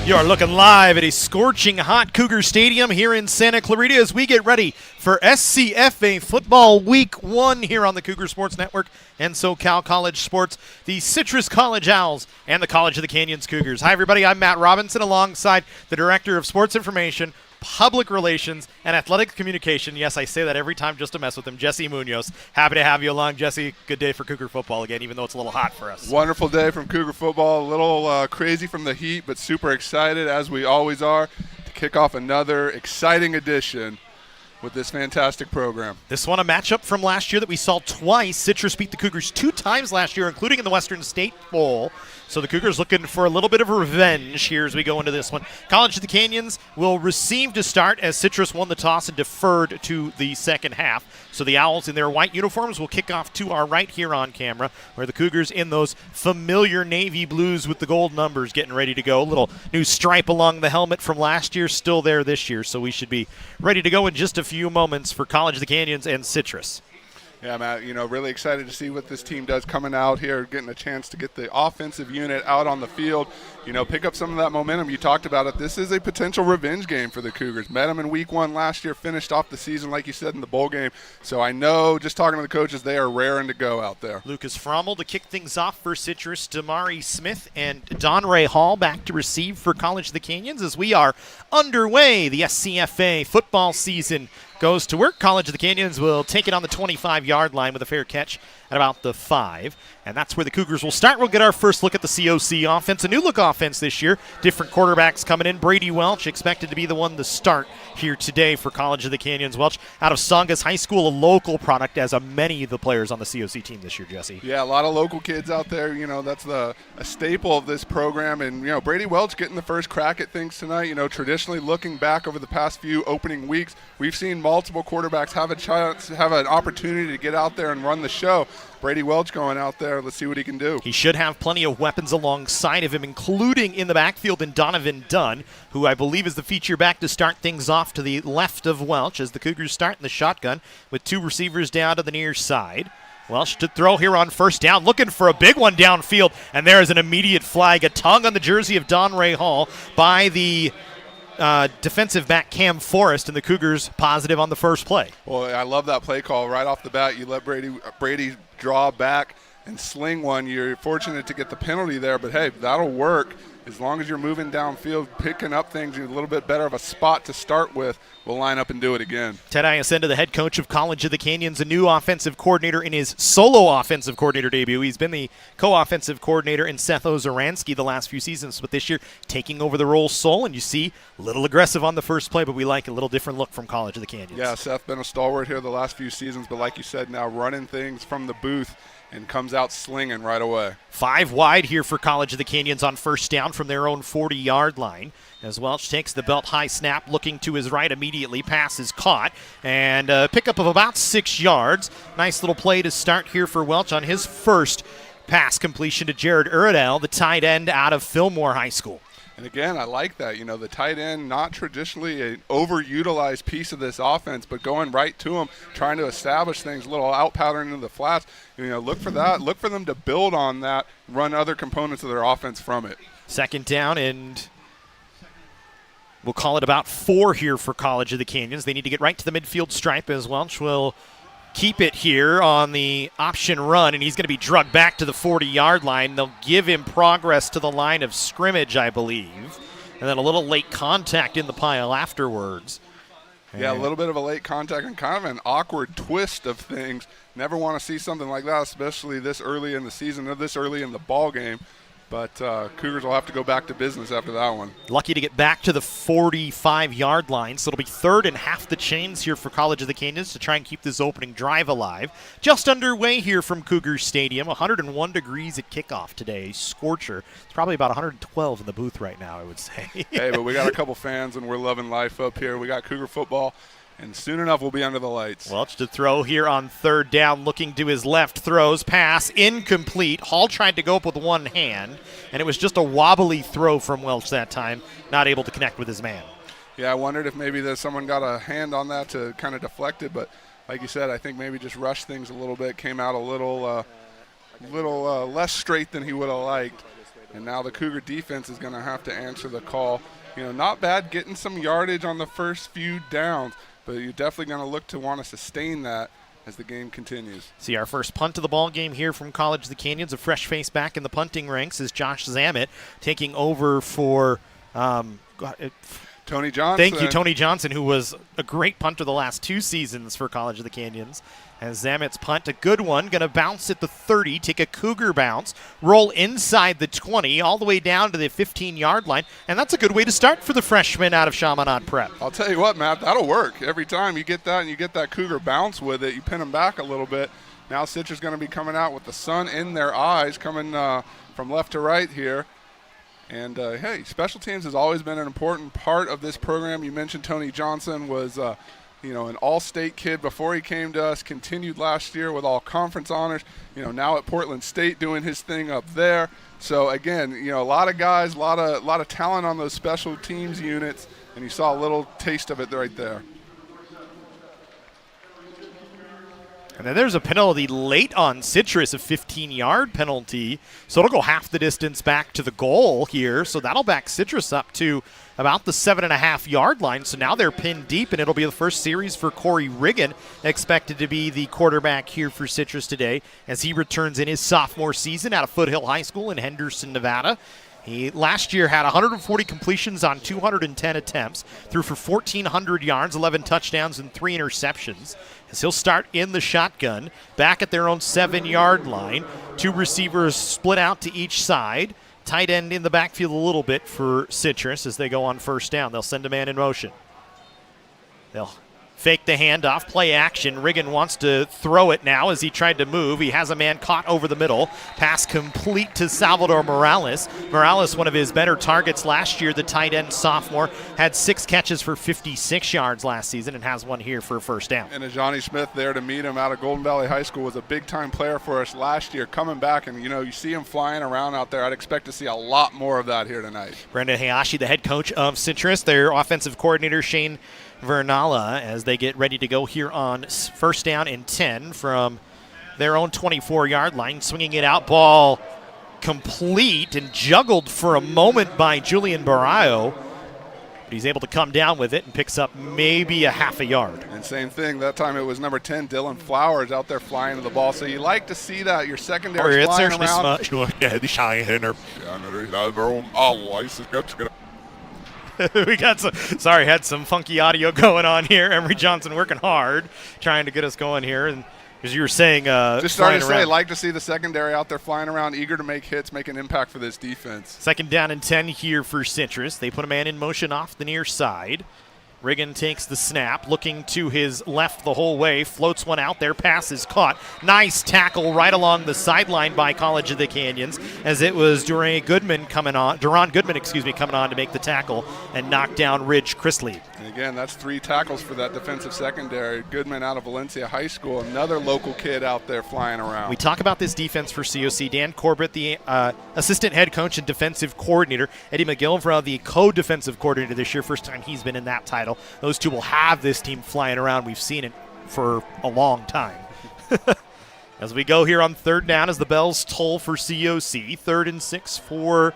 You are looking live at a scorching hot Cougar Stadium here in Santa Clarita as we get ready for SCFA Football Week 1 here on the Cougar Sports Network and SoCal College Sports, the Citrus College Owls and the College of the Canyons Cougars. Hi, everybody. I'm Matt Robinson alongside the Director of Sports Information, Public Relations, and Athletic Communication. Yes, I say that every time just to mess with him. Jesse Munoz. Happy to have you along, Jesse. Good day for Cougar football again, even though it's a little hot for us. Wonderful day from Cougar football. A little crazy from the heat, but super excited, as we always are, to kick off another exciting edition with this fantastic program. This one a matchup from last year that we saw twice. Citrus beat the Cougars 2 times last year, including in the Western State Bowl. So the Cougars looking for a little bit of revenge here as we go into this one. College of the Canyons will receive to start as Citrus won the toss and deferred to the second half. So the Owls in their white uniforms will kick off to our right here on camera, where the Cougars in those familiar navy blues with the gold numbers getting ready to go. A little new stripe along the helmet from last year, still there this year. So we should be ready to go in just a few moments for College of the Canyons and Citrus. Yeah, Matt, really excited to see what this team does coming out here, getting a chance to get the offensive unit out on the field, pick up some of that momentum. You talked about it. This is a potential revenge game for the Cougars. Met them in week 1 last year, finished off the season, like you said, in the bowl game. So I know, just talking to the coaches, they are raring to go out there. Lucas Frommel to kick things off for Citrus, Damari Smith and Don Ray Hall back to receive for College of the Canyons as we are underway. The SCFA football season goes to work. College of the Canyons will take it on the 25-yard line with a fair catch at about the 5. And that's where the Cougars will start. We'll get our first look at the COC offense. A new look offense this year. Different quarterbacks coming in. Brady Welch expected to be the one to start here today for College of the Canyons. Welch out of Songas High School, a local product, as are many of the players on the COC team this year, Jesse. Yeah, a lot of local kids out there. That's a staple of this program. And, Brady Welch getting the first crack at things tonight. Traditionally looking back over the past few opening weeks, we've seen multiple quarterbacks have a chance, have an opportunity to get out there and run the show. Brady Welch going out there. Let's see what he can do. He should have plenty of weapons alongside of him, including in the backfield in Donovan Dunn, who I believe is the feature back to start things off to the left of Welch as the Cougars start in the shotgun with 2 receivers down to the near side. Welch to throw here on first down, looking for a big one downfield, and there is an immediate flag, a tongue on the jersey of Don Ray Hall by the defensive back Cam Forrest, and the Cougars positive on the first play. Well, I love that play call right off the bat. You let Brady draw back and sling one. You're fortunate to get the penalty there, but hey, that'll work. As long as you're moving downfield, picking up things, you're a little bit better of a spot to start with. We'll line up and do it again. Ted Iacenda, the head coach of College of the Canyons, a new offensive coordinator in his solo offensive coordinator debut. He's been the co-offensive coordinator in Seth Ozaransky the last few seasons, but this year taking over the role sole, and you see a little aggressive on the first play, but we like a little different look from College of the Canyons. Yeah, Seth been a stalwart here the last few seasons, but like you said, now running things from the booth and comes out slinging right away. 5 wide here for College of the Canyons on first down from their own 40-yard line. As Welch takes the belt high snap, looking to his right immediately. Pass is caught, and a pickup of about 6 yards. Nice little play to start here for Welch on his first pass completion to Jared Uradell, the tight end out of Fillmore High School. And again, I like that. The tight end, not traditionally an overutilized piece of this offense, but going right to him, trying to establish things, a little out pattern into the flats. Look for that. Look for them to build on that, run other components of their offense from it. Second down, and we'll call it about 4 here for College of the Canyons. They need to get right to the midfield stripe as Welch will keep it here on the option run, and he's going to be drugged back to the 40-yard line. They'll give him progress to the line of scrimmage, I believe, and then a little late contact in the pile afterwards. Yeah, a little bit of a late contact and kind of an awkward twist of things. Never want to see something like that, especially this early in the season or this early in the ball game. But Cougars will have to go back to business after that one. Lucky to get back to the 45-yard line, so it'll be 3rd and half the chains here for College of the Canyons to try and keep this opening drive alive. Just underway here from Cougar Stadium. 101 degrees at kickoff today. Scorcher. It's probably about 112 in the booth right now, I would say. Hey, but we got a couple fans, and we're loving life up here. We got Cougar football. And soon enough, we'll be under the lights. Welch to throw here on 3rd down, looking to his left, throws, pass, incomplete. Hall tried to go up with one hand, and it was just a wobbly throw from Welch that time, not able to connect with his man. Yeah, I wondered if maybe someone got a hand on that to kind of deflect it, but like you said, I think maybe just rushed things a little bit, came out a little less straight than he would have liked. And now the Cougar defense is going to have to answer the call. Not bad getting some yardage on the first few downs, but you're definitely going to look to want to sustain that as the game continues. See our first punt of the ball game here from College of the Canyons. A fresh face back in the punting ranks is Josh Zammit taking over for Tony Johnson. Thank you, Tony Johnson, who was a great punter the last 2 seasons for College of the Canyons. As Zammit's punt, a good one, going to bounce at the 30, take a Cougar bounce, roll inside the 20, all the way down to the 15-yard line, and that's a good way to start for the freshman out of Chaminade Prep. I'll tell you what, Matt, that'll work. Every time you get that and you get that Cougar bounce with it, you pin them back a little bit. Now Citrus going to be coming out with the sun in their eyes, coming from left to right here. And, hey, special teams has always been an important part of this program. You mentioned Tony Johnson was an all-state kid before he came to us, continued last year with all conference honors, now at Portland State doing his thing up there. So, again, a lot of guys, a lot of talent on those special teams units, and you saw a little taste of it right there. And then there's a penalty late on Citrus, a 15-yard penalty. So it'll go half the distance back to the goal here. So that'll back Citrus up to about the 7.5-yard line. So now they're pinned deep, and it'll be the first series for Corey Riggin, expected to be the quarterback here for Citrus today as he returns in his sophomore season out of Foothill High School in Henderson, Nevada. He last year had 140 completions on 210 attempts, threw for 1,400 yards, 11 touchdowns, and 3 interceptions. As he'll start in the shotgun, back at their own 7-yard line. 2 receivers split out to each side. Tight end in the backfield a little bit for Citrus as they go on first down. They'll send a man in motion. They'll fake the handoff, play action. Riggin wants to throw it now as he tried to move. He has a man caught over the middle. Pass complete to Salvador Morales. Morales, one of his better targets last year, the tight end sophomore, had 6 catches for 56 yards last season and has one here for a first down. And Johnny Smith there to meet him out of Golden Valley High School was a big-time player for us last year, coming back, and, you see him flying around out there. I'd expect to see a lot more of that here tonight. Brendan Hayashi, the head coach of Citrus, their offensive coordinator, Shane Vernala, as they get ready to go here on first down and 10 from their own 24-yard line. Swinging it out, ball complete and juggled for a moment by Julian Barrio. But he's able to come down with it and picks up maybe a half a yard. And same thing, that time it was number 10, Dylan Flowers, out there flying to the ball. So you like to see that, your secondary flying around. We got had some funky audio going on here. Emery Johnson working hard, trying to get us going here. And as you were saying, just starting to say, like to see the secondary out there flying around, eager to make hits, make an impact for this defense. Second down and 10 here for Citrus. They put a man in motion off the near side. Riggin takes the snap, looking to his left the whole way, floats one out there, pass is caught. Nice tackle right along the sideline by College of the Canyons, as it was Duran Goodman coming on to make the tackle and knock down Ridge Chrisley. And again, that's 3 tackles for that defensive secondary. Goodman out of Valencia High School, another local kid out there flying around. We talk about this defense for COC. Dan Corbett, the assistant head coach and defensive coordinator. Eddie McGilvra, the co-defensive coordinator this year, first time he's been in that title. Those two will have this team flying around. We've seen it for a long time. As we go here on third down, as the bells toll for COC, 3rd and 6 for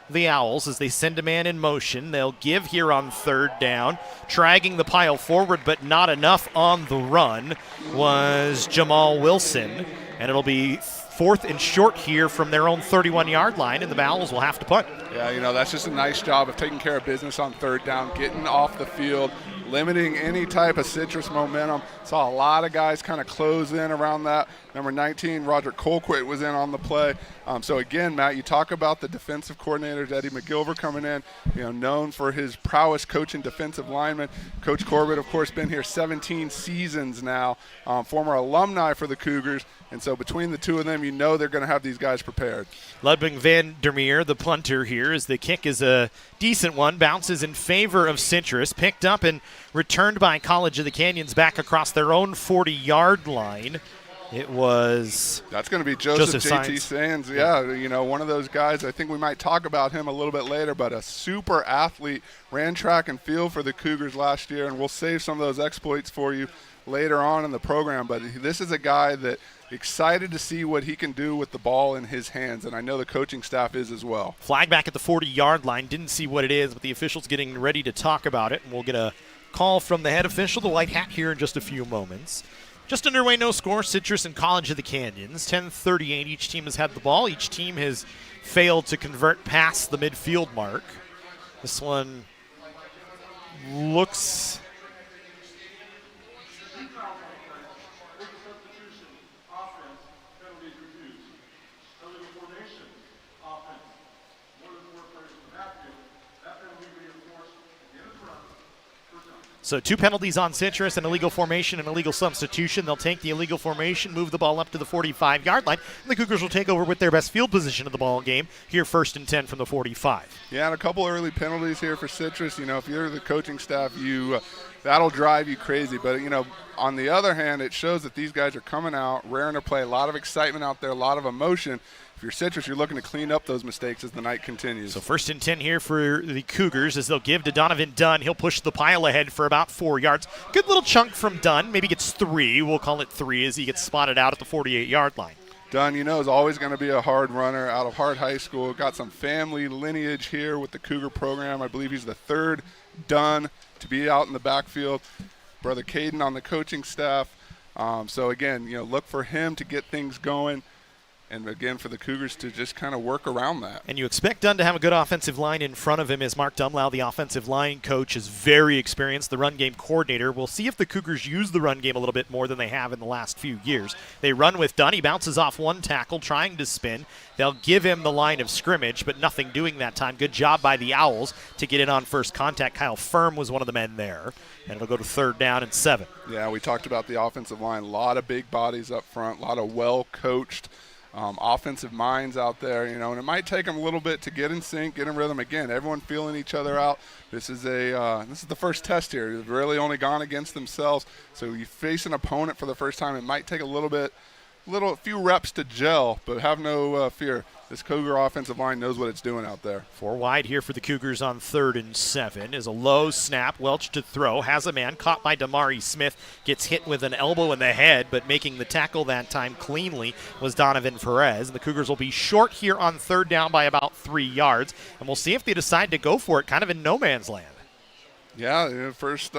the Owls as they send a man in motion. They'll give here on third down. Dragging the pile forward, but not enough on the run, was Jamal Wilson. And it'll be 4th and short here from their own 31-yard line, and the Owls will have to punt. Yeah, that's just a nice job of taking care of business on third down, getting off the field, limiting any type of Citrus momentum. Saw a lot of guys kind of close in around that. Number 19, Roger Colquitt, was in on the play. So again, Matt, you talk about the defensive coordinators, Eddie McGilvra coming in, known for his prowess coaching defensive linemen. Coach Corbett, of course, been here 17 seasons now, former alumni for the Cougars. And so between the two of them, they're going to have these guys prepared. Ludwig van der Meer, the punter here, as the kick is a decent one, bounces in favor of Citrus, picked up and returned by College of the Canyons back across their own 40-yard line. It was That's going to be Joseph J.T. Sainz. Sands. Yeah, one of those guys. I think we might talk about him a little bit later, but a super athlete, ran track and field for the Cougars last year, and we'll save some of those exploits for you later on in the program. But this is a guy that excited to see what he can do with the ball in his hands, and I know the coaching staff is as well. Flag back at the 40-yard line. Didn't see what it is, but the official's getting ready to talk about it, and we'll get a call from the head official, the white hat, here in just a few moments. Just underway, no score, Citrus and College of the Canyons. 10:38, each team has had the ball. Each team has failed to convert past the midfield mark. This one looks... So 2 penalties on Citrus, an illegal formation and illegal substitution. They'll take the illegal formation, move the ball up to the 45-yard line, and the Cougars will take over with their best field position of the ball game here, 1st and 10 from the 45. Yeah, and a couple early penalties here for Citrus. If you're the coaching staff, that'll drive you crazy. But, on the other hand, it shows that these guys are coming out, raring to play. A lot of excitement out there, a lot of emotion. If you're Citrus, you're looking to clean up those mistakes as the night continues. So 1st and 10 here for the Cougars as they'll give to Donovan Dunn. He'll push the pile ahead for about 4 yards. Good little chunk from Dunn. Maybe gets 3. We'll call it 3 as he gets spotted out at the 48-yard line. Dunn, is always going to be a hard runner out of Hart High School. Got some family lineage here with the Cougar program. I believe he's the 3rd Dunn to be out in the backfield. Brother Caden on the coaching staff. So, again, look for him to get things going. And, again, for the Cougars to just kind of work around that. And you expect Dunn to have a good offensive line in front of him as Mark Dumlau, the offensive line coach, is very experienced, the run game coordinator. We'll see if the Cougars use the run game a little bit more than they have in the last few years. They run with Dunn. He bounces off one tackle, trying to spin. They'll give him the line of scrimmage, but nothing doing that time. Good job by the Owls to get in on first contact. Kyle Firm was one of the men there. And it'll go to 3rd down and 7. Yeah, we talked about the offensive line. A lot of big bodies up front, a lot of well-coached offensive minds out there, and it might take them a little bit to get in sync, get in rhythm. Again, everyone feeling each other out. This is the first test here. They've really only gone against themselves. So you face an opponent for the first time. It might take a few reps to gel, but have no fear. This Cougar offensive line knows what it's doing out there. 4 wide here for the Cougars on 3rd and 7 is a low snap. Welch to throw. Has a man caught by Damari Smith. Gets hit with an elbow in the head, but making the tackle that time cleanly was Donovan Perez. And the Cougars will be short here on 3rd down by about 3 yards. And we'll see if they decide to go for it kind of in no man's land. Yeah, first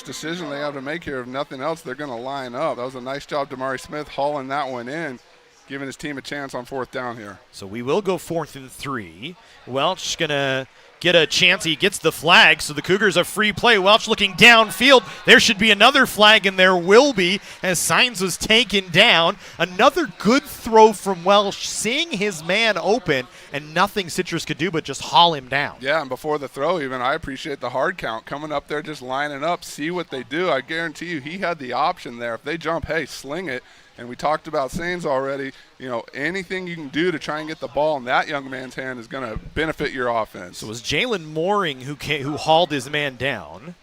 decision they have to make here. If nothing else, they're going to line up. That was a nice job, Damari Smith, hauling that one in, giving his team a chance on 4th down here. So we will go 4th and 3. Welch going to get a chance. He gets the flag, so the Cougars a free play. Welch looking downfield. There should be another flag, and there will be, as Sainz was taken down. Another good throw from Welch, seeing his man open, and nothing Citrus could do but just haul him down. Yeah, and before the throw even, I appreciate the hard count. Coming up there, just lining up, see what they do. I guarantee you he had the option there. If they jump, hey, sling it. And we talked about Sainz already. Anything you can do to try and get the ball in that young man's hand is going to benefit your offense. So it was Jalen Mooring who hauled his man down.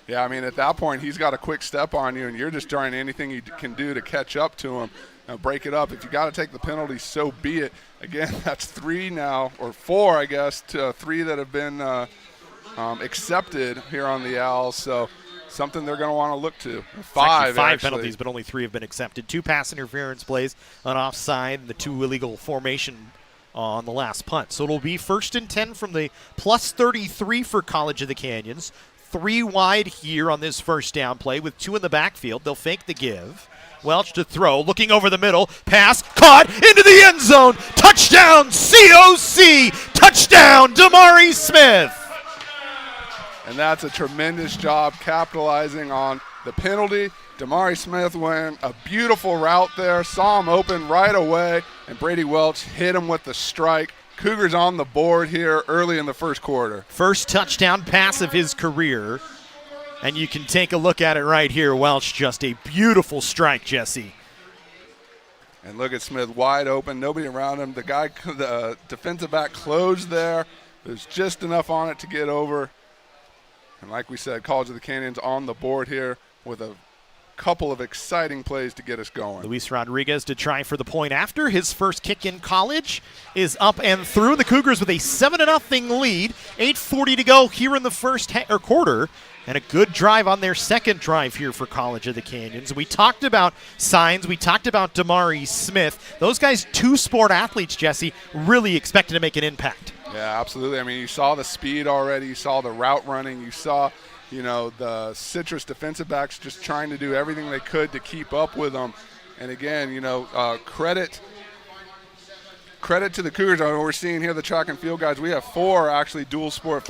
Yeah, at that point, he's got a quick step on you, and you're just trying anything you can do to catch up to him. Break it up. If you got to take the penalty, so be it. Again, that's 3 now, or 4, I guess, to 3 that have been accepted here on the Owls. So something they're going to want to look to. 5 penalties, but only 3 have been accepted. 2 pass interference plays on offside, and the 2 illegal formation on the last punt. So it'll be 1st and 10 from the plus 33 for College of the Canyons. 3 wide here on this 1st down play with 2 in the backfield. They'll fake the give. Welch to throw, looking over the middle, pass, caught, into the end zone, touchdown, COC, touchdown, Damari Smith. And that's a tremendous job capitalizing on the penalty. Damari Smith went a beautiful route there, saw him open right away, and Brady Welch hit him with the strike. Cougars on the board here early in the 1st quarter. First touchdown pass of his career. And you can take a look at it right here. Welch, just a beautiful strike, Jesse. And look at Smith wide open, nobody around him. The defensive back closed there. There's just enough on it to get over. And like we said, College of the Canyons on the board here with a couple of exciting plays to get us going. Luis Rodriguez to try for the point after. His first kick in college is up and through. The Cougars with a 7-0 lead. 8:40 to go here in the first quarter. And a good drive on their second drive here for College of the Canyons. We talked about Signs. We talked about Damari Smith. Those guys, two-sport athletes, Jesse, really expected to make an impact. Yeah, absolutely. I mean, you saw the speed already. You saw the route running. You saw, the Citrus defensive backs just trying to do everything they could to keep up with them. And again, credit to the Cougars. We're seeing here the track and field guys. We have 5 dual sport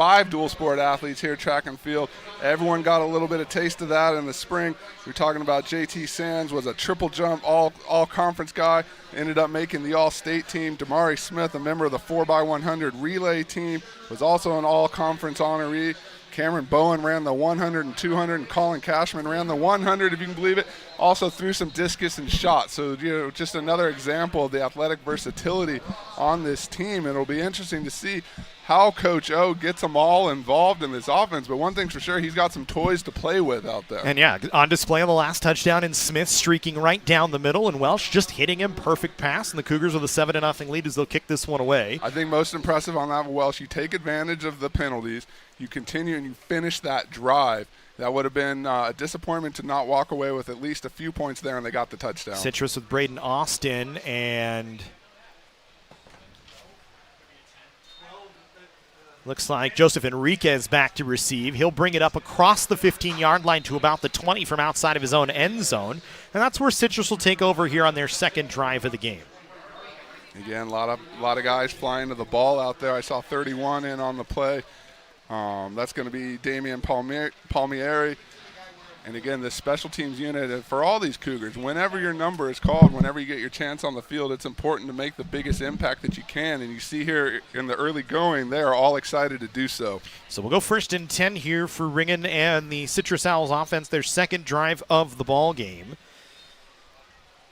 athletes here, track and field. Everyone got a little bit of taste of that in the spring. We're talking about JT Sands was a triple jump all conference guy, ended up making the all-state team. Damari Smith, a member of the 4x100 relay team, was also an all-conference honoree. Cameron Bowen ran the 100 and 200, and Colin Cashman ran the 100, if you can believe it. Also threw some discus and shot. So, just another example of the athletic versatility on this team. It'll be interesting to see how Coach O gets them all involved in this offense. But one thing's for sure, he's got some toys to play with out there. And, yeah, on display on the last touchdown, and Smith streaking right down the middle, and Welsh just hitting him, perfect pass. And the Cougars with a 7-0 lead as they'll kick this one away. I think most impressive on that, Welsh, you take advantage of the penalties. You continue and you finish that drive. That would have been a disappointment to not walk away with at least a few points there, and they got the touchdown. Citrus with Braden Austin, and looks like Joseph Enriquez back to receive. He'll bring it up across the 15-yard line to about the 20 from outside of his own end zone, and that's where Citrus will take over here on their second drive of the game. Again, a lot of guys flying to the ball out there. I saw 31 in on the play. That's going to be Damian Palmieri. And again, this special teams unit, for all these Cougars, whenever your number is called, whenever you get your chance on the field, it's important to make the biggest impact that you can. And you see here in the early going, they are all excited to do so. So we'll go 1st and 10 here for Ringen and the Citrus Owls offense, their second drive of the ball game.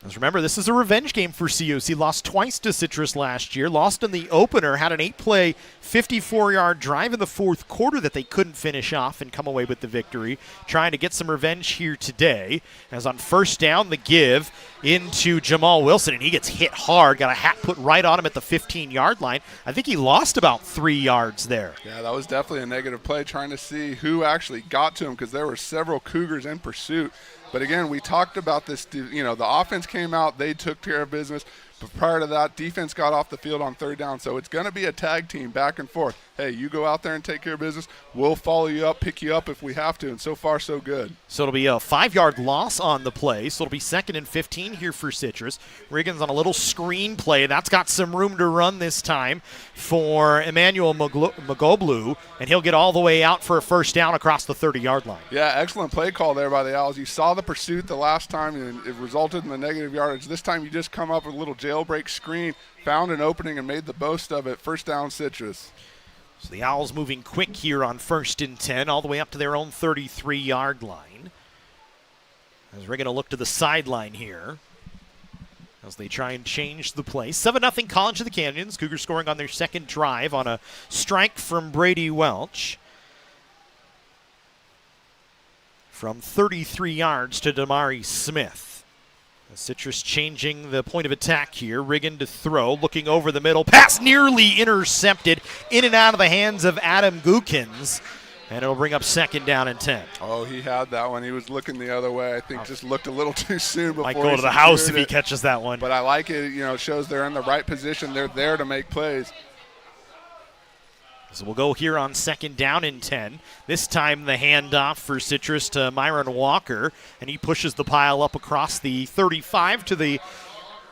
As remember, this is a revenge game for COC. Lost twice to Citrus last year. Lost in the opener, had an 8-play, 54-yard drive in the fourth quarter that they couldn't finish off and come away with the victory. Trying to get some revenge here today. As on first down, the give into Jamal Wilson, and he gets hit hard. Got a hat put right on him at the 15-yard line. I think he lost about 3 yards there. Yeah, that was definitely a negative play, trying to see who actually got to him because there were several Cougars in pursuit. But again, we talked about this, the offense came out, they took care of business. But prior to that, defense got off the field on third down. So it's going to be a tag team back and forth. Hey, you go out there and take care of business. We'll follow you up, pick you up if we have to. And so far, so good. So it'll be a 5-yard loss on the play. So it'll be 2nd and 15 here for Citrus. Riggins on a little screen play. That's got some room to run this time for Emmanuel Magoblu. And he'll get all the way out for a first down across the 30-yard line. Yeah, excellent play call there by the Owls. You saw the pursuit the last time, and it resulted in the negative yardage. This time you just come up with a little jailbreak screen, found an opening, and made the most of it. First down, Citrus. So the Owls moving quick here on 1st and 10, all the way up to their own 33-yard line. As we're going to look to the sideline here as they try and change the play. 7-0 College of the Canyons. Cougars scoring on their second drive on a strike from Brady Welch. From 33 yards to Damari Smith. Citrus changing the point of attack here. Riggin to throw, looking over the middle. Pass nearly intercepted, in and out of the hands of Adam Gookins. And it'll bring up 2nd down and 10. Oh, he had that one. He was looking the other way. I think just looked a little too soon before might go to the house if he catches that one. But I like it. It shows they're in the right position. They're there to make plays. So we'll go here on 2nd down and 10. This time the handoff for Citrus to Myron Walker, and he pushes the pile up across the 35 to the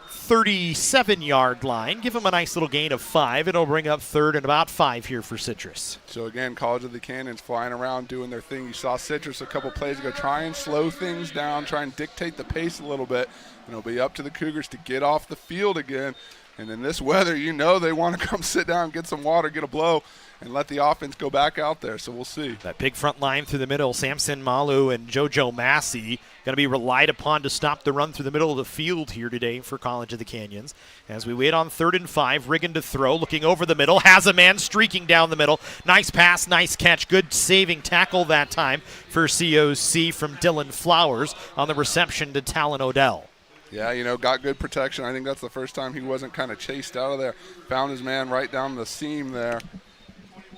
37-yard line. Give him a nice little gain of 5. It'll bring up 3rd and about 5 here for Citrus. So again, College of the Canyons flying around doing their thing. You saw Citrus a couple plays ago try and slow things down, try and dictate the pace a little bit. And it'll be up to the Cougars to get off the field again. And in this weather, you know they want to come sit down, get some water, get a blow, and let the offense go back out there. So we'll see. That big front line through the middle, Samson Malu and JoJo Massey, going to be relied upon to stop the run through the middle of the field here today for College of the Canyons. As we wait on 3rd and 5, Riggin to throw, looking over the middle, has a man streaking down the middle. Nice pass, nice catch, good saving tackle that time for COC from Dylan Flowers on the reception to Talon Odell. Yeah, you know, got good protection. I think that's the first time he wasn't kind of chased out of there. Found his man right down the seam there.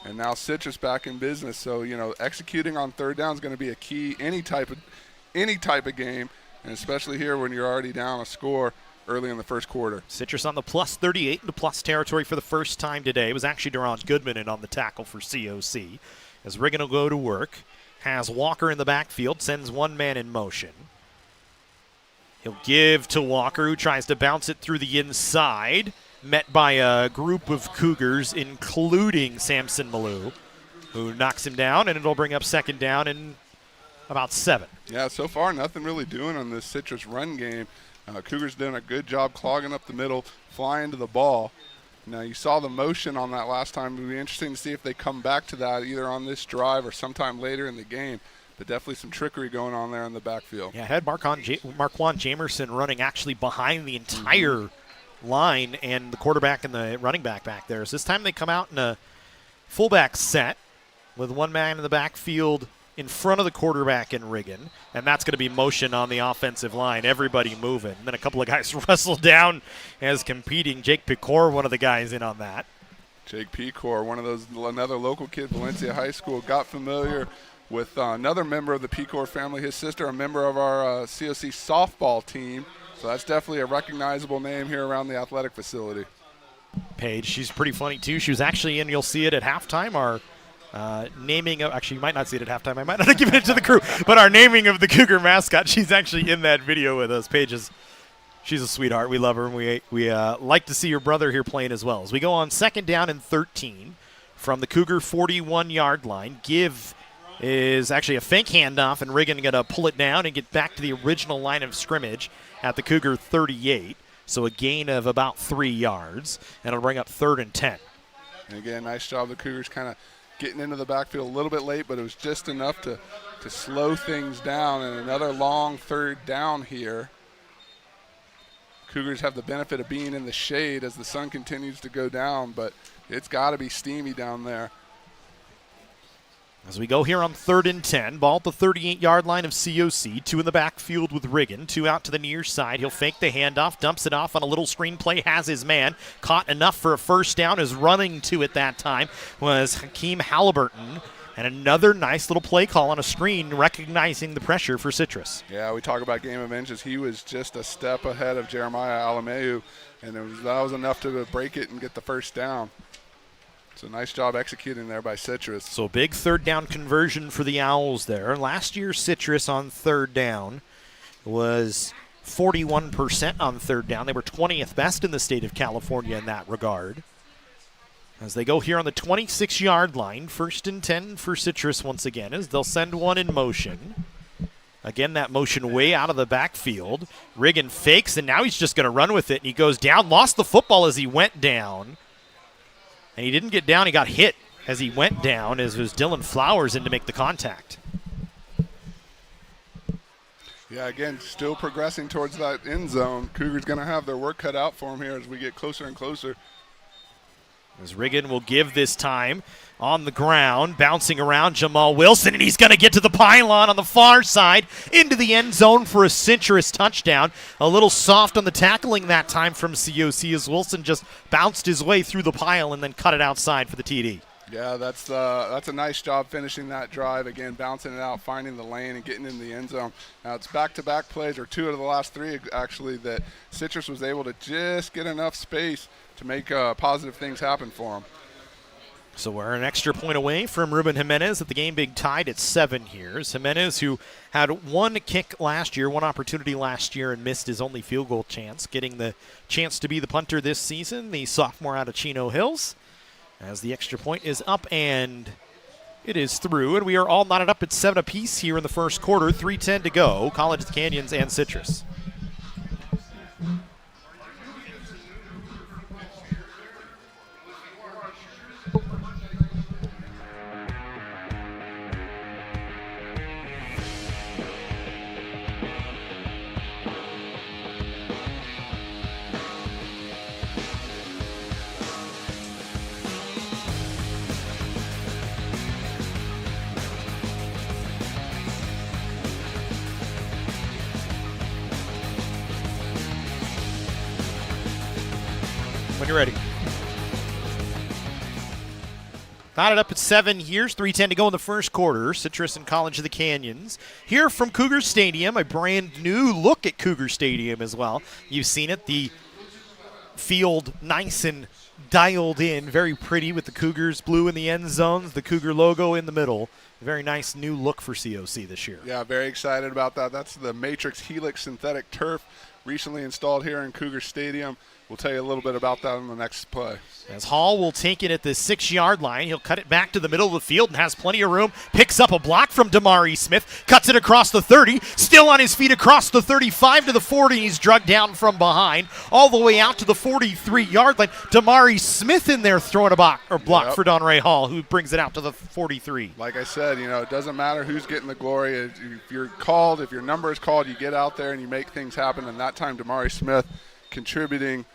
And now Citrus back in business. So, you know, executing on 3rd down is going to be a key any type of game, and especially here when you're already down a score early in the first quarter. Citrus on the plus 38 into plus territory for the first time today. It was actually Durant Goodman in on the tackle for COC. As Riggin will go to work, has Walker in the backfield, sends one man in motion. He'll give to Walker, who tries to bounce it through the inside, met by a group of Cougars, including Samson Malou, who knocks him down, and it'll bring up 2nd down and about 7. Yeah, so far nothing really doing on this Citrus run game. Cougars doing a good job clogging up the middle, flying to the ball. Now, you saw the motion on that last time. It would be interesting to see if they come back to that either on this drive or sometime later in the game. But definitely some trickery going on there in the backfield. Yeah, had Marquand Jamerson running actually behind the entire line and the quarterback and the running back there. So this time they come out in a fullback set with one man in the backfield in front of the quarterback in Riggin, and that's going to be motion on the offensive line, everybody moving. And then a couple of guys wrestle down as competing. Jake Picor, one of the guys in on that. Jake Picor, another local kid, Valencia High School, got familiar with another member of the Picor family, his sister, a member of our COC softball team. So that's definitely a recognizable name here around the athletic facility. Paige, she's pretty funny too. She was actually in, you'll see it at halftime, our naming of, actually you might not see it at halftime, I might not have given it to the crew, but our naming of the Cougar mascot, she's actually in that video with us. Paige she's a sweetheart. We love her, and we like to see your brother here playing as well. As we go on 2nd down and 13 from the Cougar 41-yard line, give is actually a fake handoff, and Riggin going to pull it down and get back to the original line of scrimmage at the Cougar 38. So a gain of about 3 yards, and it'll bring up 3rd and 10. And again, nice job. The Cougars kind of getting into the backfield a little bit late, but it was just enough to slow things down. And another long 3rd down here. Cougars have the benefit of being in the shade as the sun continues to go down, but it's got to be steamy down there. As we go here on 3rd and 10, ball at the 38-yard line of COC, 2 in the backfield with Riggin, 2 out to the near side. He'll fake the handoff, dumps it off on a little screen play, has his man. Caught enough for a 1st down, is running to it that time was Hakeem Halliburton. And another nice little play call on a screen, recognizing the pressure for Citrus. Yeah, we talk about game of inches. He was just a step ahead of Jeremiah Alameu, and that was enough to break it and get the 1st down. So nice job executing there by Citrus. So big 3rd down conversion for the Owls there. Last year, Citrus on 3rd down was 41% on 3rd down. They were 20th best in the state of California in that regard. As they go here on the 26-yard line, 1st and 10 for Citrus once again, as they'll send one in motion. Again, that motion way out of the backfield. Riggin fakes, and now he's just going to run with it, and he goes down, lost the football as he went down. And he didn't get down, he got hit as he went down, as it was Dylan Flowers in to make the contact. Yeah, again, still progressing towards that end zone. Cougars going to have their work cut out for them here as we get closer and closer. As Riggin will give this time on the ground, bouncing around Jamal Wilson, and he's going to get to the pylon on the far side into the end zone for a Citrus touchdown. A little soft on the tackling that time from COC as Wilson just bounced his way through the pile and then cut it outside for the TD. Yeah, that's a nice job finishing that drive. Again, bouncing it out, finding the lane, and getting in the end zone. Now, it's back-to-back plays, or 2 out of the last 3, actually, that Citrus was able to just get enough space to make positive things happen for them. So we're an extra point away from Ruben Jimenez at the game being tied at 7 here. Jimenez, who had 1 kick last year, 1 opportunity last year, and missed his only field goal chance, getting the chance to be the punter this season, the sophomore out of Chino Hills. As the extra point is up and it is through, and we are all knotted up at 7 apiece here in the first quarter. 3:10 to go. College of the Canyons and Citrus. when you're ready. Knotted up at 7 here, 3:10 to go in the first quarter. Citrus and College of the Canyons. Here from Cougar Stadium, a brand new look at Cougar Stadium as well. You've seen it, the field nice and dialed in, very pretty with the Cougars blue in the end zones, the Cougar logo in the middle. Very nice new look for COC this year. Yeah, very excited about that. That's the Matrix Helix synthetic turf recently installed here in Cougar Stadium. We'll tell you a little bit about that in the next play. As Hall will take it at the 6-yard line. He'll cut it back to the middle of the field and has plenty of room. Picks up a block from Damari Smith. Cuts it across the 30. Still on his feet across the 35 to the 40. He's drugged down from behind all the way out to the 43-yard line. Damari Smith in there throwing a block for Don Ray Hall, who brings it out to the 43. Like I said, it doesn't matter who's getting the glory. If you're called, if your number is called, you get out there and you make things happen. And that time, Damari Smith contributing.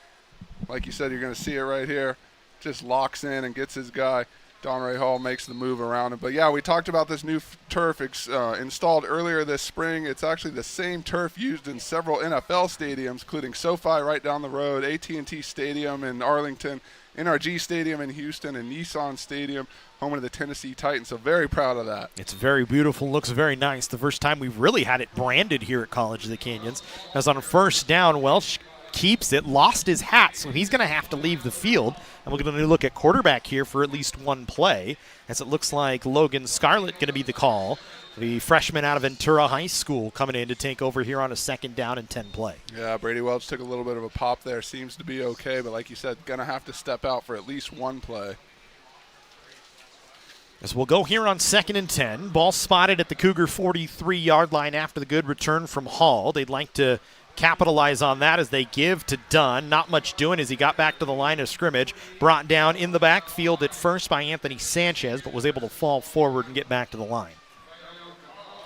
Like you said, you're going to see it right here. Just locks in and gets his guy. Don Ray Hall makes the move around him. But, yeah, we talked about this new turf installed earlier this spring. It's actually the same turf used in several NFL stadiums, including SoFi right down the road, AT&T Stadium in Arlington, NRG Stadium in Houston, and Nissan Stadium, home of the Tennessee Titans. So very proud of that. It's very beautiful. Looks very nice. The first time we've really had it branded here at College of the Canyons. As on a first down, Welsh keeps it, lost his hat, so he's going to have to leave the field. And we're going to look at quarterback here for at least one play, as it looks like Logan Scarlett going to be the call. The freshman out of Ventura High School coming in to take over here on a 2nd down and 10 play. Yeah, Brady Welch took a little bit of a pop there. Seems to be okay, but like you said, going to have to step out for at least one play. As we'll go here on 2nd and 10. Ball spotted at the Cougar 43-yard line after the good return from Hall. They'd like to capitalize on that as they give to Dunn. Not much doing as he got back to the line of scrimmage. Brought down in the backfield at first by Anthony Sanchez, but was able to fall forward and get back to the line.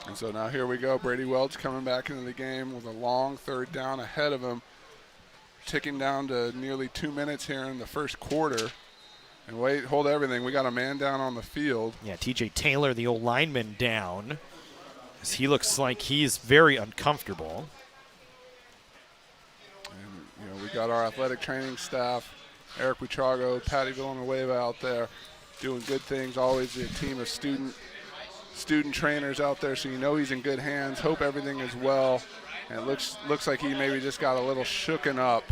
And so now here we go. Brady Welch coming back into the game with a long 3rd down ahead of him. Ticking down to nearly 2 minutes here in the first quarter. And wait, hold everything. We got a man down on the field. Yeah, TJ Taylor, the old lineman, down. As he looks like he's very uncomfortable. We got our athletic training staff, Eric Buitrago, Patty Villanueva out there doing good things. Always a team of student trainers out there, so he's in good hands. Hope everything is well. And it looks like he maybe just got a little shooken up,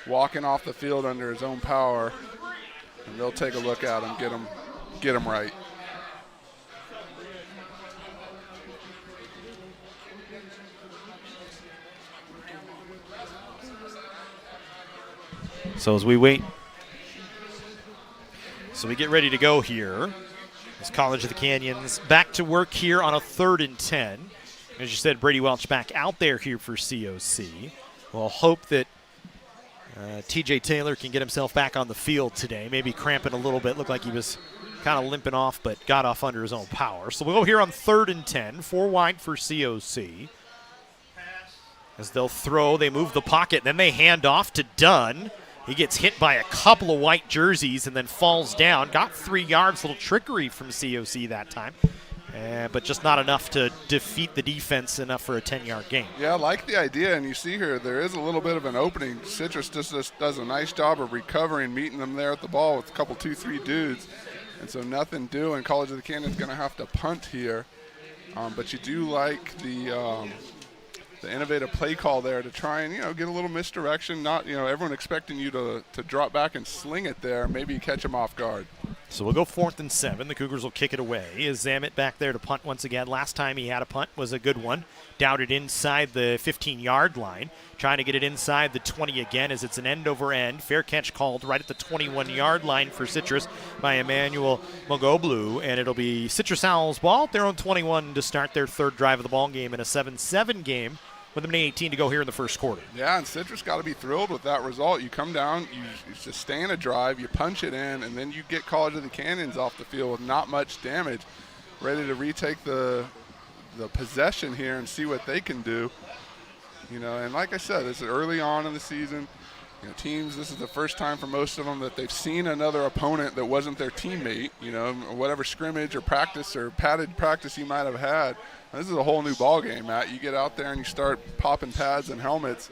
walking off the field under his own power. And they'll take a look at him, get him right. So as we wait, we get ready to go here. As College of the Canyons back to work here on a 3rd and 10. As you said, Brady Welch back out there here for COC. We'll hope that TJ Taylor can get himself back on the field today. Maybe cramping a little bit. Looked like he was kind of limping off, but got off under his own power. So we'll go here on 3rd and 10. 4 wide for COC. As they'll throw, they move the pocket, and then they hand off to Dunn. He gets hit by a couple of white jerseys and then falls down. Got 3 yards, little trickery from COC that time. But just not enough to defeat the defense enough for a 10-yard gain. Yeah, I like the idea, and you see here there is a little bit of an opening. Citrus just does a nice job of recovering, meeting them there at the ball with a couple 2-3 dudes. And so nothing doing. College of the Canyons going to have to punt here. But you do like the innovative play call there to try and, get a little misdirection. Not, everyone expecting you to drop back and sling it there. Maybe catch them off guard. So we'll go 4th and 7. The Cougars will kick it away. Is Zammit back there to punt once again? Last time he had a punt was a good one. Down it inside the 15-yard line. Trying to get it inside the 20 again as it's an end-over-end. Fair catch called right at the 21-yard line for Citrus by Emmanuel Mogoblu. And it'll be Citrus Owls ball at their own 21 to start their 3rd drive of the ball game in a 7-7 game, with a minute 18 to go here in the first quarter. Yeah, and Citrus got to be thrilled with that result. You come down, you sustain a drive, you punch it in, and then you get College of the Canyons off the field with not much damage, ready to retake the possession here and see what they can do. And like I said, it's early on in the season. Teams, this is the first time for most of them that they've seen another opponent that wasn't their teammate, whatever scrimmage or practice or padded practice you might have had. This is a whole new ball game, Matt. You get out there and you start popping pads and helmets,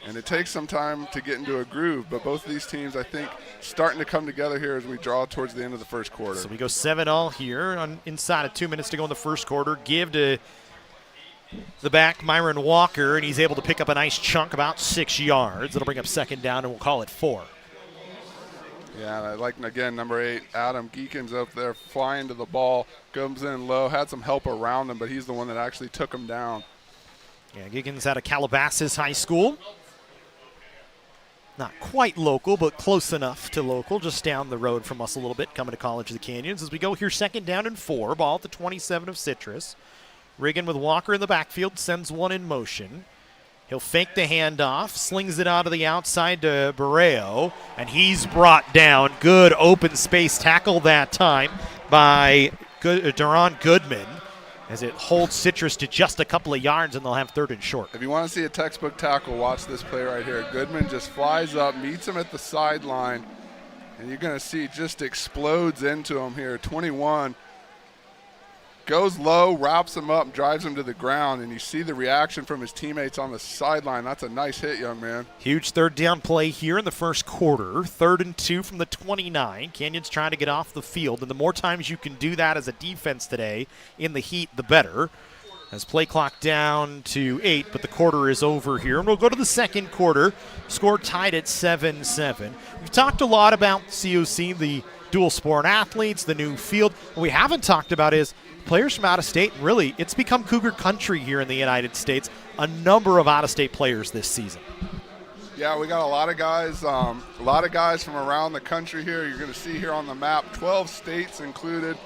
And it takes some time to get into a groove, but both of these teams, I think, starting to come together here as we draw towards the end of the first quarter. So we go 7-all here inside of 2 minutes to go in the first quarter. Give to the back, Myron Walker, and he's able to pick up a nice chunk, about 6 yards. It'll bring up second down, and we'll call it 4. Yeah, and I like, again, number 8, Adam Geekins up there flying to the ball, comes in low, had some help around him, but he's the one that actually took him down. Yeah, Geekins out of Calabasas High School. Not quite local, but close enough to local, just down the road from us a little bit, coming to College of the Canyons. As we go here, second down and 4, ball at the 27 of Citrus. Riggin with Walker in the backfield, sends one in motion. He'll fake the handoff, slings it out to the outside to Barreo, and he's brought down. Good open space tackle that time by Duron Goodman, as it holds Citrus to just a couple of yards, and they'll have third and short. If you want to see a textbook tackle, watch this play right here. Goodman just flies up, meets him at the sideline, and you're going to see just explodes into him here. 21 goes low, wraps him up, drives him to the ground, and you see the reaction from his teammates on the sideline. That's a nice hit, young man. Huge third down play here in the first quarter. 3rd and 2 from the 29. Canyons trying to get off the field, and the more times you can do that as a defense today in the heat, the better. As play clock down to 8, but the quarter is over here. And we'll go to the second quarter. Score tied at 7-7. We've talked a lot about COC, the dual sport athletes, the new field. What we haven't talked about is players from out of state. Really, it's become Cougar country here in the United States. A number of out-of-state players this season. Yeah, we got a lot of guys from around the country here. You're going to see here on the map, 12 states included.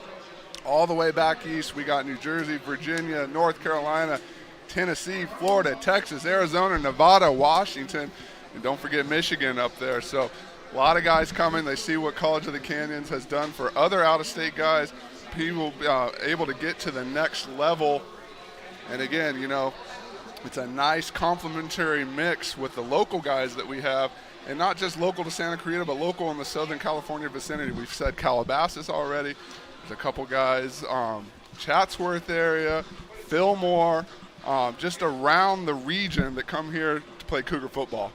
All the way back east, we got New Jersey, Virginia, North Carolina, Tennessee, Florida, Texas, Arizona, Nevada, Washington, and don't forget Michigan up there. So a lot of guys coming. They see what College of the Canyons has done for other out-of-state guys. People able to get to the next level. And again, you know, it's a nice complementary mix with the local guys that we have, and not just local to Santa Clarita, but local in the Southern California vicinity. We've said Calabasas already. There's a couple guys, Chatsworth area, Fillmore, just around the region that come here to play Cougar football.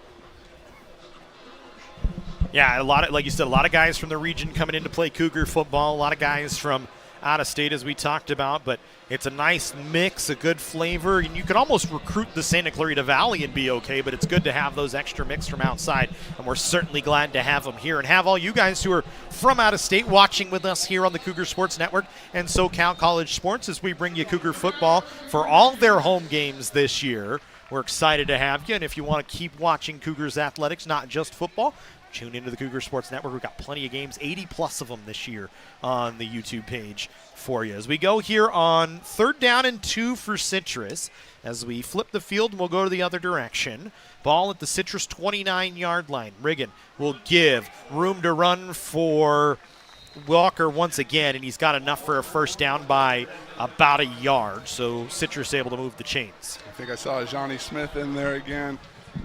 Yeah, like you said, a lot of guys from the region coming in to play Cougar football. A lot of guys from out of state, as we talked about, but it's a nice mix, a good flavor, and you can almost recruit the Santa Clarita Valley and be okay, but it's good to have those extra mix from outside, and we're certainly glad to have them here and have all you guys who are from out of state watching with us here on the Cougar Sports Network and SoCal College Sports as we bring you Cougar football for all their home games this year. We're excited to have you, and if you want to keep watching Cougars athletics, not just football, tune into the Cougar Sports Network. We've got plenty of games, 80 plus of them this year on the YouTube page for you. As we go here on 3rd down and 2 for Citrus, as we flip the field and we'll go to the other direction. Ball at the Citrus 29-yard line. Riggin will give room to run for Walker once again, and he's got enough for a first down by about a yard, so Citrus able to move the chains. I think I saw Johnny Smith in there again,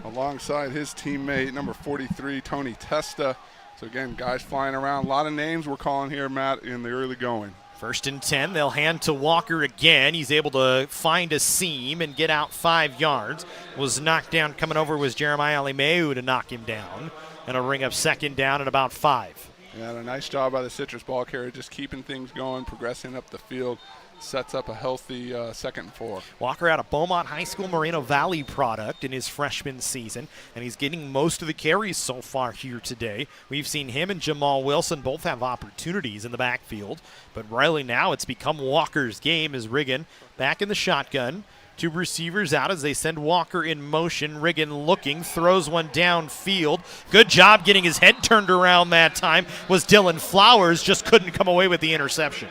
alongside his teammate, number 43, Tony Testa. So again, guys flying around. A lot of names we're calling here, Matt, in the early going. 1st and 10, they'll hand to Walker again. He's able to find a seam and get out 5 yards. Was knocked down, coming over was Jeremiah Alimeu to knock him down. And a ring up 2nd down at about 5. Yeah, a nice job by the Citrus ball carrier, just keeping things going, progressing up the field. Sets up a healthy 2nd and 4. Walker out of Beaumont High School, Moreno Valley product in his freshman season, and he's getting most of the carries so far here today. We've seen him and Jamal Wilson both have opportunities in the backfield, but really now it's become Walker's game as Riggin back in the shotgun. 2 receivers out as they send Walker in motion. Riggin looking, throws one downfield. Good job getting his head turned around that time was Dylan Flowers, just couldn't come away with the interception.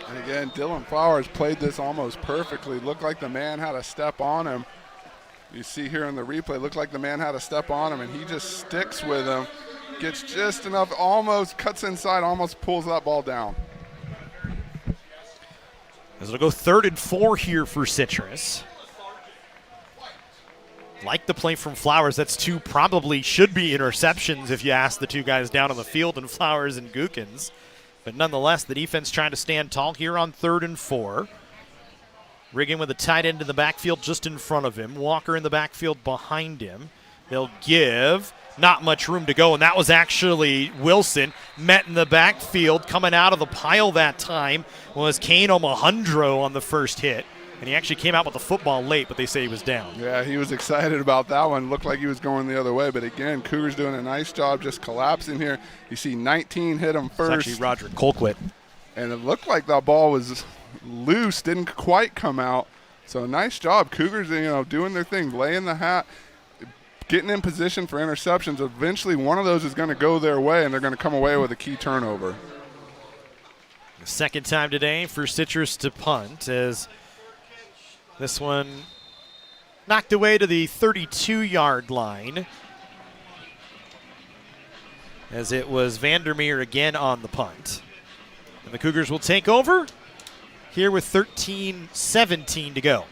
And again, Dylan Flowers played this almost perfectly. Looked like the man had a step on him. You see here in the replay, looked like the man had a step on him, and he just sticks with him. Gets just enough, almost cuts inside, almost pulls that ball down. As it'll go 3rd and 4 here for Citrus. Like the play from Flowers, that's 2 probably should be interceptions if you ask the 2 guys down on the field, and Flowers and Gookins. But nonetheless, the defense trying to stand tall here on 3rd and 4. Riggin with a tight end in the backfield just in front of him. Walker in the backfield behind him. They'll give. Not much room to go, and that was actually Wilson. Met in the backfield. Coming out of the pile that time was Kane Omohundro on the first hit. And he actually came out with the football late, but they say he was down. Yeah, he was excited about that one. Looked like he was going the other way. But, again, Cougars doing a nice job just collapsing here. You see 19 hit him first. It's actually Roderick Colquitt. And it looked like that ball was loose, didn't quite come out. So, nice job. Cougars, doing their thing, laying the hat, getting in position for interceptions. Eventually, one of those is going to go their way, and they're going to come away with a key turnover. The second time today for Citrus to punt, as this one knocked away to the 32-yard line, as it was Vandermeer again on the punt. And the Cougars will take over here with 13-17 to go.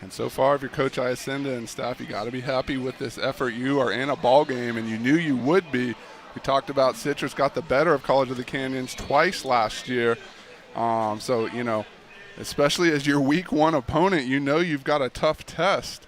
And so far, if you're Coach Iacinda and staff, you got to be happy with this effort. You are in a ball game, and you knew you would be. We talked about Citrus got the better of College of the Canyons twice last year. Especially as your week one opponent, you've got a tough test.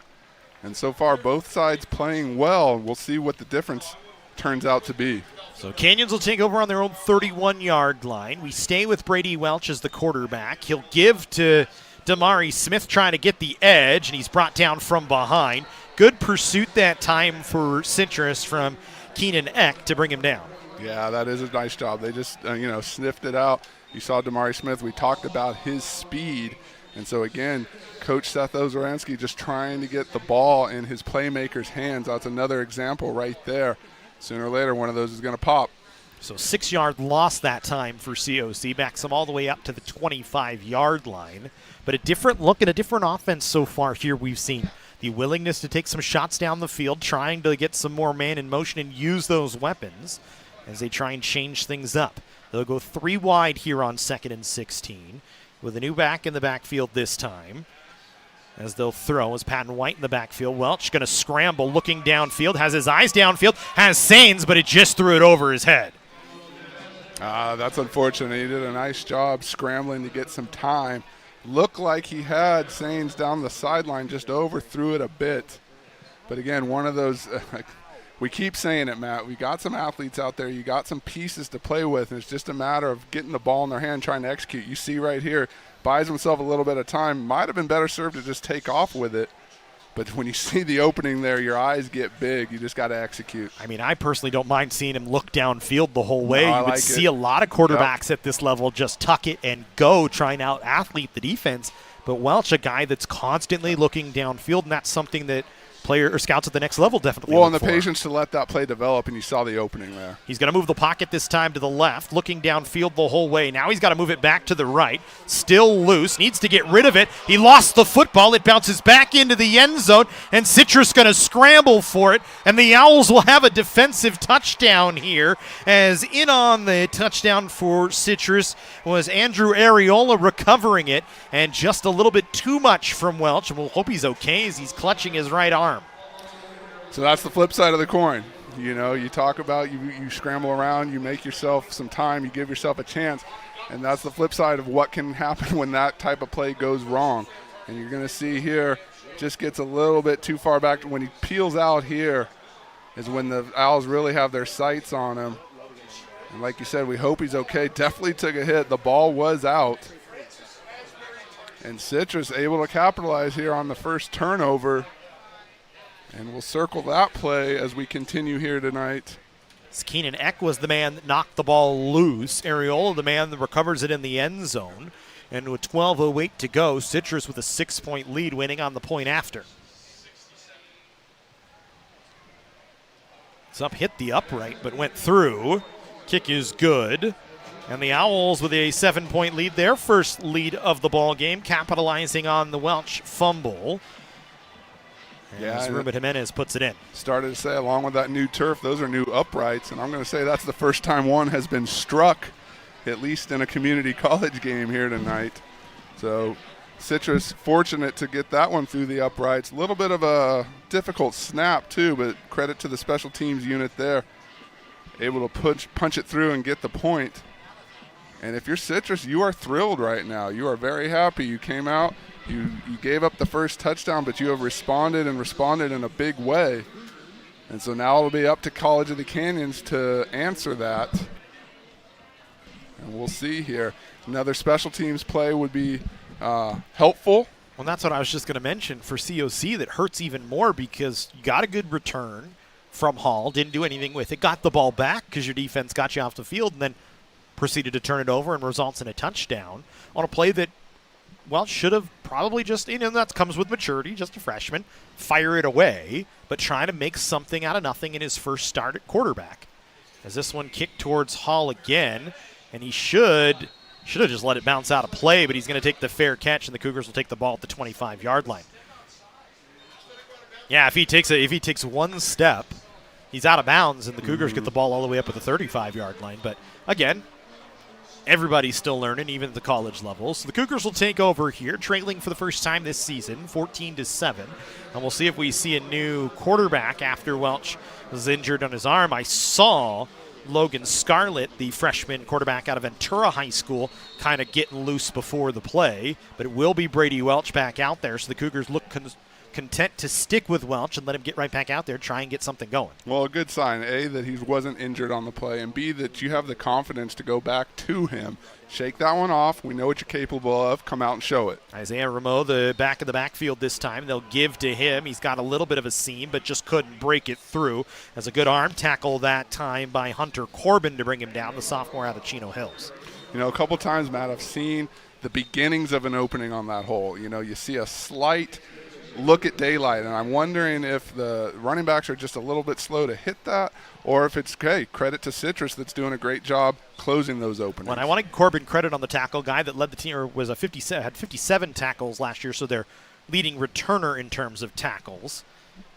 And so far, both sides playing well. We'll see what the difference turns out to be. So Canyons will take over on their own 31-yard line. We stay with Brady Welch as the quarterback. He'll give to Damari Smith trying to get the edge, and he's brought down from behind. Good pursuit that time for Citrus from Keenan Eck to bring him down. Yeah, that is a nice job. They just, sniffed it out. You saw Damari Smith. We talked about his speed. And so, again, Coach Seth Ozaransky just trying to get the ball in his playmaker's hands. That's another example right there. Sooner or later, one of those is going to pop. So 6-yard loss that time for COC. Backs them all the way up to the 25-yard line. But a different look at a different offense so far here we've seen. The willingness to take some shots down the field, trying to get some more man in motion and use those weapons as they try and change things up. They'll go 3 wide here on 2nd and 16 with a new back in the backfield this time. As they'll throw as Patton White in the backfield. Welch going to scramble, looking downfield, has his eyes downfield, has Sains, but it just threw it over his head. That's unfortunate. He did a nice job scrambling to get some time. Looked like he had Sains down the sideline, just overthrew it a bit. But again, one of those, we keep saying it, Matt, we got some athletes out there, you got some pieces to play with, and it's just a matter of getting the ball in their hand, trying to execute. You see right here, buys himself a little bit of time, might have been better served to just take off with it. But when you see the opening there, your eyes get big. You just got to execute. I mean, I personally don't mind seeing him look downfield the whole way. No, you would see a lot of quarterbacks at this level just tuck it and go, trying to out-athlete the defense. But Welch, a guy that's constantly looking downfield, and that's something that player or scouts at the next level definitely and the for. patience to let that play develop, and you saw the opening there. He's going to move the pocket this time to the left, looking downfield the whole way. Now he's got to move it back to the right. Still loose, needs to get rid of it. He lost the football. It bounces back into the end zone, and Citrus going to scramble for it, and the Owls will have a defensive touchdown here, as in on the touchdown for Citrus was Andrew Areola recovering it, and just a little bit too much from Welch, and we'll hope he's okay as he's clutching his right arm. So that's the flip side of the coin. You talk about you scramble around, you make yourself some time, you give yourself a chance, and that's the flip side of what can happen when that type of play goes wrong. And you're going to see here, just gets a little bit too far back. When he peels out here is when the Owls really have their sights on him. And like you said, we hope he's okay. Definitely took a hit. The ball was out. And Citrus able to capitalize here on the first turnover. And we'll circle that play as we continue here tonight. Keenan Eck was the man that knocked the ball loose. Areola, the man that recovers it in the end zone. And with 12:08 to go, Citrus with a 6-point lead, winning on the point after. It's up, hit the upright, but went through. Kick is good. And the Owls with a 7-point lead, their first lead of the ball game, capitalizing on the Welch fumble. As Ruben Jimenez puts it in. Started to say, along with that new turf, those are new uprights. And I'm going to say that's the first time one has been struck, at least in a community college game here tonight. So Citrus fortunate to get that one through the uprights. A little bit of a difficult snap, too, but credit to the special teams unit there. Able to punch it through and get the point. And if you're Citrus, you are thrilled right now. You are very happy. You came out, You gave up the first touchdown, but you have responded in a big way. And so now it'll be up to College of the Canyons to answer that. And we'll see here. Another special teams play would be helpful. Well, that's what I was just going to mention for COC. That hurts even more because you got a good return from Hall, didn't do anything with it, got the ball back because your defense got you off the field, and then proceeded to turn it over and results in a touchdown on a play that, well, should have probably just, that comes with maturity, just a freshman, fire it away, but trying to make something out of nothing in his first start at quarterback. As this one kicked towards Hall again, and he should have just let it bounce out of play, but he's going to take the fair catch, and the Cougars will take the ball at the 25-yard line. Yeah, if he takes one step, he's out of bounds, and the Cougars get the ball all the way up at the 35-yard line. But, again, everybody's still learning, even at the college level. So the Cougars will take over here, trailing for the first time this season, 14-7. And we'll see if we see a new quarterback after Welch was injured on his arm. I saw Logan Scarlett, the freshman quarterback out of Ventura High School, kind of getting loose before the play. But it will be Brady Welch back out there, so the Cougars look content to stick with Welch and let him get right back out there, try and get something going. Well, a good sign, A, that he wasn't injured on the play, and B, that you have the confidence to go back to him. Shake that one off. We know what you're capable of. Come out and show it. Isaiah Rameau, the back of the backfield this time. They'll give to him. He's got a little bit of a seam, but just couldn't break it through. As a good arm tackle that time by Hunter Corbin to bring him down, the sophomore out of Chino Hills. A couple times, Matt, I've seen the beginnings of an opening on that hole. You see a slight look at daylight, and I'm wondering if the running backs are just a little bit slow to hit that, or if it's, hey, credit to Citrus that's doing a great job closing those openings. Well, I want to give Corbin credit on the tackle guy that led the team, or was had 57 tackles last year, so they're leading returner in terms of tackles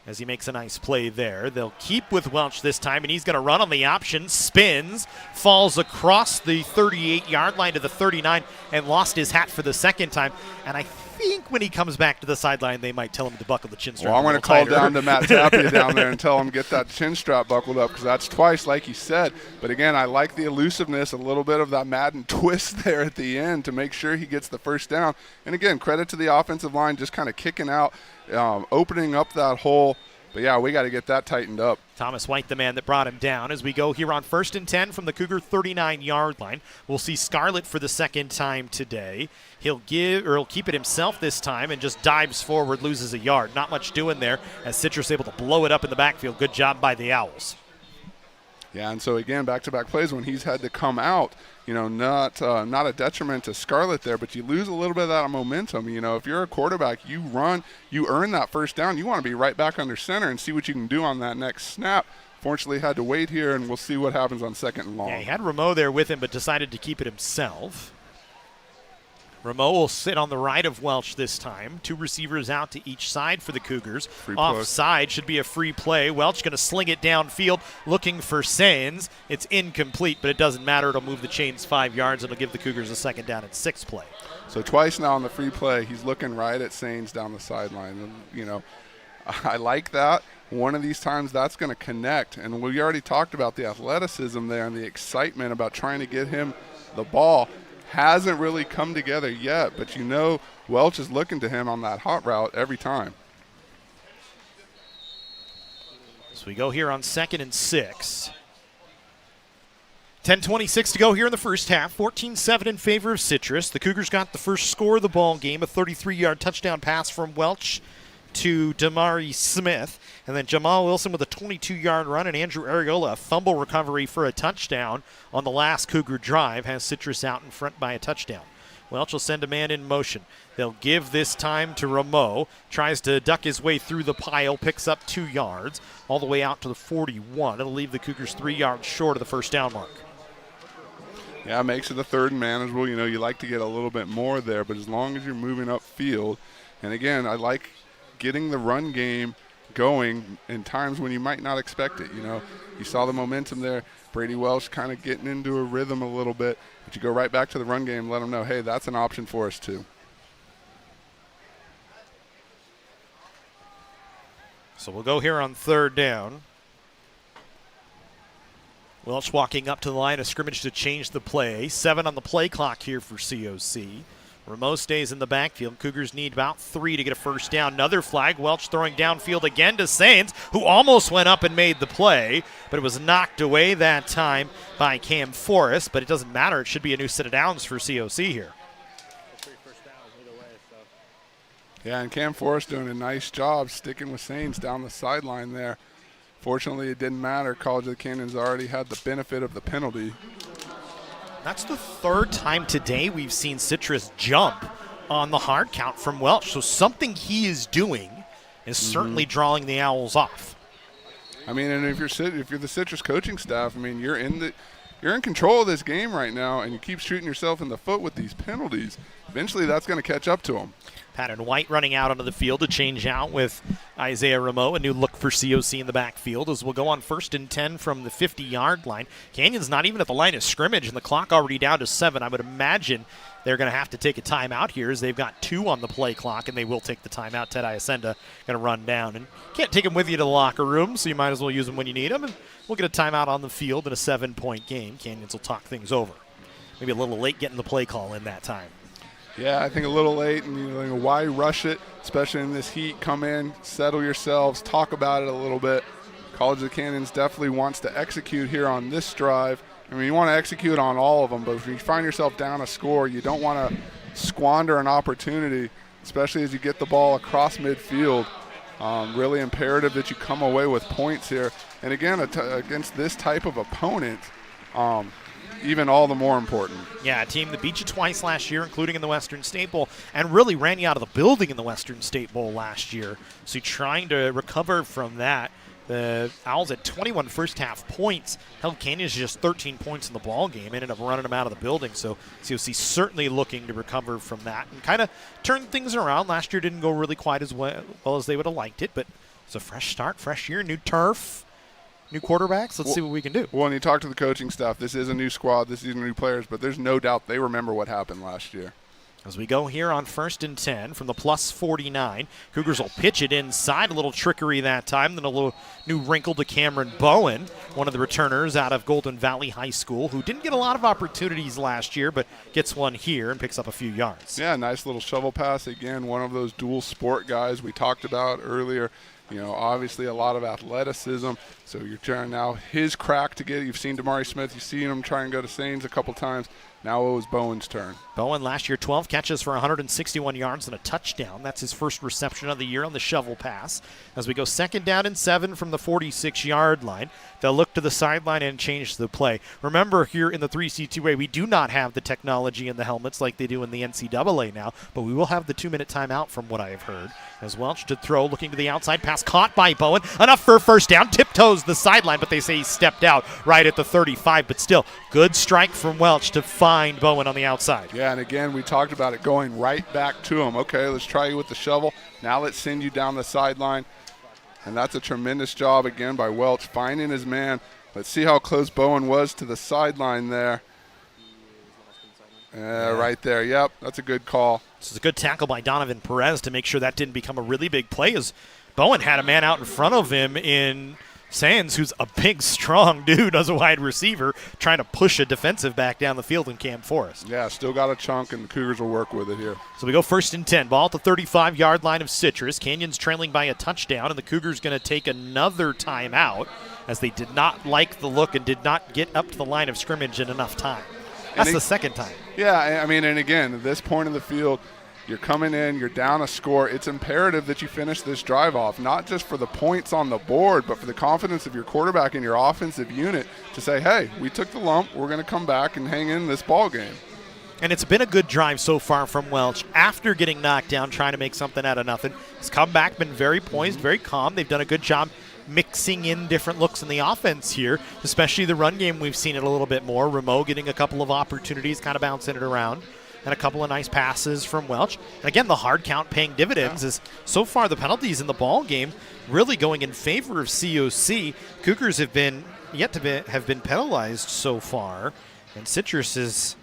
as he makes a nice play there. They'll keep with Welch this time, and he's going to run on the option, spins, falls across the 38-yard line to the 39, and lost his hat for the second time. And I think when he comes back to the sideline, they might tell him to buckle the chin strap. Well, I'm going to call down to Matt Tapia down there and tell him get that chin strap buckled up, because that's twice, like you said. But again, I like the elusiveness, a little bit of that Madden twist there at the end to make sure he gets the first down. And again, credit to the offensive line just kind of kicking out, opening up that hole. But, yeah, we got to get that tightened up. Thomas White, the man that brought him down. As we go here on 1st and 10 from the Cougar 39-yard line, we'll see Scarlett for the second time today. He'll keep it himself this time and just dives forward, loses a yard. Not much doing there as Citrus able to blow it up in the backfield. Good job by the Owls. Yeah, and so again, back-to-back plays when he's had to come out, not a detriment to Scarlett there, but you lose a little bit of that momentum. If you're a quarterback, you run, you earn that first down, you want to be right back under center and see what you can do on that next snap. Fortunately, had to wait here, and we'll see what happens on 2nd and long. Yeah, he had Rameau there with him, but decided to keep it himself. Rameau will sit on the right of Welch this time. 2 receivers out to each side for the Cougars. Offside should be a free play. Welch going to sling it downfield, looking for Sains. It's incomplete, but it doesn't matter. It'll move the chains 5 yards. It'll give the Cougars a 2nd down and 6 play. So twice now on the free play, he's looking right at Sains down the sideline. And, I like that. One of these times that's going to connect. And we already talked about the athleticism there and the excitement about trying to get him the ball. Hasn't really come together yet, but Welch is looking to him on that hot route every time. So we go here on 2nd and 6. 10:26 to go here in the first half. 14-7 in favor of Citrus. The Cougars got the first score of the ball game, a 33-yard touchdown pass from Welch to Damari Smith. And then Jamal Wilson with a 22-yard run, and Andrew Areola, a fumble recovery for a touchdown on the last Cougar drive, has Citrus out in front by a touchdown. Welch will send a man in motion. They'll give this time to Rameau. Tries to duck his way through the pile, picks up 2 yards, all the way out to the 41. It'll leave the Cougars 3 yards short of the first down mark. Yeah, it makes it a 3rd and manageable. You like to get a little bit more there, but as long as you're moving upfield, and again, I like getting the run game going in times when you might not expect it. You saw the momentum there. Brady Welch kind of getting into a rhythm a little bit, but you go right back to the run game, let them know, hey, that's an option for us too. So we'll go here on 3rd down. Welch walking up to the line of scrimmage to change the play. 7 on the play clock here for COC. Ramo stays in the backfield. Cougars need about 3 to get a first down. Another flag. Welch throwing downfield again to Sains, who almost went up and made the play, but it was knocked away that time by Cam Forrest. But it doesn't matter. It should be a new set of downs for COC here. Yeah, and Cam Forrest doing a nice job sticking with Sains down the sideline there. Fortunately, it didn't matter. College of the Canyons already had the benefit of the penalty. That's the 3rd time today we've seen Citrus jump on the hard count from Welch. So something he is doing is certainly drawing the Owls off. I mean, and if you're the Citrus coaching staff, I mean, you're in control of this game right now, and you keep shooting yourself in the foot with these penalties. Eventually, that's going to catch up to them. Patton White running out onto the field to change out with Isaiah Ramo. A new look for COC in the backfield as we'll go on 1st and 10 from the 50-yard line. Canyon's not even at the line of scrimmage, and the clock already down to 7. I would imagine they're going to have to take a timeout here as they've got 2 on the play clock, and they will take the timeout. Ted Iacenda going to run down. And can't take them with you to the locker room, so you might as well use them when you need them. And we'll get a timeout on the field in a 7-point game. Canyons will talk things over. Maybe a little late getting the play call in that time. Yeah, I think a little late, and why rush it, especially in this heat? Come in, settle yourselves, talk about it a little bit. College of the Canyons definitely wants to execute here on this drive. I mean, you want to execute on all of them, but if you find yourself down a score, you don't want to squander an opportunity, especially as you get the ball across midfield. Really imperative that you come away with points here. And again, against this type of opponent, even all the more important. Yeah, a team that beat you twice last year, including in the Western State Bowl, and really ran you out of the building in the Western State Bowl last year. So you're trying to recover from that. The Owls at 21 first-half points held Canyons to just 13 points in the ball game, ended up running them out of the building. So COC certainly looking to recover from that and kind of turn things around. Last year didn't go really quite as well as they would have liked it, but it's a fresh start, fresh year, new turf. New quarterbacks. Let's see what we can do. Well, when you talk to the coaching staff, this is a new squad, this is new players, but there's no doubt they remember what happened last year. As we go here on 1st and 10 from the plus 49, Cougars will pitch it inside. A little trickery that time. Then a little new wrinkle to Cameron Bowen, one of the returners out of Golden Valley High School, who didn't get a lot of opportunities last year, but gets one here and picks up a few yards. Yeah, nice little shovel pass. Again, one of those dual sport guys we talked about earlier. Obviously a lot of athleticism. So you're trying now his crack to get it. You've seen Damari Smith. You've seen him try and go to Sains a couple times. Now it was Bowen's turn. Bowen last year, 12 catches for 161 yards and a touchdown. That's his first reception of the year on the shovel pass. As we go 2nd down and 7 from the 46-yard line, they'll look to the sideline and change the play. Remember, here in the 3C2A, we do not have the technology in the helmets like they do in the NCAA now, but we will have the 2-minute timeout from what I have heard. As Welch to throw, looking to the outside, pass caught by Bowen. Enough for a first down, tiptoes the sideline, but they say he stepped out right at the 35, but still, good strike from Welch to find Bowen on the outside. Yeah, and again, we talked about it going right back to him. Okay, let's try you with the shovel. Now let's send you down the sideline. And that's a tremendous job again by Welch, finding his man. Let's see how close Bowen was to the sideline there. Right there. Yep, that's a good call. This is a good tackle by Donovan Perez to make sure that didn't become a really big play, as Bowen had a man out in front of him in Sands, who's a big, strong dude as a wide receiver, trying to push a defensive back down the field in Cam Forrest. Yeah, still got a chunk, and the Cougars will work with it here. So we go 1st and 10. Ball at the 35-yard line of Citrus. Canyons trailing by a touchdown, and the Cougars going to take another timeout as they did not like the look and did not get up to the line of scrimmage in enough time. That's the 2nd time. Yeah, I mean, and again, at this point in the field, you're coming in, you're down a score. It's imperative that you finish this drive off, not just for the points on the board, but for the confidence of your quarterback and your offensive unit to say, hey, we took the lump, we're going to come back and hang in this ball game. And it's been a good drive so far from Welch. After getting knocked down, trying to make something out of nothing, his comeback been very poised, very calm. They've done a good job mixing in different looks in the offense here, especially the run game. We've seen it a little bit more. Ramo getting a couple of opportunities, kind of bouncing it around, and a couple of nice passes from Welch. And again, the hard count paying dividends is so far the penalties in the ball game really going in favor of COC. Cougars have been penalized so far, and Citrus is.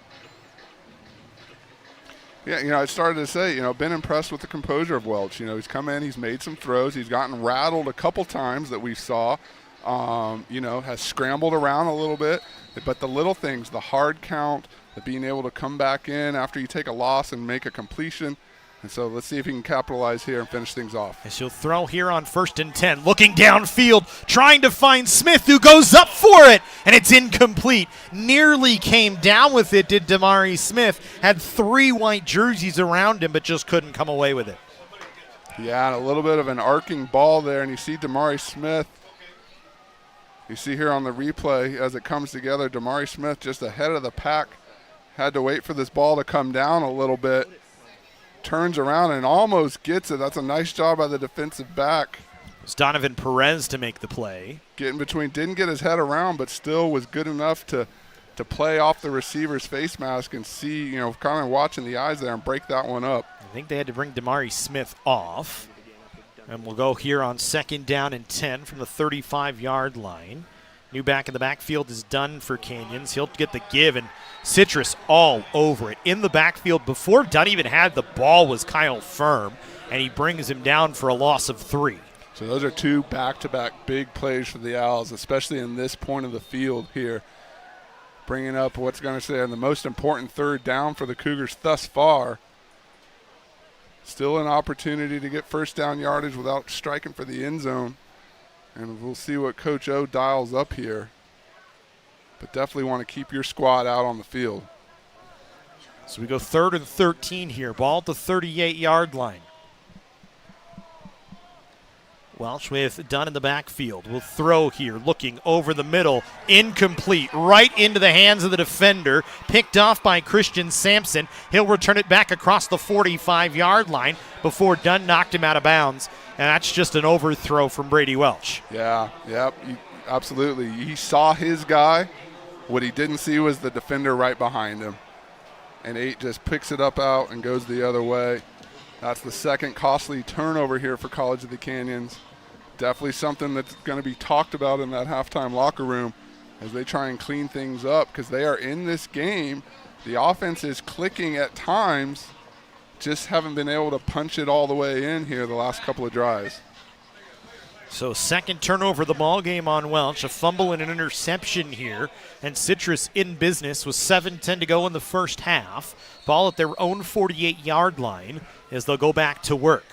Yeah, I started to say, been impressed with the composure of Welch. He's come in, he's made some throws, he's gotten rattled a couple times that we saw, Has scrambled around a little bit. But the little things, the hard count, the being able to come back in after you take a loss and make a completion. And so let's see if he can capitalize here and finish things off. As he'll throw here on 1st and 10, looking downfield, trying to find Smith, who goes up for it, and it's incomplete. Nearly came down with it, did Damari Smith. Had 3 white jerseys around him, but just couldn't come away with it. Yeah, and a little bit of an arcing ball there, and you see Damari Smith. You see here on the replay as it comes together, Damari Smith just ahead of the pack. Had to wait for this ball to come down a little bit. Turns around and almost gets it. That's a nice job by the defensive back. It's Donovan Perez to make the play. Getting between, didn't get his head around, but still was good enough to play off the receiver's face mask and see, kind of watching the eyes there and break that one up. I think they had to bring Damari Smith off. And we'll go here on 2nd down and 10 from the 35-yard line. New back in the backfield is done for Canyons. He'll get the give, and Citrus all over it. In the backfield before Dunn even had the ball was Kyle Firm, and he brings him down for a loss of 3. So those are 2 back-to-back big plays for the Owls, especially in this point of the field here. Bringing up what's going to say on the most important 3rd down for the Cougars thus far. Still an opportunity to get 1st down yardage without striking for the end zone. And we'll see what Coach O dials up here. But definitely want to keep your squad out on the field. So we go 3rd and 13 here. Ball at the 38-yard line. Welch with Dunn in the backfield. Will throw here, looking over the middle. Incomplete, right into the hands of the defender. Picked off by Christian Sampson. He'll return it back across the 45-yard line before Dunn knocked him out of bounds. And that's just an overthrow from Brady Welch. Yeah, yep, absolutely. He saw his guy. What he didn't see was the defender right behind him. And 8 just picks it up out and goes the other way. That's the 2nd costly turnover here for College of the Canyons. Definitely something that's going to be talked about in that halftime locker room as they try and clean things up because they are in this game. The offense is clicking at times, just haven't been able to punch it all the way in here the last couple of drives. So 2nd turnover of the ball game on Welch, a fumble and an interception here, and Citrus in business with 7:10 to go in the first half. Ball at their own 48-yard line as they'll go back to work.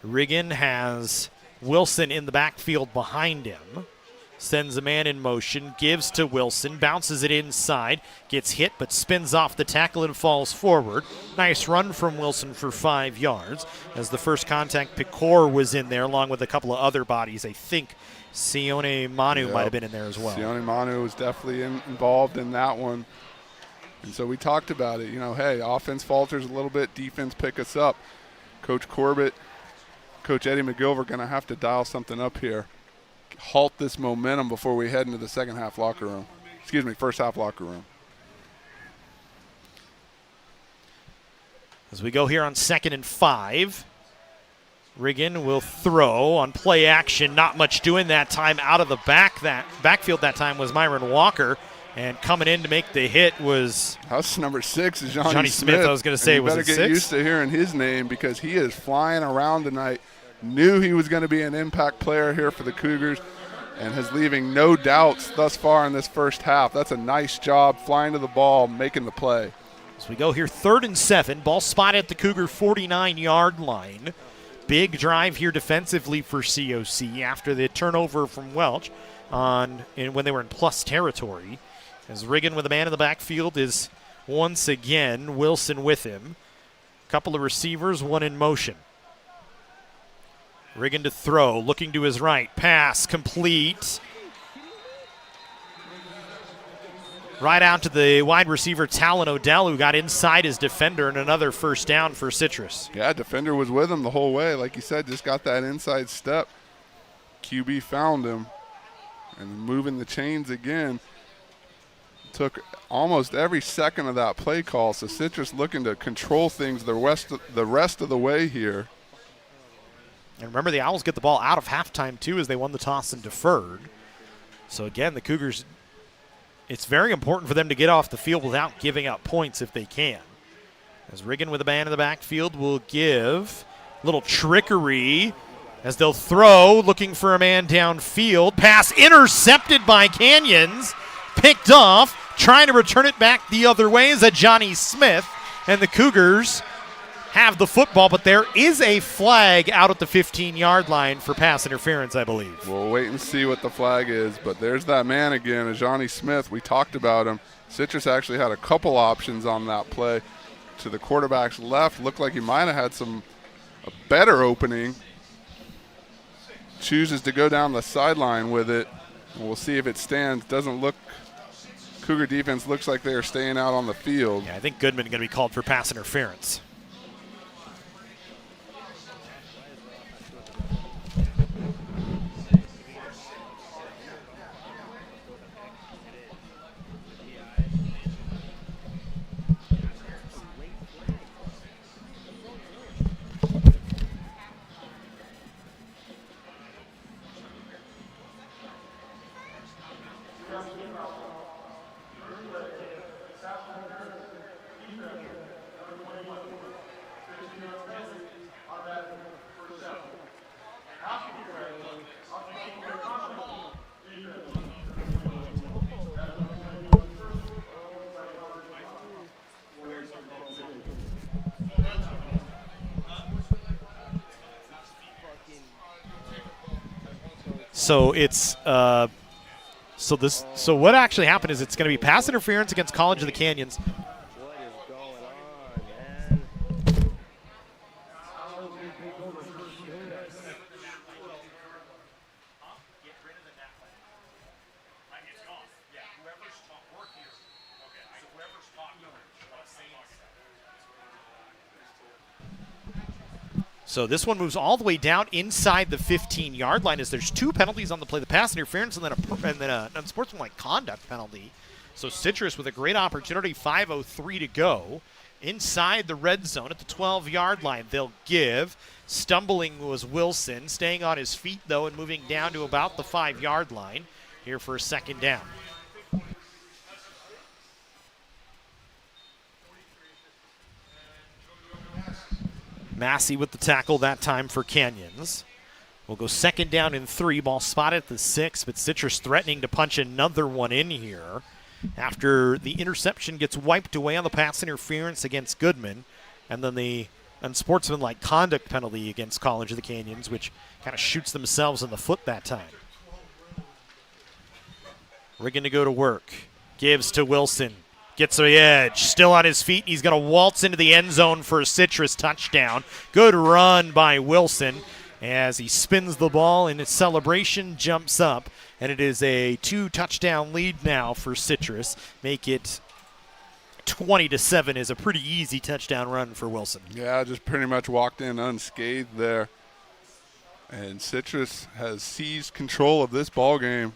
Riggin has Wilson in the backfield behind him. Sends a man in motion, gives to Wilson, bounces it inside, gets hit but spins off the tackle and falls forward. Nice run from Wilson for 5 yards. As the first contact, Picor was in there along with a couple of other bodies. I think Sione Manu might have been in there as well. Sione Manu was definitely involved in that one. And so we talked about it. Hey, offense falters a little bit, defense pick us up. Coach Corbett, Coach Eddie McGilver are going to have to dial something up here. Halt this momentum before we head into the first half locker room. As we go here on 2nd and 5, Riggin will throw on play action. Not much doing that time out of the backfield that time was Myron Walker. And coming in to make the hit was house number 6 is Johnny Smith. I was going to say, was it 6? You better get used to hearing his name because he is flying around tonight. Knew he was going to be an impact player here for the Cougars and is leaving no doubts thus far in this first half. That's a nice job flying to the ball, making the play. As we go here, 3rd and 7, ball spotted at the Cougar 49-yard line. Big drive here defensively for COC after the turnover from Welch when they were in plus territory. As Riggin with a man in the backfield is once again Wilson with him. Couple of receivers, one in motion. Riggin to throw, looking to his right. Pass complete. Right out to the wide receiver, Talon Odell, who got inside his defender, and another 1st down for Citrus. Yeah, defender was with him the whole way. Like you said, just got that inside step. QB found him and moving the chains again. Took almost every second of that play call, so Citrus looking to control things the rest of the way here. And remember, the Owls get the ball out of halftime, too, as they won the toss and deferred. So, again, the Cougars, it's very important for them to get off the field without giving up points if they can. As Riggin with a man in the backfield will give a little trickery as they'll throw, looking for a man downfield. Pass intercepted by Canyons, picked off, trying to return it back the other way is a Johnny Smith, and the Cougars have the football, but there is a flag out at the 15-yard line for pass interference, I believe. We'll wait and see what the flag is, but there's that man again, Johnny Smith. We talked about him. Citrus actually had a couple options on that play. To the quarterback's left, looked like he might have had a better opening. Chooses to go down the sideline with it. We'll see if it stands. Doesn't look, Cougar defense looks like they are staying out on the field. Yeah, I think Goodman going to be called for pass interference. So it's so what actually happened is it's going to be pass interference against College of the Canyons. What is going on, man? So this one moves all the way down inside the 15-yard line as there's two penalties on the play, the pass interference and then an unsportsmanlike conduct penalty. So Citrus with a great opportunity, 5:03 to go. Inside the red zone at the 12-yard line, they'll give. Stumbling was Wilson, staying on his feet, though, and moving down to about the 5-yard line here for a second down. Massey with the tackle that time for Canyons. We'll go second down and 3. Ball spotted at the 6, but Citrus threatening to punch another one in here after the interception gets wiped away on the pass interference against Goodman, and then the unsportsmanlike conduct penalty against College of the Canyons, which kind of shoots themselves in the foot that time. We're going to go to work. Gives to Wilson. Gets the edge, still on his feet. He's going to waltz into the end zone for a Citrus touchdown. Good run by Wilson as he spins the ball in its celebration, jumps up, and it is a 2-touchdown lead now for Citrus. Make it 20-7 is a pretty easy touchdown run for Wilson. Yeah, just pretty much walked in unscathed there. And Citrus has seized control of this ball game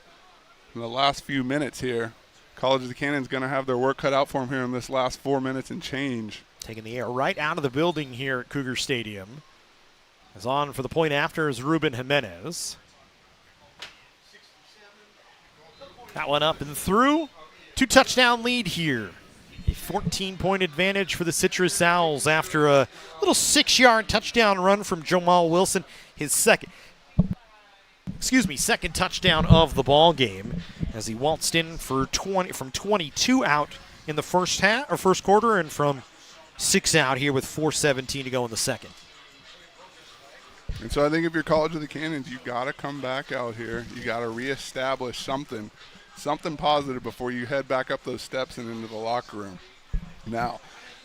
in the last few minutes here. College of the Canyons going to have their work cut out for them here in this last 4 minutes and change. Taking the air right out of the building here at Cougar Stadium. As on for the point after is Ruben Jimenez. That one up and through. 2-touchdown lead here. A 14-point advantage for the Citrus Owls after a little 6-yard touchdown run from Jamal Wilson. His second touchdown of the ball game as he waltzed in for 22 out in the first quarter and from 6 out here with 4:17 to go in the second. And so I think if you're College of the Canyons, you got to come back out here. You got to reestablish something positive before you head back up those steps and into the locker room. Now,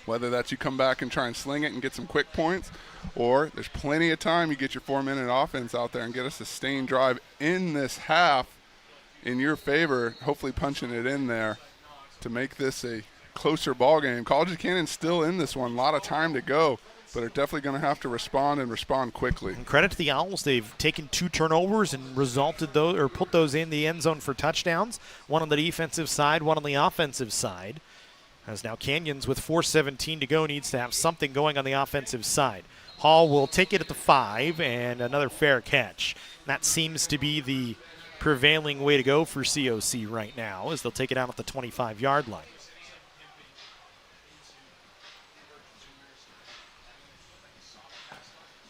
whether that's you come back and try and sling it and get some quick points, or there's plenty of time you get your 4-minute offense out there and get a sustained drive in this half in your favor, hopefully punching it in there to make this a closer ball game. College of Canyons still in this one, a lot of time to go, but are definitely going to have to respond quickly. And credit to the Owls, they've taken 2 turnovers and put those in the end zone for touchdowns. One on the defensive side, one on the offensive side. As now Canyons with 4:17 to go needs to have something going on the offensive side. Hall will take it at the 5 and another fair catch. That seems to be the prevailing way to go for COC right now as they'll take it out at the 25-yard line.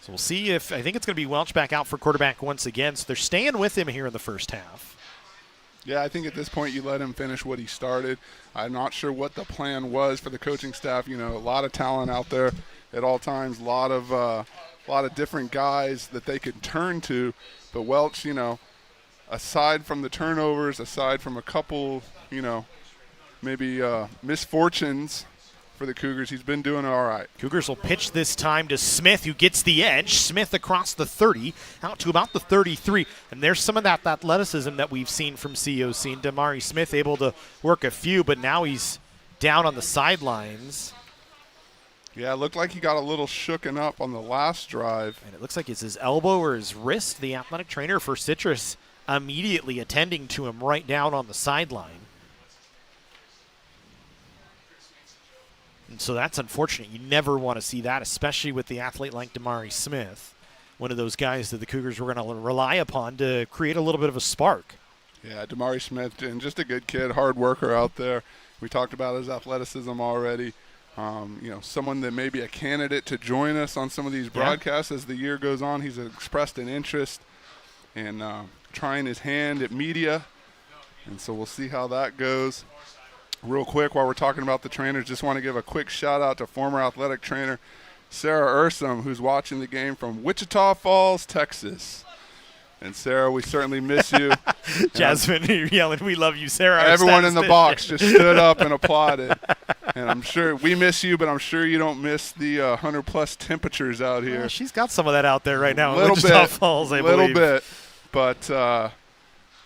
So we'll see if, I think it's going to be Welch back out for quarterback once again. So they're staying with him here in the first half. Yeah, I think at this point you let him finish what he started. I'm not sure what the plan was for the coaching staff. You know, a lot of talent out there at all times, a lot of different guys that they could turn to. But Welch, you know, aside from the turnovers, aside from a couple, you know, maybe misfortunes for the Cougars, he's been doing all right. Cougars will pitch this time to Smith, who gets the edge. Smith across the 30, out to about the 33. And there's some of that athleticism that we've seen from COC. And Damari Smith able to work a few, but now he's down on the sidelines. Yeah, it looked like he got a little shooken up on the last drive. And it looks like it's his elbow or his wrist. The athletic trainer for Citrus immediately attending to him right down on the sideline. And so that's unfortunate. You never want to see that, especially with the athlete like Damari Smith, one of those guys that the Cougars were going to rely upon to create a little bit of a spark. Yeah, Damari Smith, and just a good kid, hard worker out there. We talked about his athleticism already. You know, someone that may be a candidate to join us on some of these broadcasts as the year goes on. He's expressed an interest in trying his hand at media, and so we'll see how that goes. Real quick, while we're talking about the trainers, just want to give a quick shout-out to former athletic trainer Sarah Ursum, who's watching the game from Wichita Falls, Texas. And, Sarah, we certainly miss you. Jasmine, you're yelling, "We love you, Sarah." Everyone in the box just stood up and applauded. And I'm sure we miss you, but I'm sure you don't miss the 100-plus temperatures out here. Well, she's got some of that out there right now in Little Wichita bit, Falls, I little believe. bit. But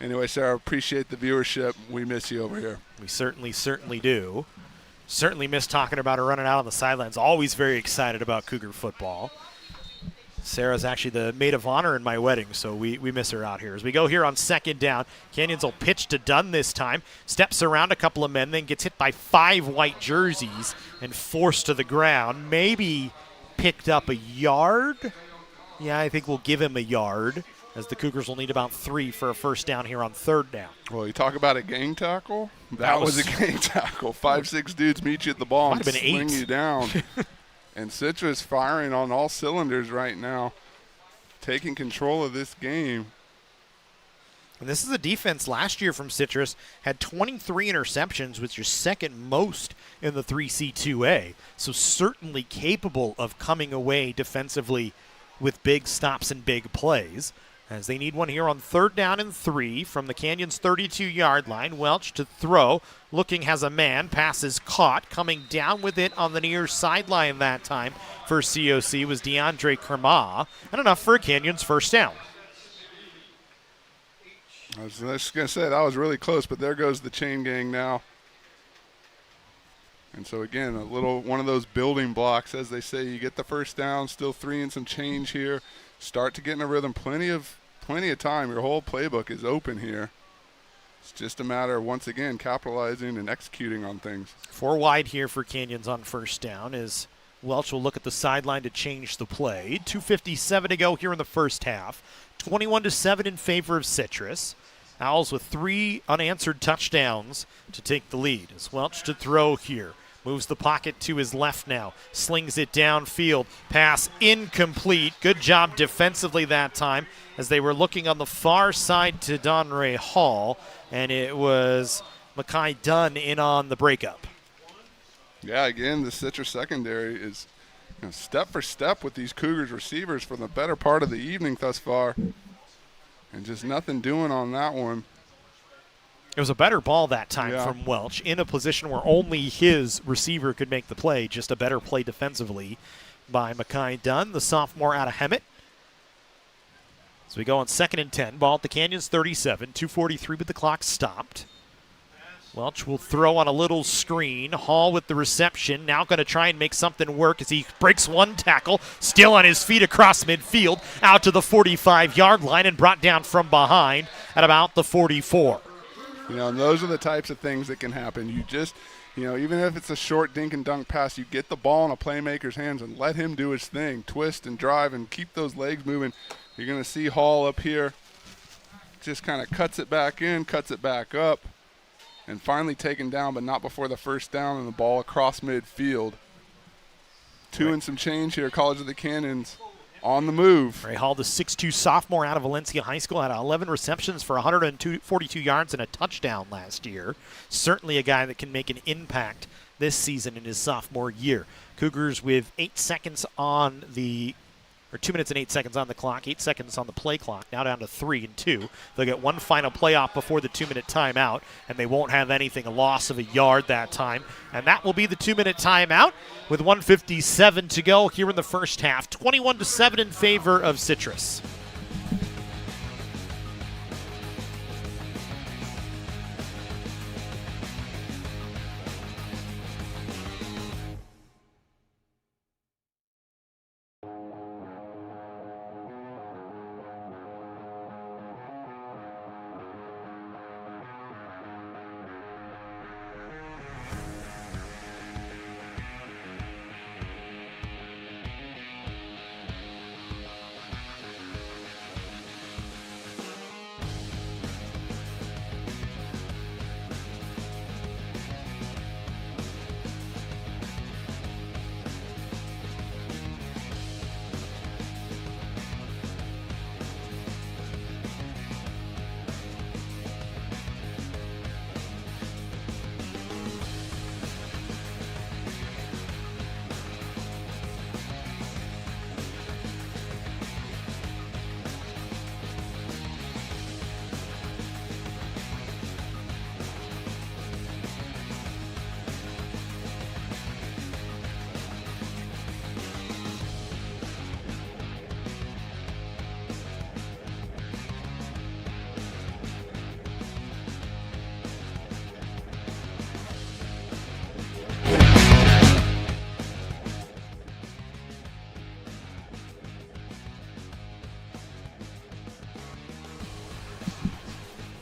anyway, Sarah, appreciate the viewership. We miss you over here. We certainly do. Certainly miss talking about her running out on the sidelines. Always very excited about Cougar football. Sarah's actually the maid of honor in my wedding, so we miss her out here. As we go here on second down, Canyons will pitch to Dunn this time. Steps around a couple of men, then gets hit by 5 white jerseys and forced to the ground. Maybe picked up a yard. Yeah, I think we'll give him a yard, as the Cougars will need about 3 for a first down here on third down. Well, you talk about a gang tackle. That was a gang tackle. 5'6" dudes meet you at the ball and sling you down. And Citrus firing on all cylinders right now, taking control of this game. And this is a defense last year from Citrus, had 23 interceptions, which is second most in the 3C2A. So certainly capable of coming away defensively with big stops and big plays. As they need one here on third down and 3 from the Canyons 32-yard line. Welch to throw. Looking, has a man. Pass is caught. Coming down with it on the near sideline that time for COC was DeAndre Kerma. And enough for a Canyons first down. I was just going to say, that was really close, but there goes the chain gang now. And so, again, a little one of those building blocks, as they say. You get the first down, still 3 and some change here. Start to get in a rhythm. Plenty of time. Your whole playbook is open here. It's just a matter of, once again, capitalizing and executing on things. 4 wide here for Canyons on first down as Welch will look at the sideline to change the play. 2:57 to go here in the first half. 21-7 in favor of Citrus. Owls with 3 unanswered touchdowns to take the lead. As Welch to throw here. Moves the pocket to his left now. Slings it downfield. Pass incomplete. Good job defensively that time as they were looking on the far side to Donray Hall. And it was Makai Dunn in on the breakup. Yeah, again, the Citrus secondary is step for step with these Cougars receivers for the better part of the evening thus far. And just nothing doing on that one. It was a better ball that time from Welch in a position where only his receiver could make the play. Just a better play defensively by Makai Dunn, the sophomore out of Hemet. So we go on 2nd and 10. Ball at the Canyons 37. 2:43 with the clock stopped. Welch will throw on a little screen. Hall with the reception. Now going to try and make something work as he breaks one tackle. Still on his feet across midfield. Out to the 45-yard line and brought down from behind at about the 44. And those are the types of things that can happen. You just, even if it's a short dink and dunk pass, you get the ball in a playmaker's hands and let him do his thing. Twist and drive and keep those legs moving. You're going to see Hall up here just kind of cuts it back in, cuts it back up, and finally taken down, but not before the first down and the ball across midfield. 2 and some change here, College of the Canyons on the move. Ray Hall, the 6'2 sophomore out of Valencia High School, had 11 receptions for 142 yards and a touchdown last year. Certainly a guy that can make an impact this season in his sophomore year. Cougars with 2 minutes and 8 seconds on the clock, 8 seconds on the play clock, now down to 3 and 2. They'll get one final playoff before the 2-minute timeout, and they won't have anything, a loss of a yard that time. And that will be the 2-minute timeout with 1:57 to go here in the first half. 21-7 in favor of Citrus.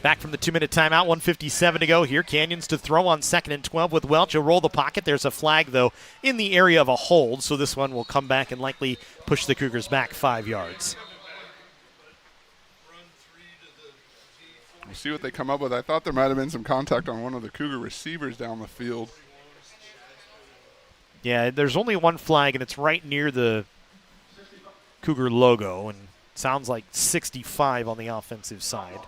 Back from the 2-minute timeout, 1:57 to go here. Canyons to throw on 2nd and 12 with Welch. He'll roll the pocket. There's a flag, though, in the area of a hold, so this one will come back and likely push the Cougars back 5 yards. We'll see what they come up with. I thought there might have been some contact on one of the Cougar receivers down the field. Yeah, there's only one flag, and it's right near the Cougar logo, and it sounds like 65 on the offensive side.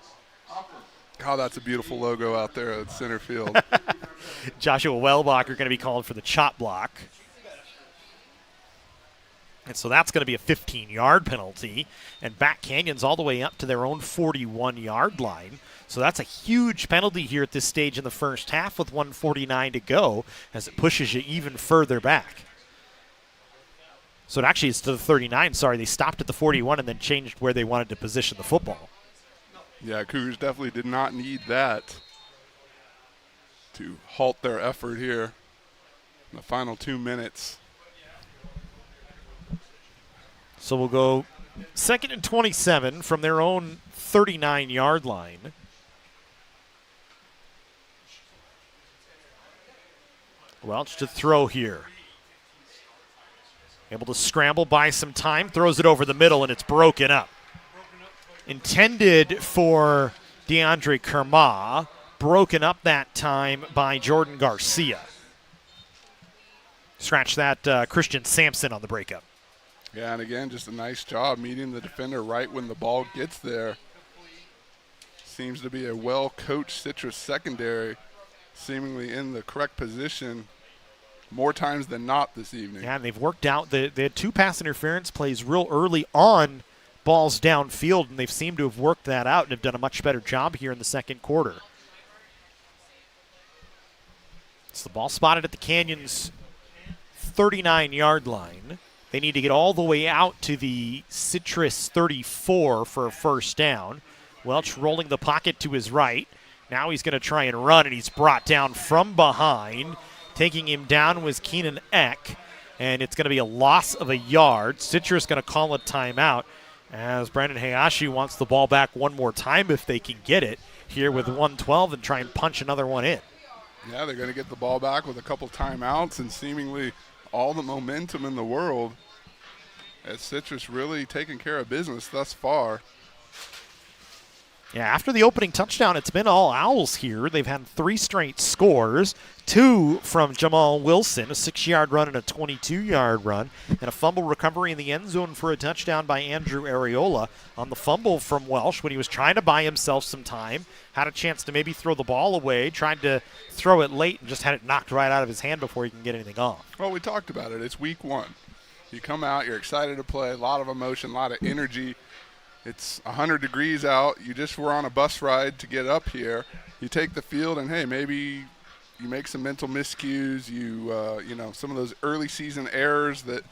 God, that's a beautiful logo out there at center field. Joshua Wellbach are going to be called for the chop block. And so that's going to be a 15-yard penalty. And back Canyons all the way up to their own 41-yard line. So that's a huge penalty here at this stage in the first half with 1:49 to go as it pushes you even further back. So it actually is to the 39. Sorry, they stopped at the 41 and then changed where they wanted to position the football. Yeah, Cougars definitely did not need that to halt their effort here in the final 2 minutes. So we'll go 2nd and 27 from their own 39-yard line. Welch to throw here. Able to scramble, buy some time, throws it over the middle, and it's broken up. Intended for DeAndre Kerma, broken up that time by Jordan Garcia. Scratch that, Christian Sampson on the breakup. Yeah, and again, just a nice job meeting the defender right when the ball gets there. Seems to be a well-coached Citrus secondary, seemingly in the correct position more times than not this evening. Yeah, and they've worked out. They had 2 pass interference plays real early on balls downfield, and they've seemed to have worked that out and have done a much better job here in the second quarter. It's the ball spotted at the Canyons 39-yard line. They need to get all the way out to the Citrus 34 for a first down. Welch rolling the pocket to his right. Now he's going to try and run, and he's brought down from behind. Taking him down was Keenan Eck, and it's going to be a loss of a yard. Citrus going to call a timeout as Brandon Hayashi wants the ball back one more time if they can get it here with 1:12 and try and punch another one in. Yeah, they're going to get the ball back with a couple timeouts and seemingly all the momentum in the world as Citrus really taking care of business thus far. Yeah, after the opening touchdown, it's been all Owls here. They've had 3 straight scores, 2 from Jamal Wilson, a 6-yard run and a 22-yard run, and a fumble recovery in the end zone for a touchdown by Andrew Areola on the fumble from Welsh when he was trying to buy himself some time, had a chance to maybe throw the ball away, tried to throw it late and just had it knocked right out of his hand before he can get anything off. Well, we talked about it. It's week 1. You come out, you're excited to play, a lot of emotion, a lot of energy. It's 100 degrees out. You just were on a bus ride to get up here. You take the field, and hey, maybe you make some mental miscues. You know, some of those early season errors that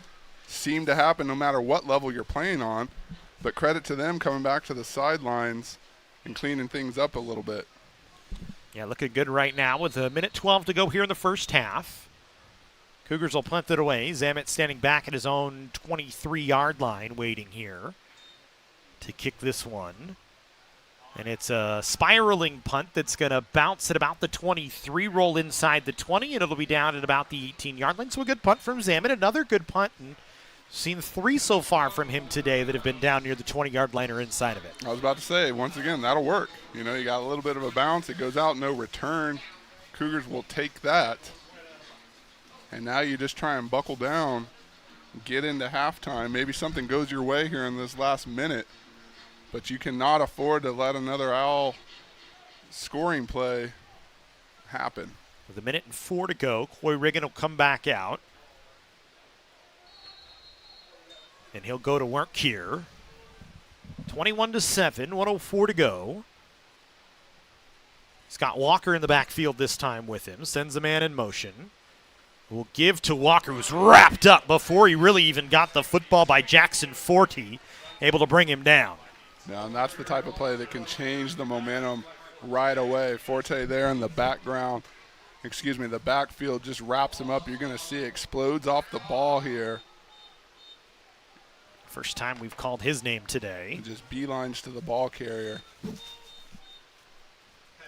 seem to happen no matter what level you're playing on. But credit to them coming back to the sidelines and cleaning things up a little bit. Yeah, looking good right now with a minute 12 to go here in the first half. Cougars will punt it away. Zamet standing back at his own 23-yard line waiting here to kick this one. And it's a spiraling punt that's going to bounce at about the 23, roll inside the 20, and it'll be down at about the 18-yard line. So a good punt from Zamet. Another good punt, and seen 3 so far from him today that have been down near the 20-yard line or inside of it. I was about to say, once again, that'll work. You know, you got a little bit of a bounce. It goes out, no return. Cougars will take that. And now you just try and buckle down, get into halftime. Maybe something goes your way here in this last minute. But you cannot afford to let another Owl scoring play happen. With a minute and 4 to go, Coy Riggin will come back out. And he'll go to work here. 21-7, 1:04 to go. Scott Walker in the backfield this time with him. Sends a man in motion. Will give to Walker, who's wrapped up before he really even got the football by Jackson Forte, able to bring him down. Now, and that's the type of play that can change the momentum right away. Forte there in the background, the backfield just wraps him up. You're going to see explodes off the ball here. First time we've called his name today. He just beelines to the ball carrier.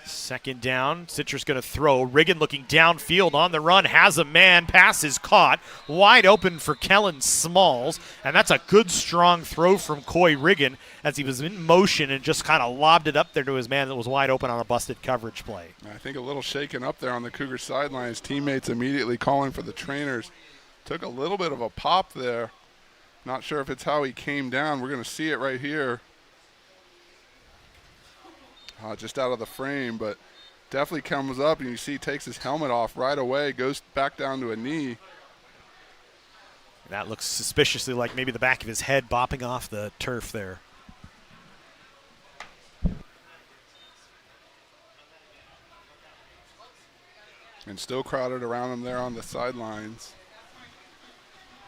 Second down, Citrus going to throw. Riggin looking downfield on the run, has a man, pass is caught, wide open for Kellen Smalls, and that's a good strong throw from Coy Riggin as he was in motion and just kind of lobbed it up there to his man that was wide open on a busted coverage play. I think a little shaken up there on the Cougar sideline. His teammates immediately calling for the trainers. Took a little bit of a pop there. Not sure if it's how he came down. We're going to see it right here. Just out of the frame, but definitely comes up, and you see takes his helmet off right away, goes back down to a knee. That looks suspiciously like maybe the back of his head bopping off the turf there. And still crowded around him there on the sidelines.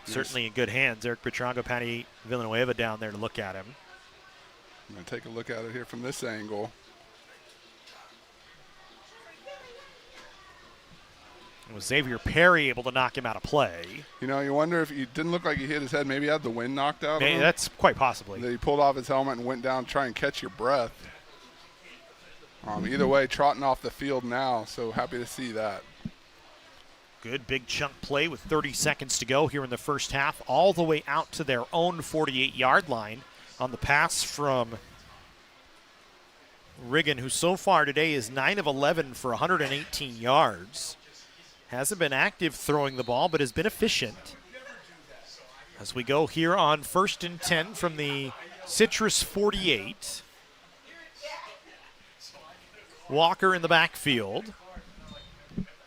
Certainly in good hands. Eric Petrango, Patty Villanueva down there to look at him. I'm going to take a look at it here from this angle. Was Xavier Perry able to knock him out of play? You know, you wonder if he didn't look like he hit his head. Maybe he had the wind knocked out of him. That's quite possibly. He pulled off his helmet and went down to try and catch your breath. Either way, trotting off the field now, so happy to see that. Good big chunk play with 30 seconds to go here in the first half, all the way out to their own 48-yard line on the pass from Riggin, who so far today is 9 of 11 for 118 yards. Hasn't been active throwing the ball, but has been efficient. As we go here on 1st and 10 from the Citrus 48. Walker in the backfield.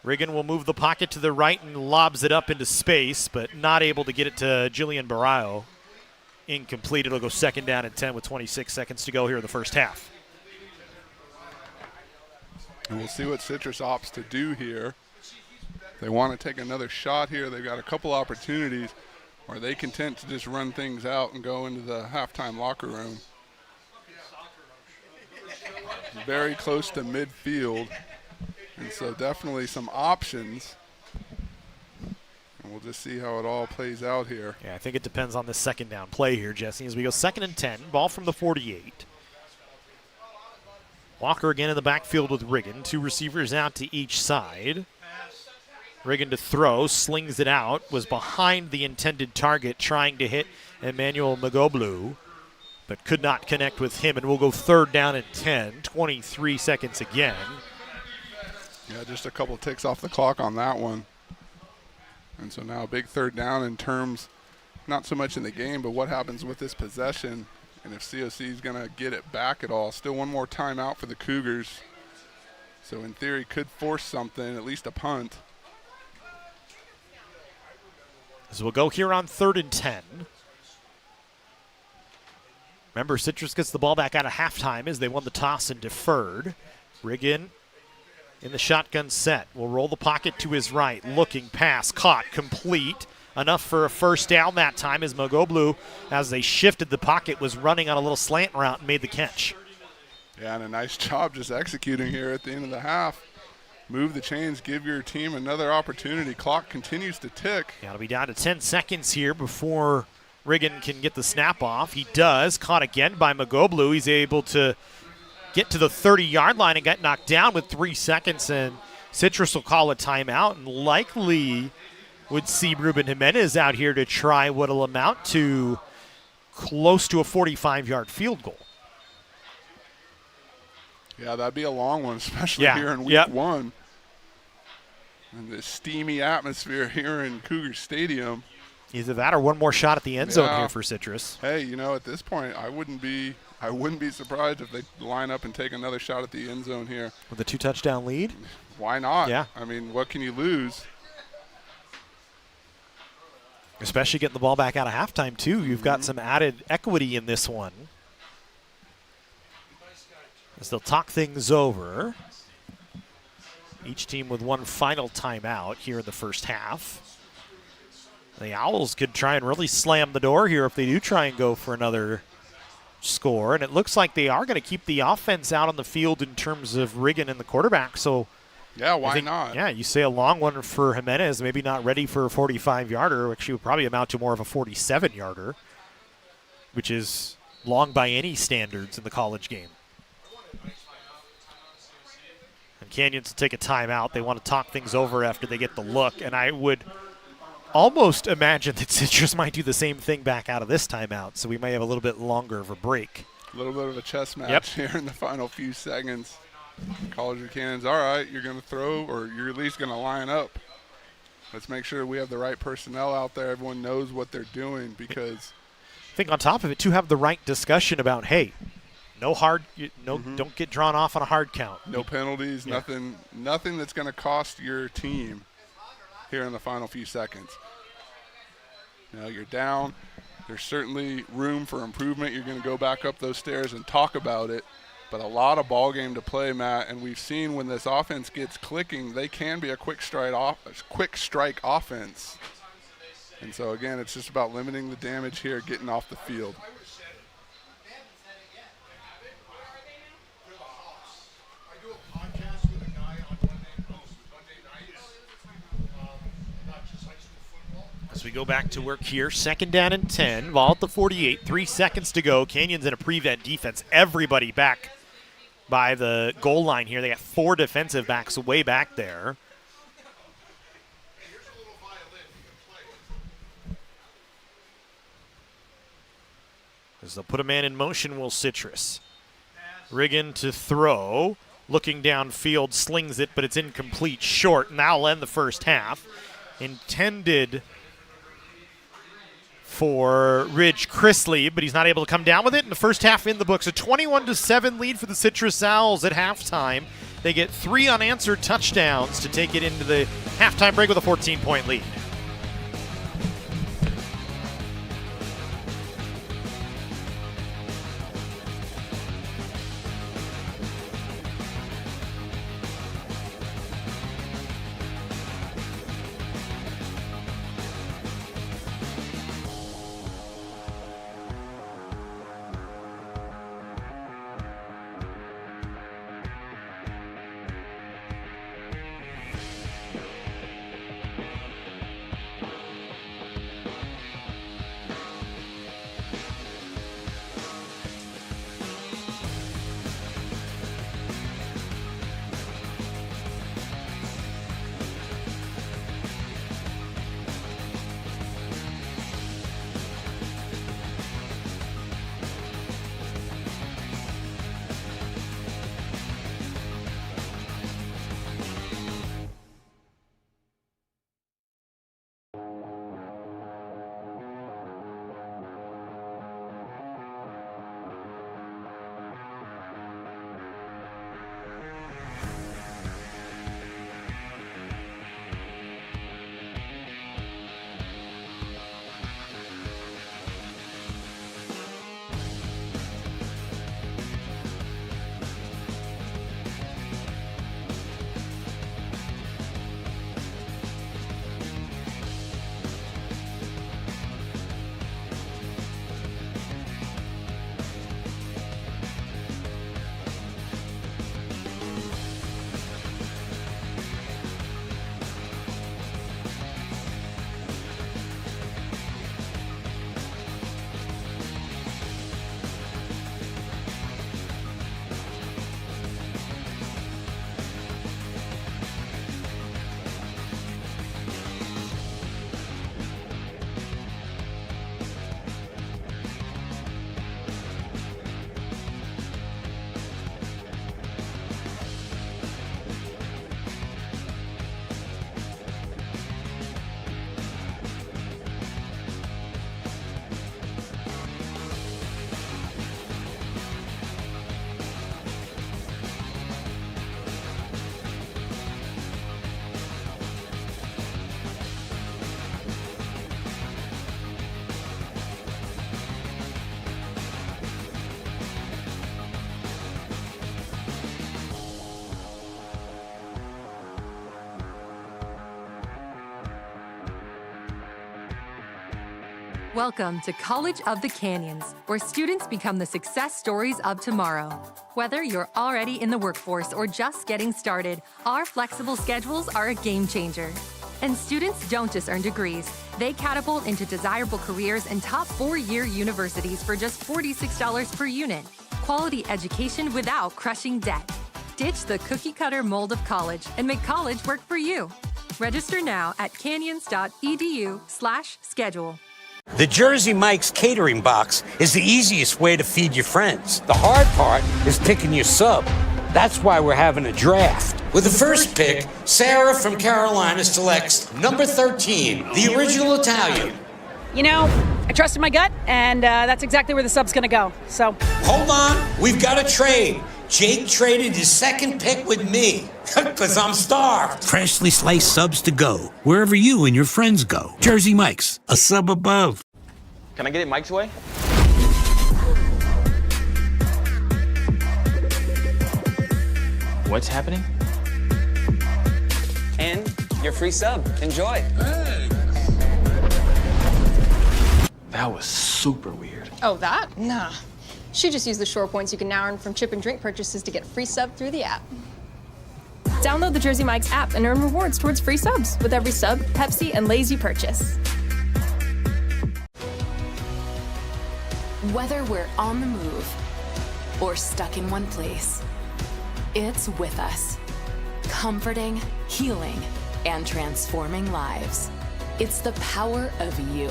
Riggin will move the pocket to the right and lobs it up into space, but not able to get it to Jillian Barao. Incomplete. It'll go 2nd down and 10 with 26 seconds to go here in the first half. And we'll see what Citrus opts to do here. They want to take another shot here. They've got a couple opportunities, or are they content to just run things out and go into the halftime locker room? Very close to midfield, and so definitely some options. And we'll just see how it all plays out here. Yeah, I think it depends on the 2nd down play here, Jesse, as we go 2nd and 10, ball from the 48. Walker again in the backfield with Riggin. 2 receivers out to each side. Riggin to throw, slings it out, was behind the intended target, trying to hit Emmanuel Magoblu. but could not connect with him, and we'll go 3rd down and 10, 23 seconds again. Yeah, just a couple ticks off the clock on that one. And so now a big 3rd down in terms, not so much in the game, but what happens with this possession, and if COC is going to get it back at all. Still one more timeout for the Cougars. So in theory, could force something, at least a punt. So we'll go here on 3rd and 10. Remember, Citrus gets the ball back out of halftime as they won the toss and deferred. Riggin in the shotgun set. Will roll the pocket to his right. Looking, pass, caught, complete. Enough for a 1st down that time as Mogoblu, as they shifted the pocket, was running on a little slant route and made the catch. Yeah, and a nice job just executing here at the end of the half. Move the chains, give your team another opportunity. Clock continues to tick. Yeah, it'll be down to 10 seconds here before Riggin can get the snap off. He does. Caught again by Mogoblu. He's able to get to the 30-yard line and get knocked down with 3 seconds, and Citrus will call a timeout and likely would see Ruben Jimenez out here to try what will amount to close to a 45-yard field goal. Yeah, that'd be a long one, especially here in week 1. And the steamy atmosphere here in Cougar Stadium. Either that or one more shot at the end zone here for Citrus. Hey, you know, at this point, I wouldn't be surprised if they line up and take another shot at the end zone here. With a 2-touchdown lead? Why not? Yeah. I mean, what can you lose? Especially getting the ball back out of halftime, too. You've got some added equity in this one. As they'll talk things over. Each team with one final timeout here in the first half. The Owls could try and really slam the door here if they do try and go for another score. And it looks like they are going to keep the offense out on the field in terms of Riggin and the quarterback. So, yeah, why not? Yeah, you say a long one for Jimenez, maybe not ready for a 45-yarder, which would probably amount to more of a 47-yarder, which is long by any standards in the college game. And Canyons will take a timeout. They want to talk things over after they get the look, and I would almost imagine that Citrus might do the same thing back out of this timeout, so we may have a little bit longer of a break. A little bit of a chess match here in the final few seconds. College of Cannons, all right, you're going to throw, or you're at least going to line up. Let's make sure we have the right personnel out there. Everyone knows what they're doing, because I think on top of it, to have the right discussion about, hey, no hard, don't get drawn off on a hard count. No penalties, nothing that's going to cost your team here in the final few seconds. You know, you're down. There's certainly room for improvement. You're going to go back up those stairs and talk about it. But a lot of ball game to play, Matt, and we've seen when this offense gets clicking, they can be a quick strike offense. And so, again, it's just about limiting the damage here, getting off the field. As we go back to work here, 2nd down and 10, ball at the 48, 3 seconds to go. Canyons in a prevent defense. Everybody back by the goal line here. They got 4 defensive backs way back there. As they'll put a man in motion, will Citrus. Riggin to throw. Looking downfield, slings it, but it's incomplete, short, and that'll end the first half. Intended for Ridge Chrisley, but he's not able to come down with it. In the first half in the books, a 21-7 lead for the Citrus Owls at halftime. They get 3 unanswered touchdowns to take it into the halftime break with a 14-point lead. Welcome to College of the Canyons, where students become the success stories of tomorrow. Whether you're already in the workforce or just getting started, our flexible schedules are a game changer. And students don't just earn degrees, they catapult into desirable careers in top 4-year universities for just $46 per unit. Quality education without crushing debt. Ditch the cookie-cutter mold of college and make college work for you. Register now at canyons.edu/schedule. The Jersey Mike's catering box is the easiest way to feed your friends. The hard part is picking your sub. That's why we're having a draft. With the first pick, Sarah from Carolina selects number 13, the original Italian. You know, I trusted my gut, and that's exactly where the sub's going to go. So, hold on, we've got a trade. Jake traded his second pick with me, because I'm starved. Freshly sliced subs to go, wherever you and your friends go. Jersey Mike's, a sub above. Can I get it Mike's way? What's happening? And your free sub. Enjoy. That was super weird. Oh, that? Nah. She just used the shore points you can now earn from chip and drink purchases to get free sub through the app. Download the Jersey Mike's app and earn rewards towards free subs with every sub, Pepsi, and Lay's you purchase. Whether we're on the move or stuck in one place, it's with us, comforting, healing, and transforming lives. It's the power of you.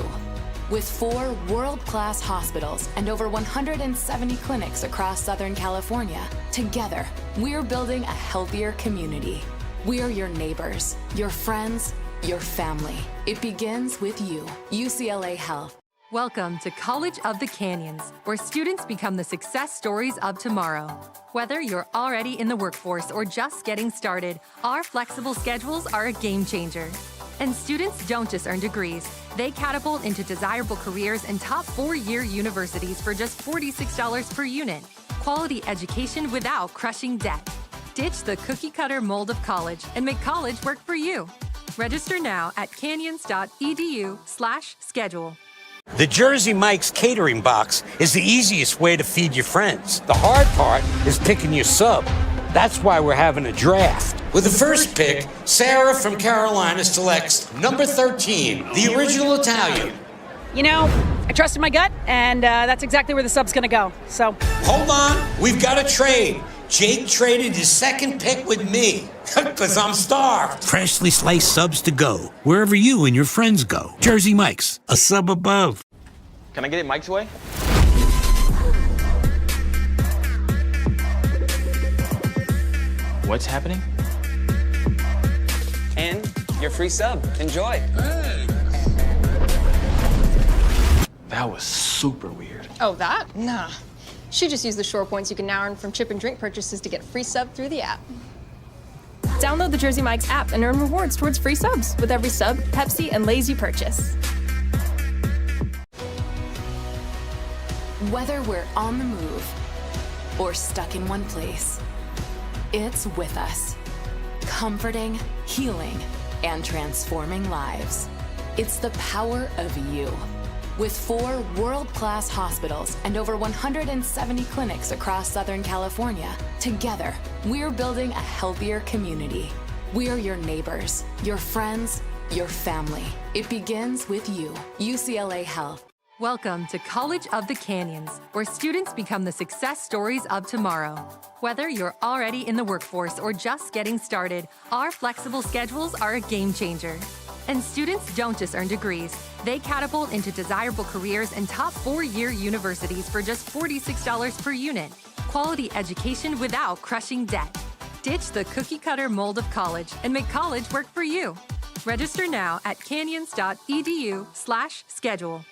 With 4 world-class hospitals and over 170 clinics across Southern California, together, we're building a healthier community. We're your neighbors, your friends, your family. It begins with you. UCLA Health. Welcome to College of the Canyons, where students become the success stories of tomorrow. Whether you're already in the workforce or just getting started, our flexible schedules are a game changer. And students don't just earn degrees, they catapult into desirable careers in top 4-year universities for just $46 per unit. Quality education without crushing debt. Ditch the cookie-cutter mold of college and make college work for you. Register now at canyons.edu/schedule. The Jersey Mike's catering box is the easiest way to feed your friends. The hard part is picking your sub. That's why we're having a draft. With the first pick, Sarah from Carolina selects number 13, the original Italian. you know, I trusted my gut, and that's exactly where the sub's going to go. So, hold on, we've got a trade. Jake traded his second pick with me, because I'm starved. Freshly sliced subs to go, wherever you and your friends go. Jersey Mike's, a sub above. Can I get it Mike's way? What's happening? And your free sub. Enjoy. That was super weird. Oh, that? Nah. She just used the shore points you can now earn from chip and drink purchases to get free sub through the app. Download the Jersey Mike's app and earn rewards towards free subs with every sub, Pepsi, and Lay's you purchase. Whether we're on the move or stuck in one place, it's with us, comforting, healing, and transforming lives. It's the power of you. With 4 world-class hospitals and over 170 clinics across Southern California, together, we're building a healthier community. We're your neighbors, your friends, your family. It begins with you. UCLA Health. Welcome to College of the Canyons, where students become the success stories of tomorrow. Whether you're already in the workforce or just getting started, our flexible schedules are a game changer. And students don't just earn degrees, they catapult into desirable careers in top 4-year universities for just $46 per unit. Quality education without crushing debt. Ditch the cookie-cutter mold of college and make college work for you. Register now at canyons.edu/schedule.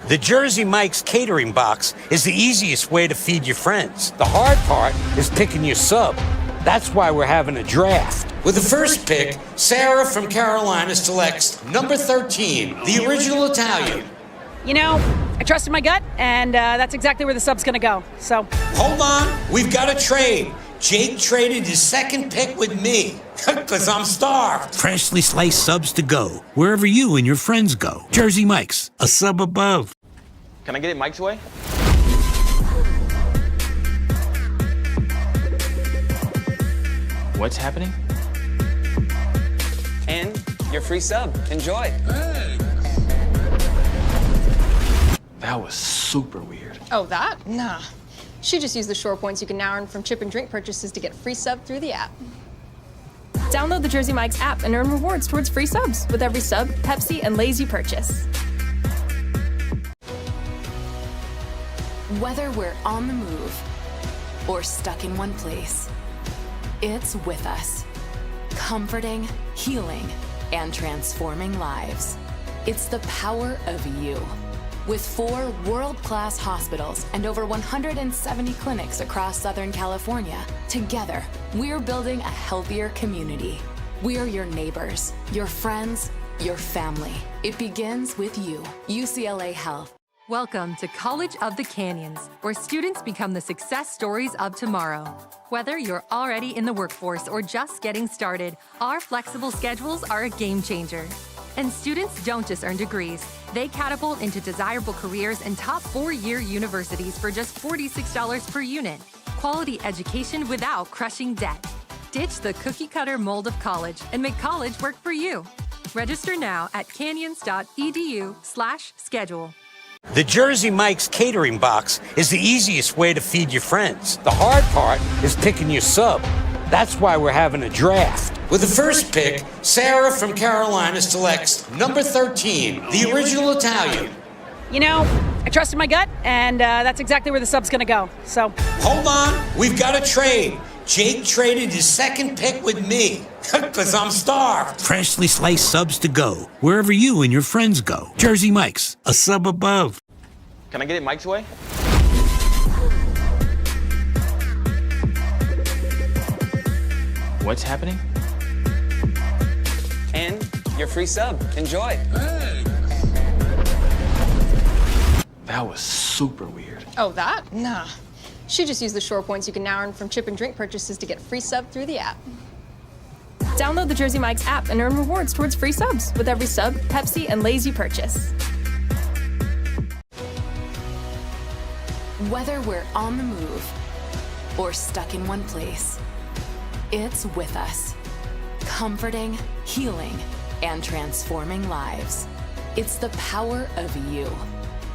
The Jersey Mike's catering box is the easiest way to feed your friends. The hard part is picking your sub. That's why we're having a draft. With the first pick, Sarah from Carolina selects number 13, the original Italian. you know, I trusted my gut, and that's exactly where the sub's going to go. So, hold on, we've got a trade. Jake traded his second pick with me, because I'm starved. Freshly sliced subs to go, wherever you and your friends go. Jersey Mike's, a sub above. Can I get it Mike's way? What's happening? And your free sub. Enjoy. That was super weird. Oh, that? Nah. She just used the shore points you can now earn from chip and drink purchases to get free sub through the app. Download the Jersey Mike's app and earn rewards towards free subs with every sub, Pepsi, and Lay's you purchase. Whether we're on the move or stuck in one place, it's with us, comforting, healing, and transforming lives. It's the power of you. With 4 world-class hospitals and over 170 clinics across Southern California, together, we're building a healthier community. We're your neighbors, your friends, your family. It begins with you. UCLA Health. Welcome to College of the Canyons, where students become the success stories of tomorrow. Whether you're already in the workforce or just getting started, our flexible schedules are a game changer. And students don't just earn degrees. They catapult into desirable careers in top 4-year universities for just $46 per unit. Quality education without crushing debt. Ditch the cookie-cutter mold of college and make college work for you. Register now at canyons.edu/schedule. The Jersey Mike's catering box is the easiest way to feed your friends. The hard part is picking your sub. That's why we're having a draft. With the first pick, Sarah from Carolina selects number 13, the original Italian. You know, I trusted my gut, and that's exactly where the sub's going to go. So, Hold on, we've got a trade. Jake traded his second pick with me, because I'm starved. Freshly sliced subs to go, wherever you and your friends go. Jersey Mike's, a sub above. Can I get it Mike's way? What's happening? And your free sub. Enjoy. That was super weird. Oh, that? Nah. She just used the shore points you can now earn from chip and drink purchases to get free sub through the app. Download the Jersey Mike's app and earn rewards towards free subs with every sub, Pepsi, and Lay's you purchase. Whether we're on the move or stuck in one place, it's with us, comforting, healing, and transforming lives. It's the power of you.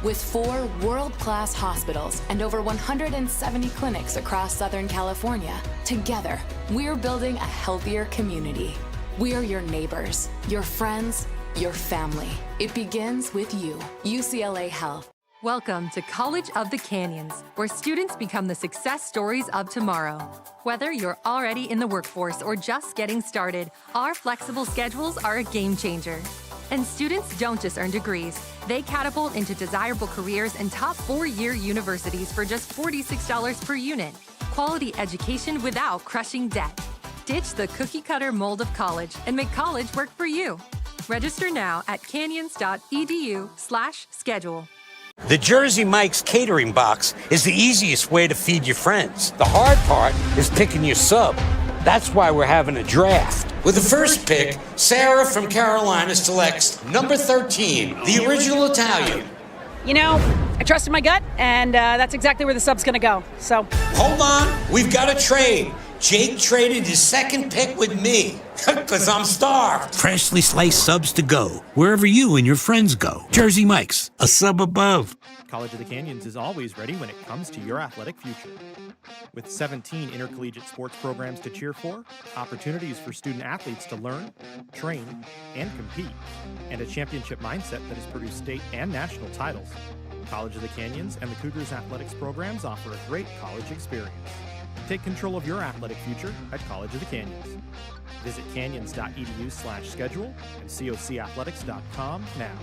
With 4 world-class hospitals and over 170 clinics across Southern California, together, we're building a healthier community. We're your neighbors, your friends, your family. It begins with you. UCLA Health. Welcome to College of the Canyons, where students become the success stories of tomorrow. Whether you're already in the workforce or just getting started, our flexible schedules are a game changer. And students don't just earn degrees. They catapult into desirable careers in top 4-year universities for just $46 per unit. Quality education without crushing debt. Ditch the cookie-cutter mold of college and make college work for you. Register now at canyons.edu/schedule. The Jersey Mike's catering box is the easiest way to feed your friends. The hard part is picking your sub. That's why we're having a draft. With the first pick, Sarah from Carolina selects number 13, the original Italian. you know, I trusted my gut, and that's exactly where the sub's going to go. So, Hold on, we've got a trade. Jake traded his second pick with me, because I'm starved. Freshly sliced subs to go, wherever you and your friends go. Jersey Mike's, a sub above. College of the Canyons is always ready when it comes to your athletic future. With 17 intercollegiate sports programs to cheer for, opportunities for student athletes to learn, train, and compete, and a championship mindset that has produced state and national titles, College of the Canyons and the Cougars athletics programs offer a great college experience. Take control of your athletic future at College of the Canyons. Visit canyons.edu/schedule and cocathletics.com now.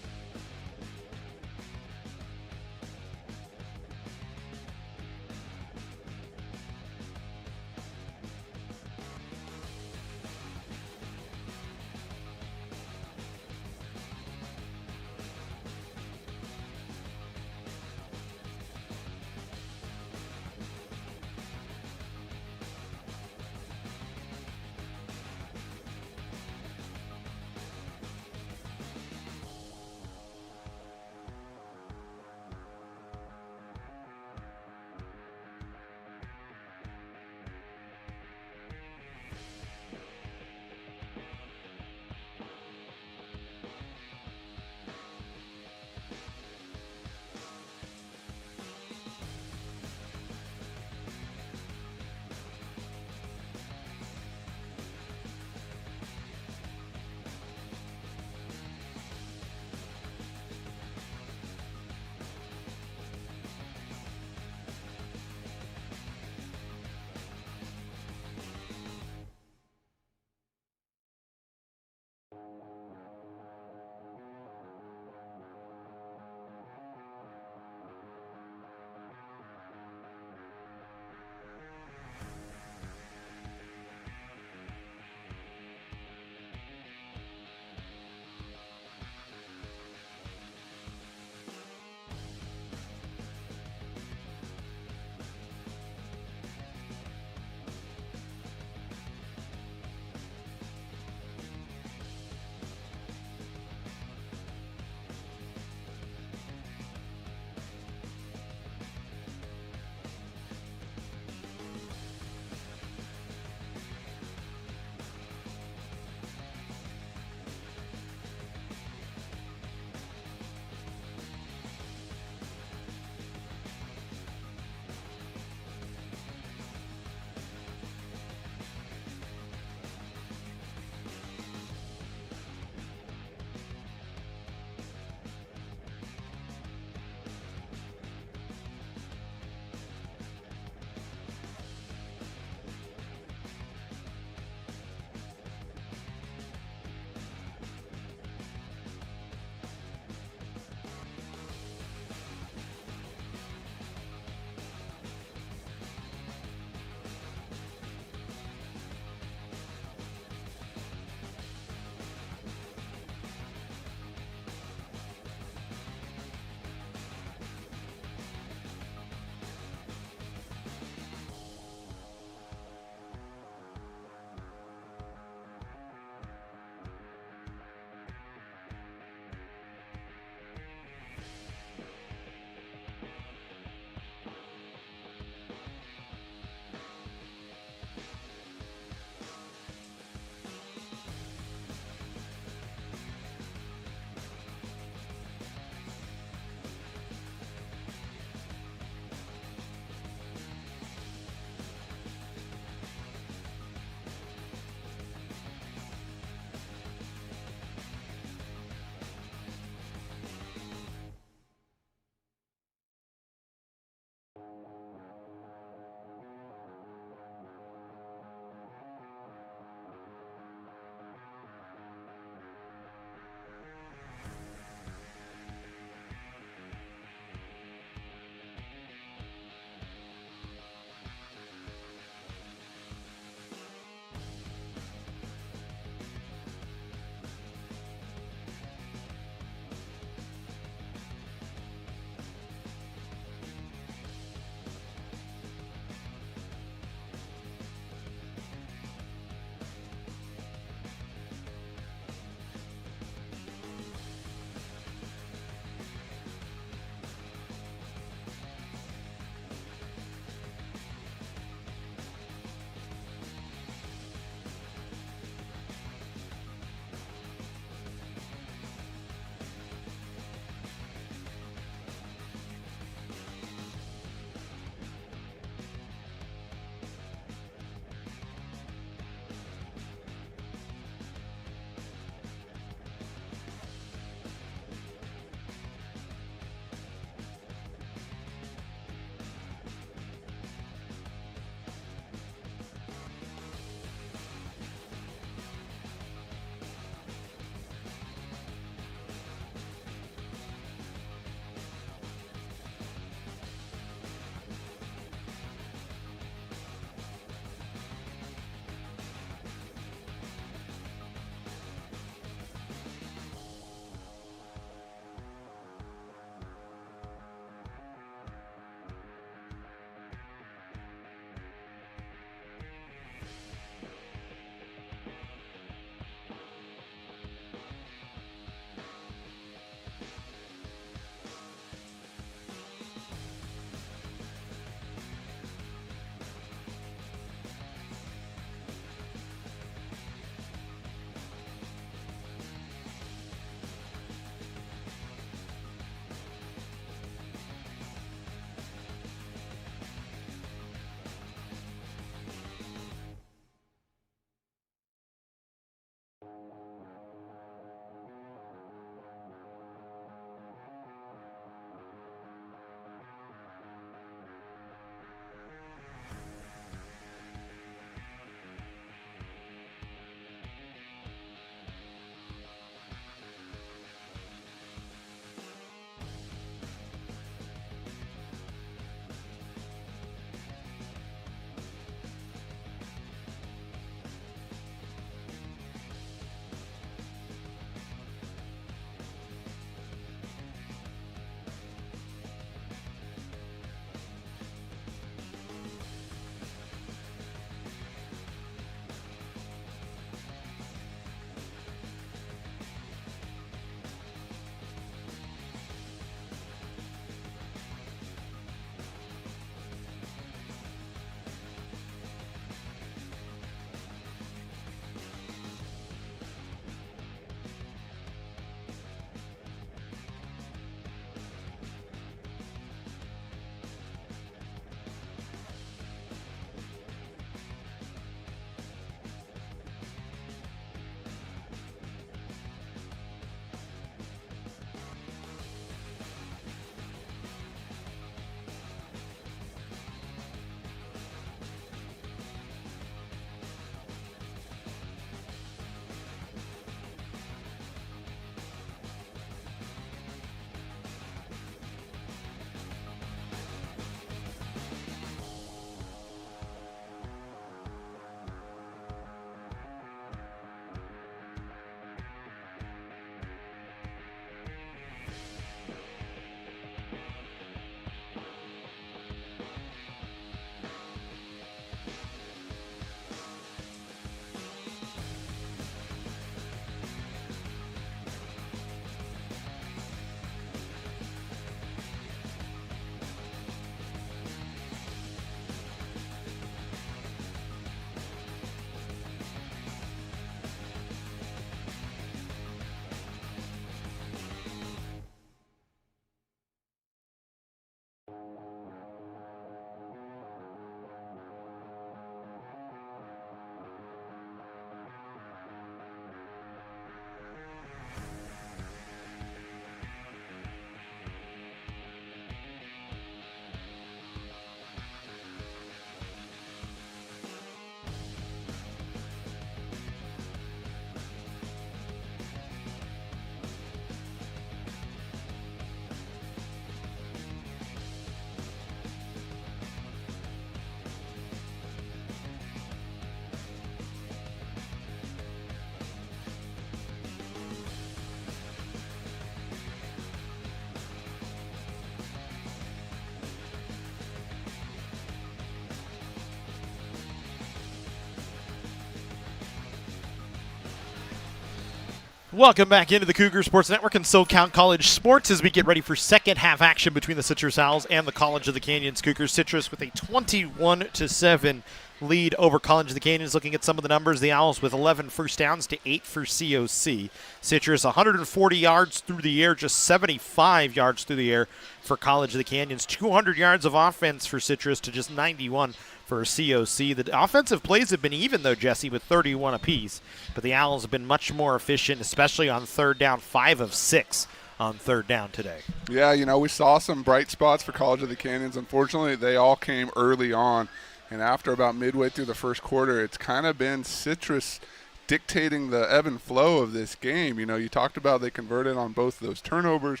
Welcome back into the Cougar Sports Network and SoCal College Sports as we get ready for second half action between the Citrus Owls and the College of the Canyons Cougars. Citrus with a 21-7 lead over College of the Canyons. Looking at some of the numbers, the Owls with 11 first downs to 8 for COC. Citrus 140 yards through the air, just 75 yards through the air for College of the Canyons. 200 yards of offense for Citrus to just 91 for COC. The offensive plays have been even, though, Jesse, with 31 apiece. But the Owls have been much more efficient, especially on third down, 5 of 6 on third down today. Yeah, you know, we saw some bright spots for College of the Canyons. Unfortunately, they all came early on. And after about midway through the first quarter, it's kind of been Citrus dictating the ebb and flow of this game. You know, you talked about they converted on both those turnovers,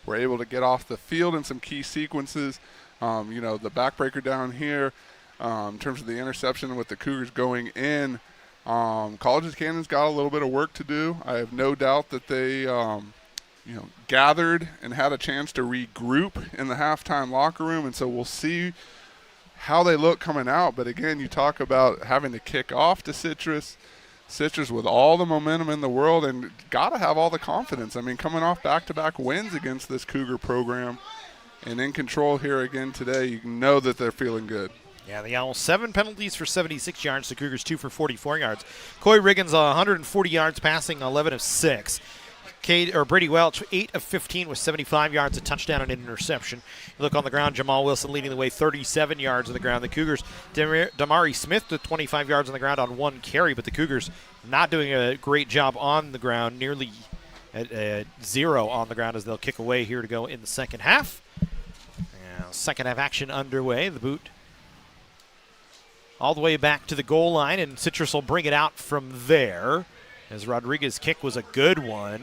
were able to get off the field in some key sequences. You know, the backbreaker down here, in terms of the interception with the Cougars going in, College of the Canyons got a little bit of work to do. I have no doubt that they, gathered and had a chance to regroup in the halftime locker room, and so we'll see how they look coming out. But again, you talk about having to kick off to Citrus with all the momentum in the world, and got to have all the confidence. I mean, coming off back-to-back wins against this Cougar program and in control here again today, you know that they're feeling good. Yeah, the Owls 7 penalties for 76 yards. The Cougars 2 for 44 yards. Coy Riggins 140 yards passing, 11 of 6. Brady Welch 8 of 15 with 75 yards, a touchdown and an interception. You look on the ground, Jamal Wilson leading the way, 37 yards on the ground. The Cougars, Damari Smith with 25 yards on the ground on 1 carry, but the Cougars not doing a great job on the ground, nearly at 0 on the ground as they'll kick away here to go in the second half. Second half action underway. The boot all the way back to the goal line, and Citrus will bring it out from there as Rodriguez's kick was a good one.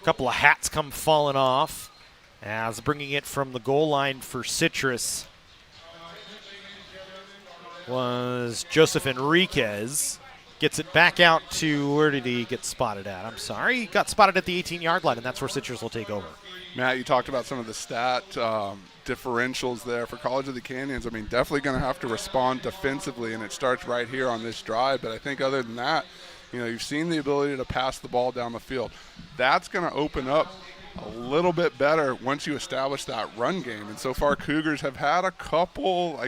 A couple of hats come falling off as bringing it from the goal line for Citrus was Joseph Enriquez. Gets it back out to, where did he get spotted at? I'm sorry. He got spotted at the 18-yard line, and that's where Citrus will take over. Matt, you talked about some of the stat differentials there for College of the Canyons. I mean, definitely going to have to respond defensively, and it starts right here on this drive. But I think other than that, you know, you've seen the ability to pass the ball down the field. That's going to open up a little bit better once you establish that run game. And so far, Cougars have had a couple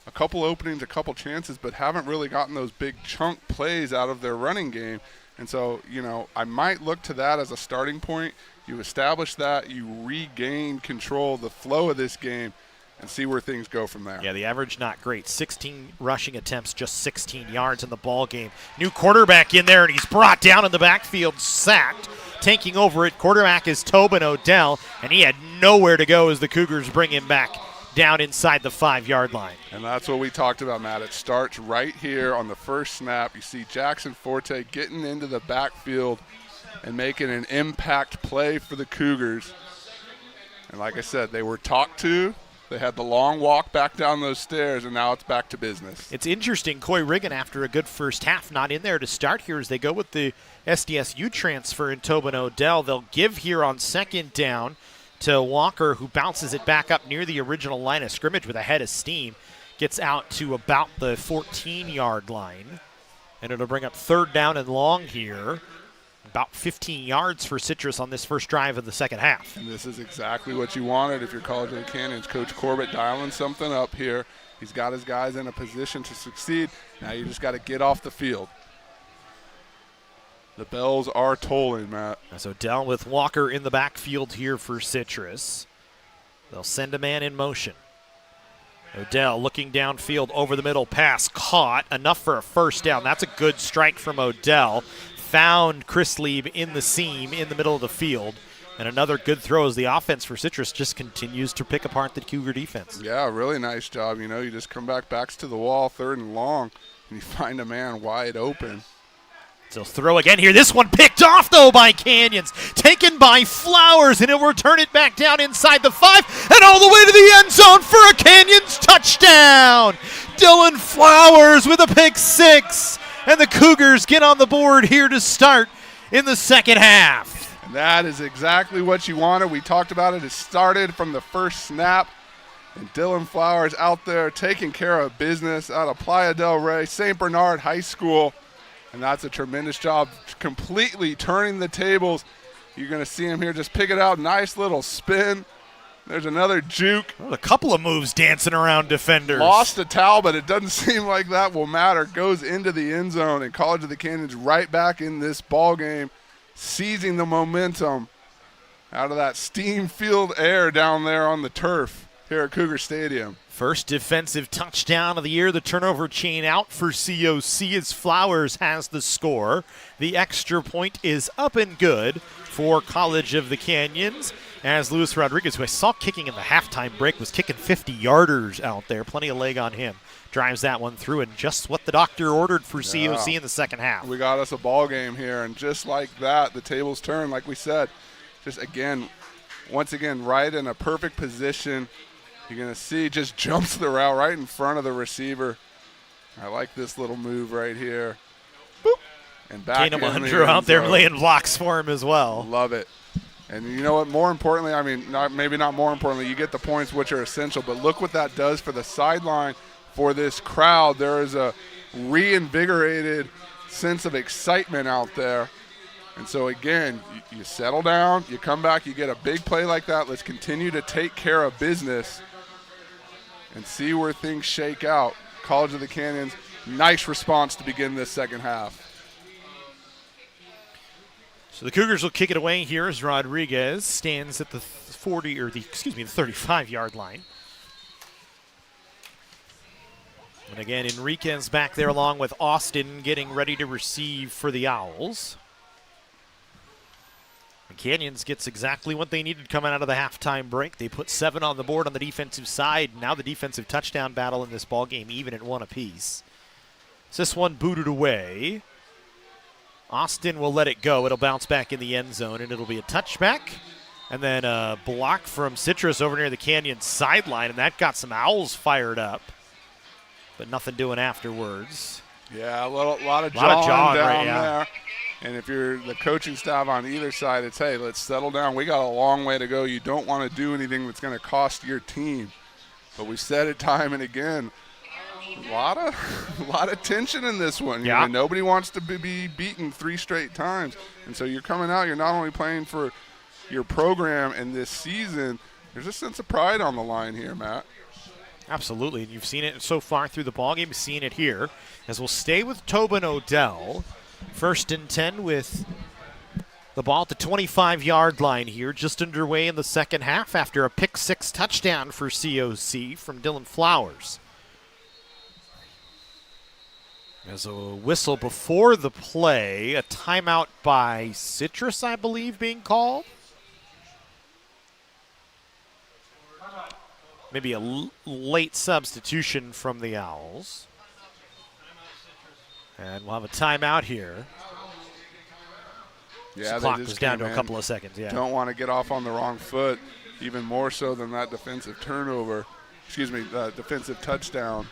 openings, a couple chances, but haven't really gotten those big chunk plays out of their running game. And so, you know, I might look to that as a starting point. You establish that, you regain control, the flow of this game, and see where things go from there. Yeah, the average not great. 16 rushing attempts, just 16 yards in the ball game. New quarterback in there, and he's brought down in the backfield, sacked. Taking over it, quarterback is Tobin Odell, and he had nowhere to go as the Cougars bring him back down inside the 5-yard line. And that's what we talked about, Matt. It starts right here on the first snap. You see Jackson Forte getting into the backfield and making an impact play for the Cougars. And like I said, they were talked to. They had the long walk back down those stairs, and now it's back to business. It's interesting, Coy Riggin, after a good first half, not in there to start here as they go with the SDSU transfer in Tobin Odell. They'll give here on second down to Walker, who bounces it back up near the original line of scrimmage with a head of steam. Gets out to about the 14-yard line, and it'll bring up third down and long here. About 15 yards for Citrus on this first drive of the second half. And this is exactly what you wanted if you're College of the Canyons. Coach Corbett dialing something up here. He's got his guys in a position to succeed. Now you just got to get off the field. The bells are tolling, Matt. So Odell with Walker in the backfield here for Citrus. They'll send a man in motion. Odell looking downfield over the middle, pass caught, enough for a first down. That's a good strike from Odell. Found Chris Lieb in the seam in the middle of the field. And another good throw as the offense for Citrus just continues to pick apart the Cougar defense. Yeah, really nice job. You know, you just come backs to the wall, third and long, and you find a man wide open. So throw again here. This one picked off, though, by Canyons. Taken by Flowers, and he'll return it back down inside the 5 and all the way to the end zone for a Canyons touchdown. Dylan Flowers with a pick 6. And the Cougars get on the board here to start in the second half. And that is exactly what you wanted. We talked about it. It started from the first snap. And Dylan Flowers out there taking care of business out of Playa del Rey, St. Bernard High School. And that's a tremendous job, completely turning the tables. You're going to see him here just pick it out. Nice little spin. There's another juke. A couple of moves dancing around defenders. Lost a towel, but it doesn't seem like that will matter. Goes into the end zone, and College of the Canyons right back in this ball game, seizing the momentum out of that steam-filled air down there on the turf here at Cougar Stadium. First defensive touchdown of the year. The turnover chain out for COC as Flowers has the score. The extra point is up and good for College of the Canyons, as Luis Rodriguez, who I saw kicking in the halftime break, was kicking 50-yarders out there. Plenty of leg on him. Drives that one through, and just what the doctor ordered for COC in the second half. We got us a ball game here, and just like that, the tables turn, like we said. Just again, once again, right in a perfect position. You're going to see just jumps the route right in front of the receiver. I like this little move right here. Boop. And back Keenum in the Andrew out there zone. laying blocks for him as well. Love it. And you know what, more importantly, I mean, maybe not more importantly, you get the points, which are essential, but look what that does for the sideline for this crowd. There is a reinvigorated sense of excitement out there. And so, again, you settle down, you come back, you get a big play like that. Let's continue to take care of business and see where things shake out. College of the Canyons, nice response to begin this second half. So the Cougars will kick it away here as Rodriguez stands at the 35-yard line. And again, Enriquez back there along with Austin getting ready to receive for the Owls. The Canyons gets exactly what they needed coming out of the halftime break. They put 7 on the board on the defensive side. Now the defensive touchdown battle in this ball game even at 1 apiece. So this one booted away. Austin will let it go. It'll bounce back in the end zone, and it'll be a touchback. And then a block from Citrus over near the Canyon sideline, and that got some Owls fired up. But nothing doing afterwards. Yeah, a lot of jawing down there. And if you're the coaching staff on either side, it's, hey, let's settle down. We got a long way to go. You don't want to do anything that's going to cost your team. But we said it time and again, a lot of tension in this one. Yeah. You know, nobody wants to be beaten 3 straight times. And so you're coming out, you're not only playing for your program and this season, there's a sense of pride on the line here, Matt. Absolutely, and you've seen it so far through the ballgame. You've seen it here, as we'll stay with Tobin Odell. 1st and 10 with the ball at the 25-yard line here, just underway in the second half after a pick-6 touchdown for COC from Dylan Flowers. There's a whistle before the play, a timeout by Citrus, I believe, being called. Maybe a late substitution from the Owls. And we'll have a timeout here. Yeah, the clock was down to a couple of seconds. Yeah. Don't want to get off on the wrong foot, even more so than that defensive turnover. Defensive touchdown.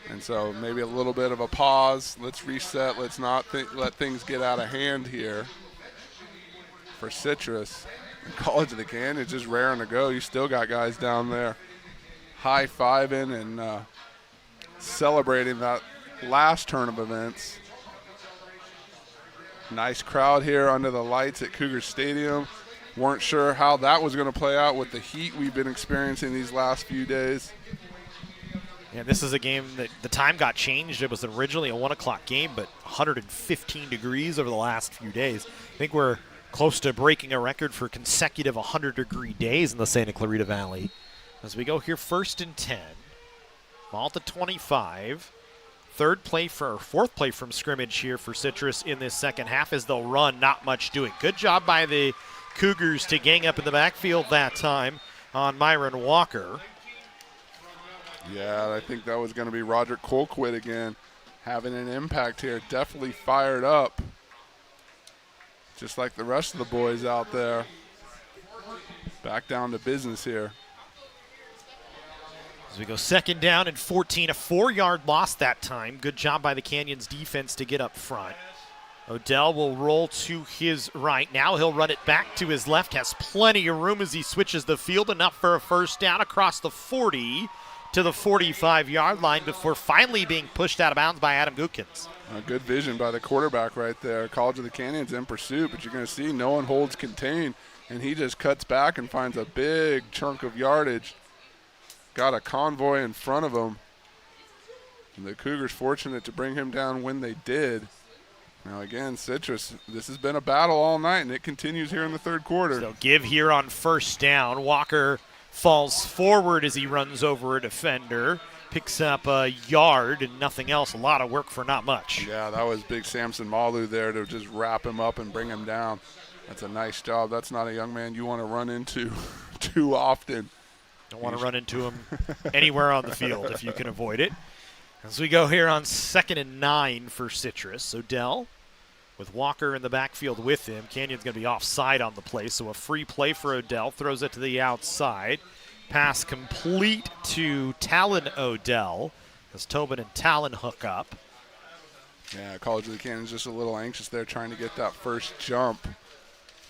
And so maybe a little bit of a pause. Let's reset. Let's not let things get out of hand here for Citrus. College of the Canyons just raring to go. You still got guys down there high-fiving and celebrating that last turn of events. Nice crowd here under the lights at Cougar Stadium. Weren't sure how that was going to play out with the heat we've been experiencing these last few days. Yeah, this is a game that the time got changed. It was originally a 1 o'clock game, but 115 degrees over the last few days. I think we're close to breaking a record for consecutive 100-degree days in the Santa Clarita Valley. As we go here, 1st and 10. Ball at the 25. Fourth play from scrimmage here for Citrus in this second half as they'll run, not much doing. Good job by the Cougars to gang up in the backfield that time on Myron Walker. Yeah, I think that was going to be Roderick Colquitt again, having an impact here. Definitely fired up, just like the rest of the boys out there. Back down to business here. As we go 2nd down and 14, a 4-yard loss that time. Good job by the Canyons defense to get up front. Odell will roll to his right. Now he'll run it back to his left. Has plenty of room as he switches the field. Enough for a 1st down across the 40 to the 45-yard line before finally being pushed out of bounds by Adam Gootkins. Good vision by the quarterback right there. College of the Canyons in pursuit, but you're going to see no one holds contained, and he just cuts back and finds a big chunk of yardage. Got a convoy in front of him. And the Cougars fortunate to bring him down when they did. Now again, Citrus, this has been a battle all night, and it continues here in the third quarter. So give here on first down. Walker falls forward as he runs over a defender, picks up a yard and nothing else. A lot of work for not much. Yeah, that was big Samson Malu there to just wrap him up and bring him down. That's a nice job. That's not a young man you want to run into too often. Don't want to run into him anywhere on the field if you can avoid it. As we go here on 2nd and 9 for Citrus. Odell with Walker in the backfield with him. Canyon's going to be offside on the play, so a free play for Odell. Throws it to the outside. Pass complete to Talon Odell as Tobin and Talon hook up. Yeah, College of the Canyons just a little anxious there trying to get that first jump.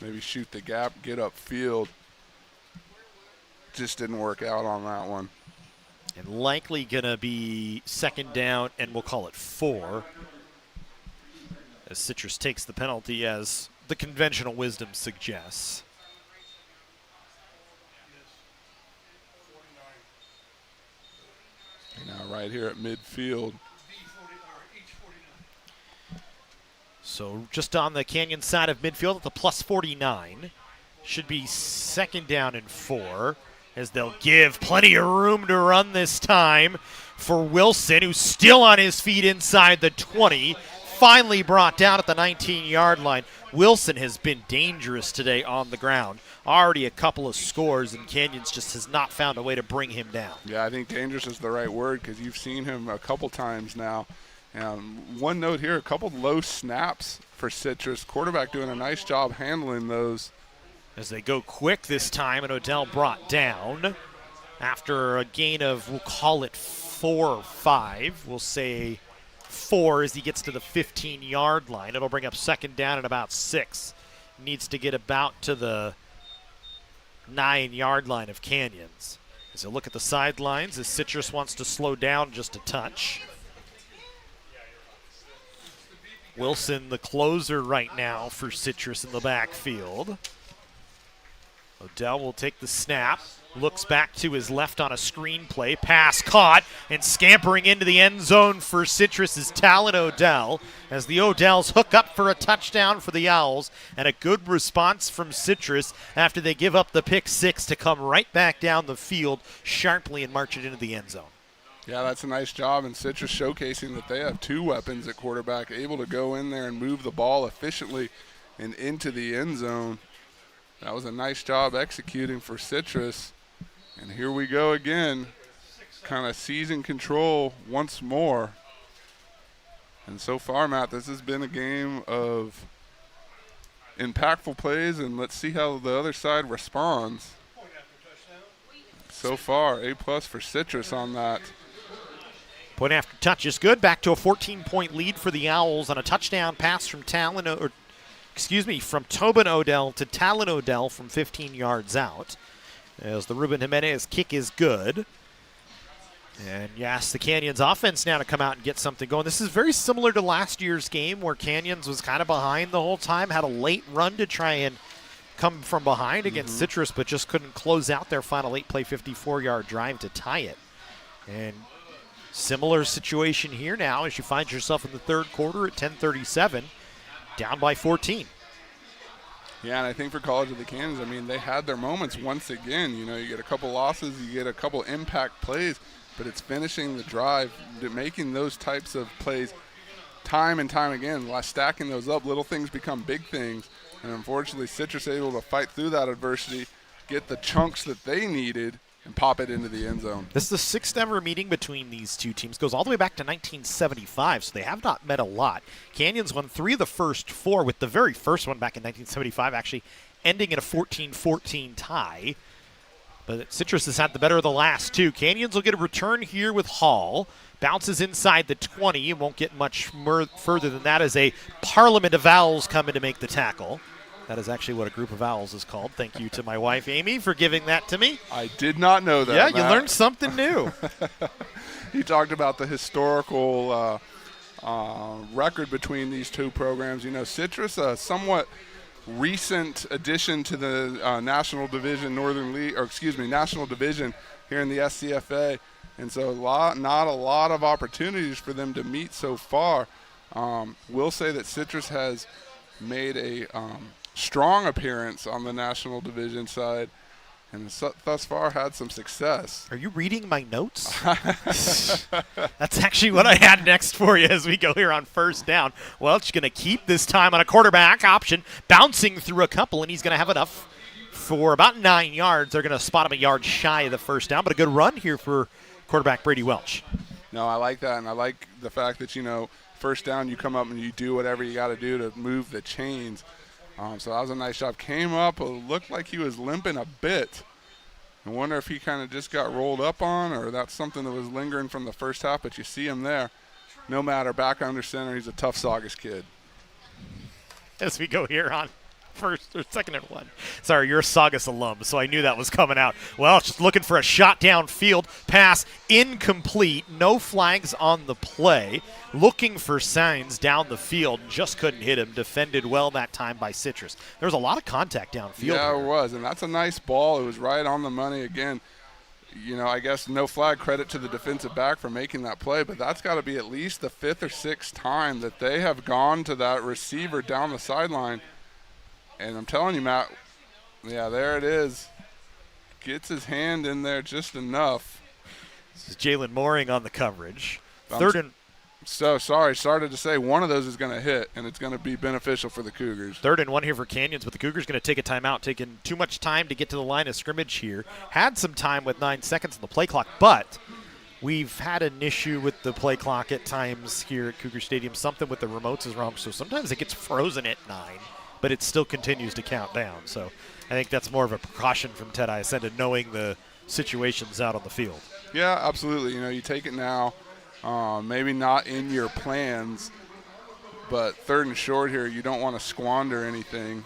Maybe shoot the gap, get upfield. Just didn't work out on that one. And likely going to be 2nd down, and we'll call it 4. As Citrus takes the penalty as the conventional wisdom suggests. Now right here at midfield. So just on the Canyon side of midfield at the plus 49. Should be 2nd down and 4. As they'll give plenty of room to run this time for Wilson, who's still on his feet inside the 20. Finally brought down at the 19-yard line. Wilson has been dangerous today on the ground. Already a couple of scores, and Canyons just has not found a way to bring him down. Yeah, I think dangerous is the right word because you've seen him a couple times now. One note here, a couple low snaps for Citrus. Quarterback doing a nice job handling those. As they go quick this time, and Odell brought down after a gain of, we'll call it 4 or 5. We'll say 4 as he gets to the 15-yard line. It'll bring up 2nd down at about 6. Needs to get about to the 9-yard line of Canyons. As they look at the sidelines, as Citrus wants to slow down just a touch. Wilson, the closer right now for Citrus in the backfield. Odell will take the snap, looks back to his left on a screen play, pass caught, and scampering into the end zone for Citrus is Talon Odell, as the Odells hook up for a touchdown for the Owls, and a good response from Citrus after they give up the pick 6 to come right back down the field sharply and march it into the end zone. Yeah, that's a nice job, and Citrus showcasing that they have 2 weapons at quarterback, able to go in there and move the ball efficiently and into the end zone. That was a nice job executing for Citrus. And here we go again, kind of seizing control once more. And so far, Matt, this has been a game of impactful plays, and let's see how the other side responds. So far, A+ for Citrus on that. Point after touch is good. Back to a 14-point lead for the Owls on a touchdown pass from from Tobin Odell to Talon Odell from 15 yards out. As the Ruben Jimenez kick is good. And yes, the Canyons offense now to come out and get something going. This is very similar to last year's game where Canyons was kind of behind the whole time, had a late run to try and come from behind against Citrus, but just couldn't close out their final 8-play 54-yard drive to tie it. And similar situation here now as you find yourself in the third quarter at 10:37. Down by 14. Yeah, and I think for College of the Canyons, I mean, they had their moments once again. You know, you get a couple losses, you get a couple impact plays, but it's finishing the drive, making those types of plays time and time again. Stacking those up, little things become big things. And unfortunately, Citrus able to fight through that adversity, get the chunks that they needed, and pop it into the end zone. This is the 6th ever meeting between these two teams. Goes all the way back to 1975, so they have not met a lot. Canyons won 3 of the first 4, with the very first one back in 1975 actually ending in a 14-14 tie. But Citrus has had the better of the last 2. Canyons will get a return here with Hall. Bounces inside the 20 and won't get much further than that as a parliament of Owls come in to make the tackle. That is actually what a group of owls is called. Thank you to my wife, Amy, for giving that to me. I did not know that. Yeah, Matt. you learned something new. He talked about the historical record between these two programs. You know, Citrus, a somewhat recent addition to the National Division National Division here in the SCFA, and so not a lot of opportunities for them to meet so far. We'll say that Citrus has made a strong appearance on the National Division side, and thus far had some success. Are you reading my notes? That's actually what I had next for you as we go here on first down. Welch going to keep this time on a quarterback option, bouncing through a couple, and he's going to have enough for about 9 yards. They're going to spot him a yard shy of the first down, but a good run here for quarterback Brady Welch. No, I like that, and I like the fact that, you know, first down you come up and you do whatever you got to do to move the chains. So that was a nice job. Came up, looked like he was limping a bit. I wonder if he kind of just got rolled up on, or that's something that was lingering from the first half, but you see him there. No matter, back under center, he's a tough Saugus kid. As we go here on first or second and 1. Sorry, you're a Saugus alum, so I knew that was coming out. Well, just looking for a shot downfield, pass incomplete, no flags on the play. Looking for signs down the field, just couldn't hit him. Defended well that time by Citrus. There was a lot of contact downfield. Yeah, here. it was, and that's a nice ball. It was right on the money again. You know, I guess no flag, credit to the defensive back for making that play, but that's got to be at least the 5th or 6th time that they have gone to that receiver down the sideline. And I'm telling you, Matt, yeah, there it is. Gets his hand in there just enough. This is Jalen Mooring on the coverage. Started to say one of those is going to hit, and it's going to be beneficial for the Cougars. 3rd and 1 here for Canyons, but the Cougars going to take a timeout, taking too much time to get to the line of scrimmage here. Had some time with 9 seconds on the play clock, but we've had an issue with the play clock at times here at Cougar Stadium. Something with the remotes is wrong, so sometimes it gets frozen at 9, but it still continues to count down. So I think that's more of a precaution from Ted Iacenda, knowing the situations out on the field. Yeah, absolutely. You know, you take it now. Maybe not in your plans, but 3rd and short here, you don't want to squander anything.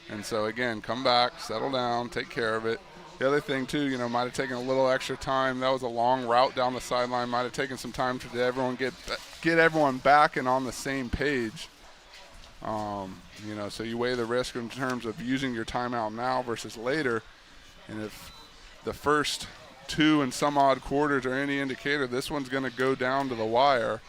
And so, again, come back, settle down, take care of it. The other thing, too, you know, might have taken a little extra time. That was a long route down the sideline. Might have taken some time to everyone get everyone back and on the same page. You know, so you weigh the risk in terms of using your timeout now versus later. And if the first 2 and some odd quarters are any indicator, this one's going to go down to the wire.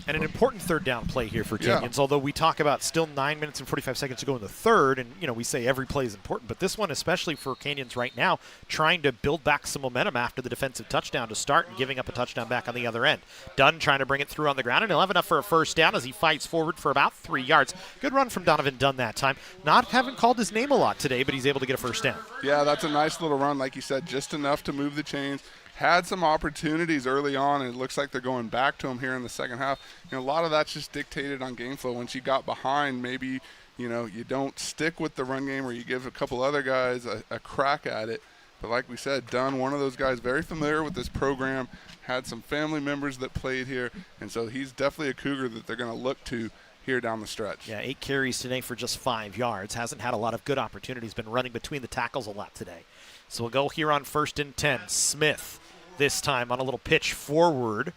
And an important 3rd down play here for Canyons, although we talk about still 9 minutes and 45 seconds to go in the 3rd, and, you know, we say every play is important, but this one, especially for Canyons right now, trying to build back some momentum after the defensive touchdown to start and giving up a touchdown back on the other end. Dunn trying to bring it through on the ground, and he'll have enough for a first down as he fights forward for about 3 yards. Good run from Donovan Dunn that time. Haven't called his name a lot today, but he's able to get a first down. Yeah, that's a nice little run, like you said, just enough to move the chains. Had some opportunities early on, and it looks like they're going back to him here in the second half. You know, a lot of that's just dictated on game flow. Once you got behind, maybe, you know, you don't stick with the run game, or you give a couple other guys a crack at it. But like we said, Dunn, one of those guys very familiar with this program, had some family members that played here, and so he's definitely a Cougar that they're going to look to here down the stretch. Yeah, 8 carries today for just 5 yards. Hasn't had a lot of good opportunities. Been running between the tackles a lot today. So we'll go here on 1st and 10. Smith this time on a little pitch forward,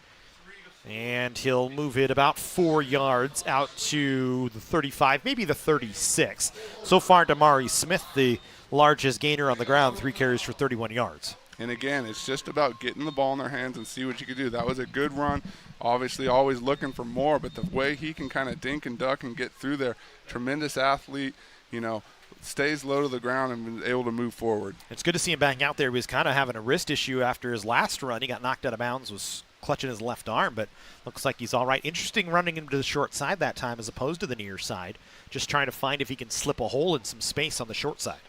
and he'll move it about 4 yards out to the 35, maybe the 36. So far, Damari Smith, the largest gainer on the ground, 3 carries for 31 yards. And again, it's just about getting the ball in their hands and see what you can do. That was a good run. Obviously, always looking for more, but the way he can kind of dink and duck and get through there, tremendous athlete, you know, stays low to the ground and able to move forward. It's good to see him back out there. He was kind of having a wrist issue after his last run. He got knocked out of bounds, was clutching his left arm, but looks like he's all right. Interesting running into the short side that time as opposed to the near side. Just trying to find if he can slip a hole in some space on the short side.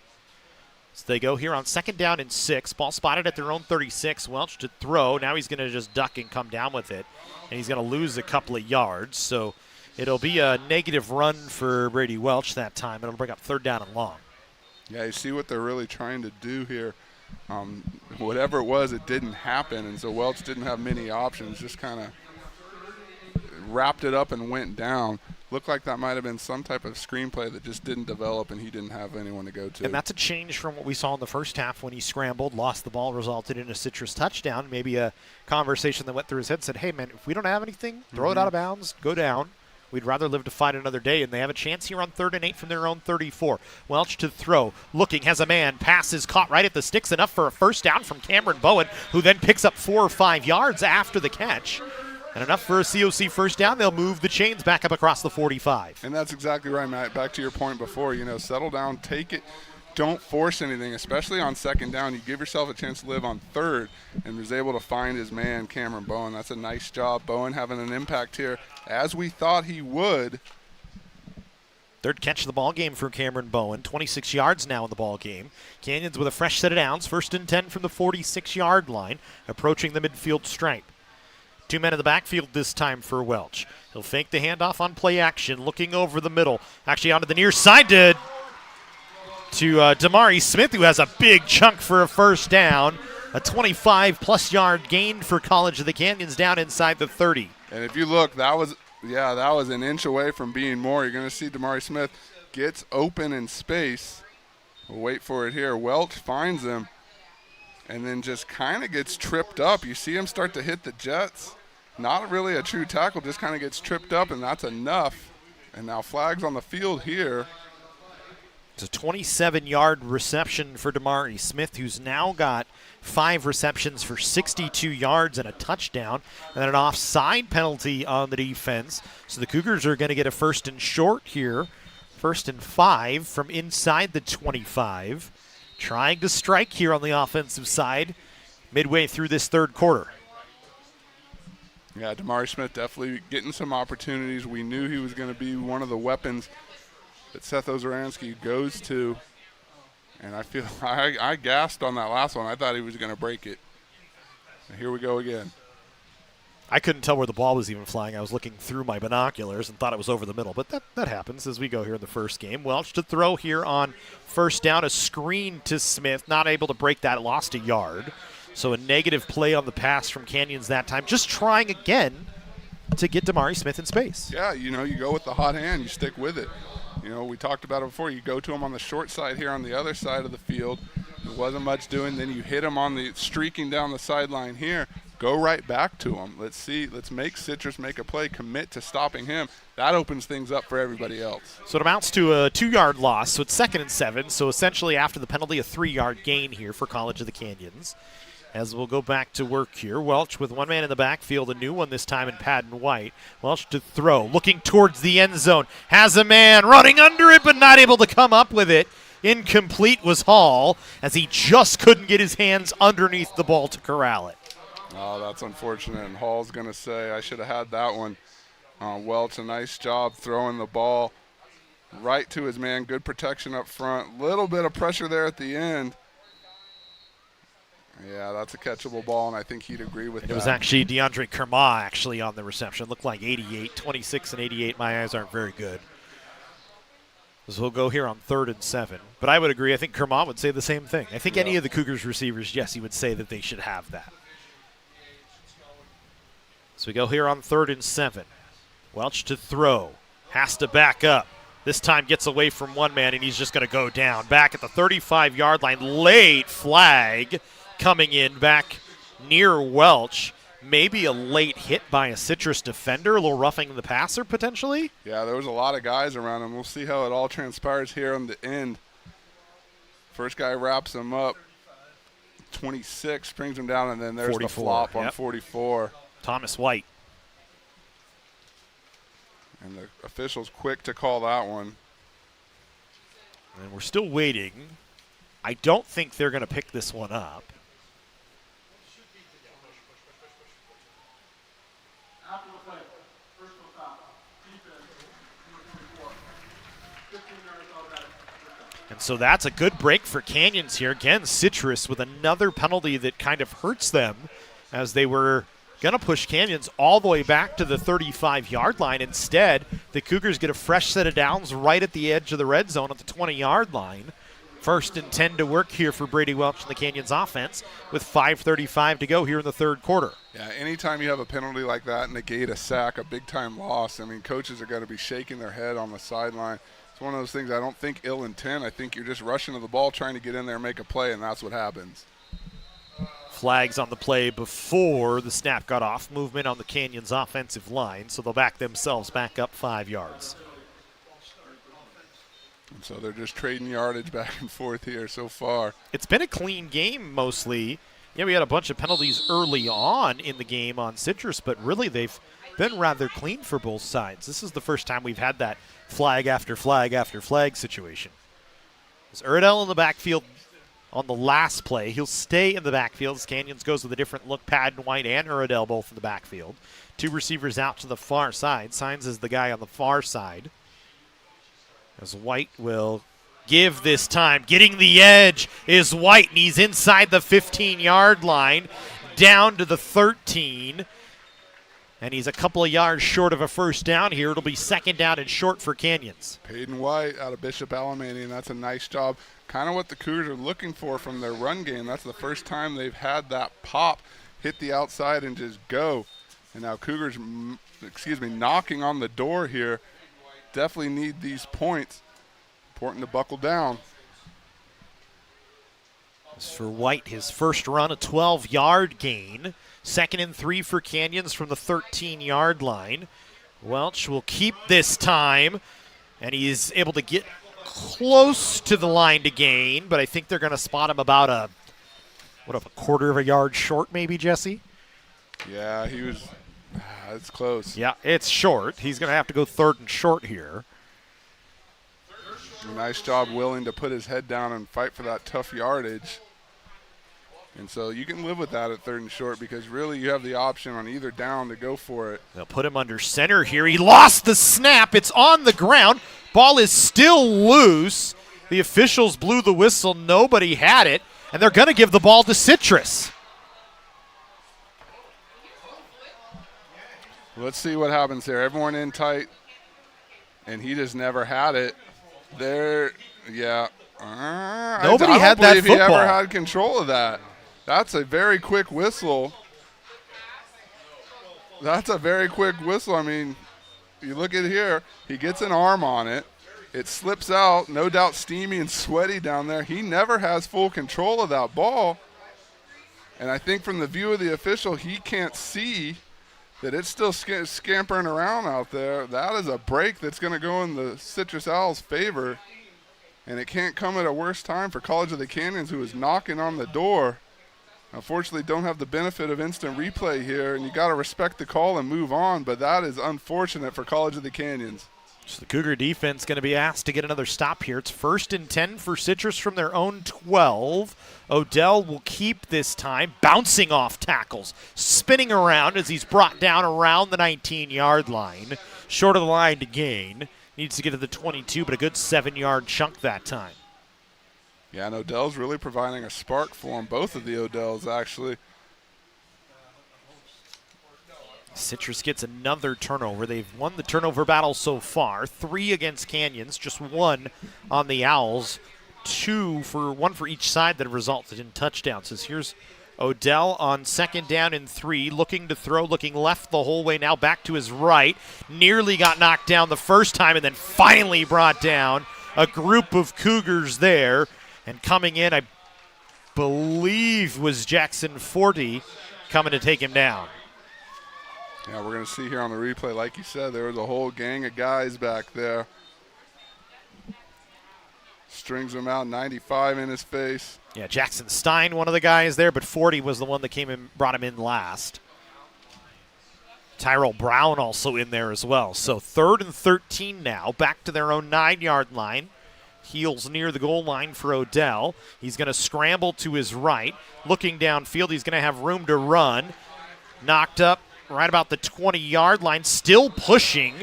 So they go here on 2nd down and 6. Ball spotted at their own 36. Welch to throw. Now he's going to just duck and come down with it, and he's going to lose a couple of yards. So it'll be a negative run for Brady Welch that time. It'll bring up 3rd down and long. Yeah, you see what they're really trying to do here. Whatever it was, it didn't happen, and so Welch didn't have many options, just kind of wrapped it up and went down. looked like that might have been some type of screenplay that just didn't develop and he didn't have anyone to go to. And that's a change from what we saw in the first half when he scrambled, lost the ball, resulted in a Citrus touchdown. Maybe a conversation that went through his head said, hey, man, if we don't have anything, throw it out of bounds, go down. We'd rather live to fight another day, and they have a chance here on 3rd and 8 from their own 34. Welch to throw, looking, has a man, passes caught right at the sticks, enough for a first down from Cameron Bowen, who then picks up 4 or 5 yards after the catch. And enough for a COC first down. They'll move the chains back up across the 45. And that's exactly right, Matt. Back to your point before, settle down, take it. Don't force anything, especially on 2nd down. You give yourself a chance to live on 3rd, and was able to find his man, Cameron Bowen. That's a nice job. Bowen having an impact here, as we thought he would. 3rd catch of the ball game for Cameron Bowen. 26 yards now in the ball game. Canyons with a fresh set of downs. 1st and 10 from the 46-yard line, approaching the midfield stripe. 2 men in the backfield this time for Welch. He'll fake the handoff on play action, looking over the middle. Actually onto the near side to Damari Smith, who has a big chunk for a first down. A 25-plus yard gain for College of the Canyons down inside the 30. And if you look, that was an inch away from being more. You're going to see Damari Smith gets open in space. We'll wait for it here. Welch finds him and then just kind of gets tripped up. You see him start to hit the jets. Not really a true tackle, just kind of gets tripped up, and that's enough. And now flags on the field here. It's a 27-yard reception for Damari Smith, who's now got 5 receptions for 62 yards and a touchdown, and then an offside penalty on the defense. So the Cougars are going to get a 1st and short here. 1st and 5 from inside the 25. Trying to strike here on the offensive side midway through this 3rd quarter. Yeah, Damari Smith definitely getting some opportunities. We knew he was going to be one of the weapons that Seth Ozaransky goes to. And I feel I gasped on that last one. I thought he was going to break it. And here we go again. I couldn't tell where the ball was even flying. I was looking through my binoculars and thought it was over the middle. But that happens as we go here in the first game. Welch to throw here on 1st down. A screen to Smith. Not able to break that. Lost a yard. So a negative play on the pass from Canyons that time. Just trying again to get Damari Smith in space. Yeah, you go with the hot hand. You stick with it. We talked about it before. You go to him on the short side here on the other side of the field. There wasn't much doing. Then you hit him on the streaking down the sideline here. Go right back to him. Let's see. Let's make Citrus make a play. Commit to stopping him. That opens things up for everybody else. So it amounts to a 2-yard loss. So it's 2nd and 7. So essentially after the penalty, a 3-yard gain here for College of the Canyons. As we'll go back to work here. Welch with 1 man in the backfield, a new one this time in Padden White. Welch to throw, looking towards the end zone. Has a man running under it, but not able to come up with it. Incomplete was Hall, as he just couldn't get his hands underneath the ball to corral it. Oh, that's unfortunate. And Hall's going to say, I should have had that one. Welch, a nice job throwing the ball right to his man. Good protection up front. Little bit of pressure there at the end. Yeah, that's a catchable ball, and I think he'd agree with that. It was actually DeAndre Kerma actually on the reception. Looked like 88, 26 and 88. My eyes aren't very good. So we'll go here on 3rd and 7. But I would agree. I think Kerma would say the same thing. I think any of the Cougars receivers, yes, he would say that they should have that. So we go here on 3rd and 7. Welch to throw. Has to back up. This time gets away from 1 man, and he's just going to go down. Back at the 35-yard line. Late flag coming in back near Welch. Maybe a late hit by a Citrus defender, a little roughing the passer potentially. Yeah, there was a lot of guys around him. We'll see how it all transpires here on the end. First guy wraps him up. 26 brings him down, and then there's 44, the flop on 44. Thomas White. And the official's quick to call that one. And we're still waiting. I don't think they're going to pick this one up. And so that's a good break for Canyons here. Again, Citrus with another penalty that kind of hurts them as they were going to push Canyons all the way back to the 35-yard line. Instead, the Cougars get a fresh set of downs right at the edge of the red zone at the 20-yard line. 1st and 10 to work here for Brady Welch and the Canyons offense with 5:35 to go here in the third quarter. Yeah, anytime you have a penalty like that, negate a sack, a big-time loss, I mean, coaches are going to be shaking their head on the sideline. It's one of those things I don't think ill intent. I think you're just rushing to the ball, trying to get in there and make a play, and that's what happens. Flags on the play before the snap got off. Movement on the Canyons offensive line, so they'll back themselves back up 5 yards. And so they're just trading yardage back and forth here so far. It's been a clean game mostly. Yeah, we had a bunch of penalties early on in the game on Citrus, but really they've been rather clean for both sides. This is the first time we've had that flag after flag after flag situation. There's Erdell in the backfield on the last play. He'll stay in the backfield as Canyons goes with a different look. Padden White and Erdell both in the backfield. 2 receivers out to the far side. Signs is the guy on the far side. As White will give this time. Getting the edge is White, and he's inside the 15-yard line, down to the 13. And he's a couple of yards short of a first down here. It'll be 2nd down and short for Canyons. Padden White out of Bishop Alamany, and that's a nice job. Kind of what the Cougars are looking for from their run game. That's the first time they've had that pop, hit the outside and just go. And now Cougars, knocking on the door here. Definitely need these points. Important to buckle down. As for White, his first run, a 12-yard gain. 2nd and 3 for Canyons from the 13-yard line. Welch will keep this time, and he is able to get close to the line to gain, but I think they're going to spot him about a quarter of a yard short maybe, Jesse? Yeah, he was. It's close. Yeah, it's short. He's going to have to go 3rd and short here. Nice job willing to put his head down and fight for that tough yardage. And so you can live with that at 3rd and short because really you have the option on either down to go for it. They'll put him under center here. He lost the snap. It's on the ground. Ball is still loose. The officials blew the whistle. Nobody had it. And they're going to give the ball to Citrus. Let's see what happens here. Everyone in tight, and he just never had it. There, yeah. Nobody had that football. I don't believe he ever had control of that. That's a very quick whistle. That's a very quick whistle. I mean, you look at here, he gets an arm on it. It slips out, no doubt steamy and sweaty down there. He never has full control of that ball. And I think from the view of the official, he can't see that it's still scampering around out there. That is a break that's going to go in the Citrus Owls' favor. And it can't come at a worse time for College of the Canyons, who is knocking on the door. Unfortunately, don't have the benefit of instant replay here, and you got to respect the call and move on, but that is unfortunate for College of the Canyons. So the Cougar defense going to be asked to get another stop here. It's 1st and 10 for Citrus from their own 12. Odell will keep this time, bouncing off tackles, spinning around as he's brought down around the 19-yard line. Short of the line to gain. Needs to get to the 22, but a good 7-yard chunk that time. Yeah, and Odell's really providing a spark for him, both of the Odells actually. Citrus gets another turnover. They've won the turnover battle so far. 3 against Canyons, just 1 on the Owls. 1 for each side that have resulted in touchdowns. So here's Odell on 2nd down and 3, looking to throw, looking left the whole way now, back to his right. Nearly got knocked down the first time and then finally brought down. A group of Cougars there. And coming in, I believe, was Jackson 40 coming to take him down. Yeah, we're going to see here on the replay, like you said, there was a whole gang of guys back there. Strings him out, 95 in his face. Yeah, Jackson Stein, one of the guys there, but 40 was the one that came and brought him in last. Tyrell Brown also in there as well. So 3rd and 13 now, back to their own 9-yard line. Heels near the goal line for Odell. He's going to scramble to his right. Looking downfield, he's going to have room to run. Knocked up right about the 20-yard line, still pushing,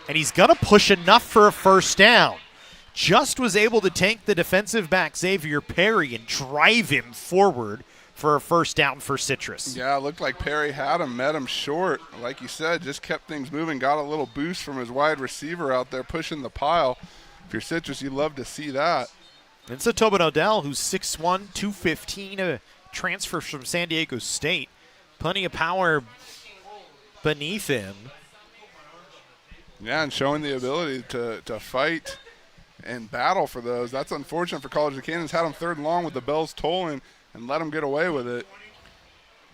and he's going to push enough for a first down. Just was able to tank the defensive back Xavier Perry and drive him forward for a first down for Citrus. Yeah, it looked like Perry had him, met him short. Like you said, just kept things moving, got a little boost from his wide receiver out there pushing the pile. If you're Citrus, you'd love to see that. It's a Tobin Odell, who's 6'1", 215, a transfer from San Diego State. Plenty of power beneath him. Yeah, and showing the ability to fight and battle for those. That's unfortunate for College of the Canyons. Had him third and long with the bells tolling and let him get away with it.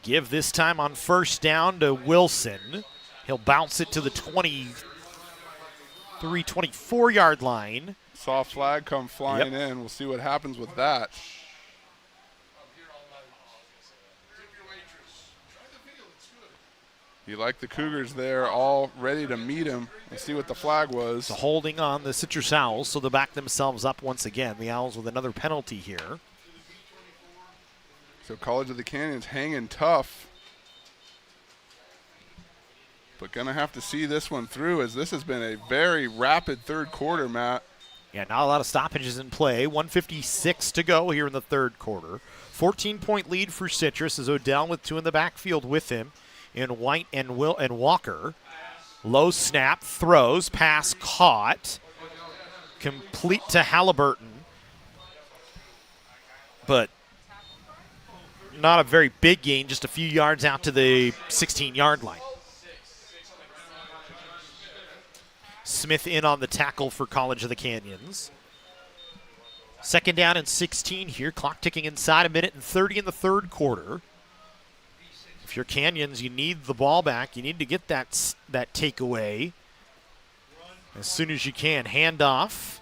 Give this time on first down to Wilson. He'll bounce it to the 23, 24-yard line. Soft flag come flying in. We'll see what happens with that. You like the Cougars there, all ready to meet him. Let's see what the flag was. So holding on the Citrus Owls, so they'll back themselves up once again. The Owls with another penalty here. So College of the Canyons hanging tough. But going to have to see this one through, as this has been a very rapid third quarter, Matt. Yeah, not a lot of stoppages in play. 1:56 to go here in the third quarter. 14-point lead for Citrus as Odell with two in the backfield with him in White and Walker. Low snap, throws, pass caught. Complete to Halliburton. But not a very big gain, just a few yards out to the 16-yard line. Smith in on the tackle for College of the Canyons. Second down and 16 here. Clock ticking inside, 1:30 in the third quarter. If you're Canyons, you need the ball back. You need to get that takeaway as soon as you can. Handoff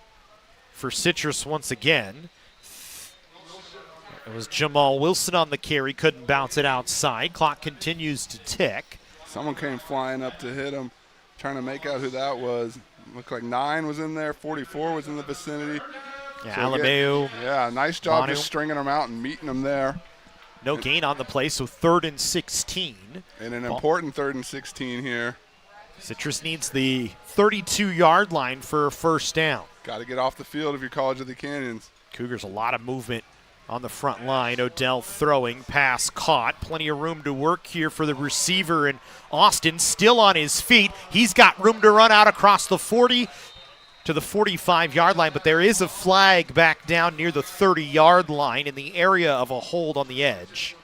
for Citrus once again. It was Jamal Wilson on the carry. Couldn't bounce it outside. Clock continues to tick. Someone came flying up to hit him, trying to make out who that was. Looked like 9 was in there. 44 was in the vicinity. Yeah, so Alameu. Yeah, nice job Manu. just stringing them out and meeting them there. No gain on the play, so 3rd and 16. And an important 3rd and 16 here. Citrus needs the 32-yard line for a first down. Got to get off the field if you're College of the Canyons. Cougars, a lot of movement on the front line. Odell throwing, pass caught. Plenty of room to work here for the receiver, and Austin still on his feet. He's got room to run out across the 40 to the 45-yard line, but there is a flag back down near the 30-yard line in the area of a hold on the edge.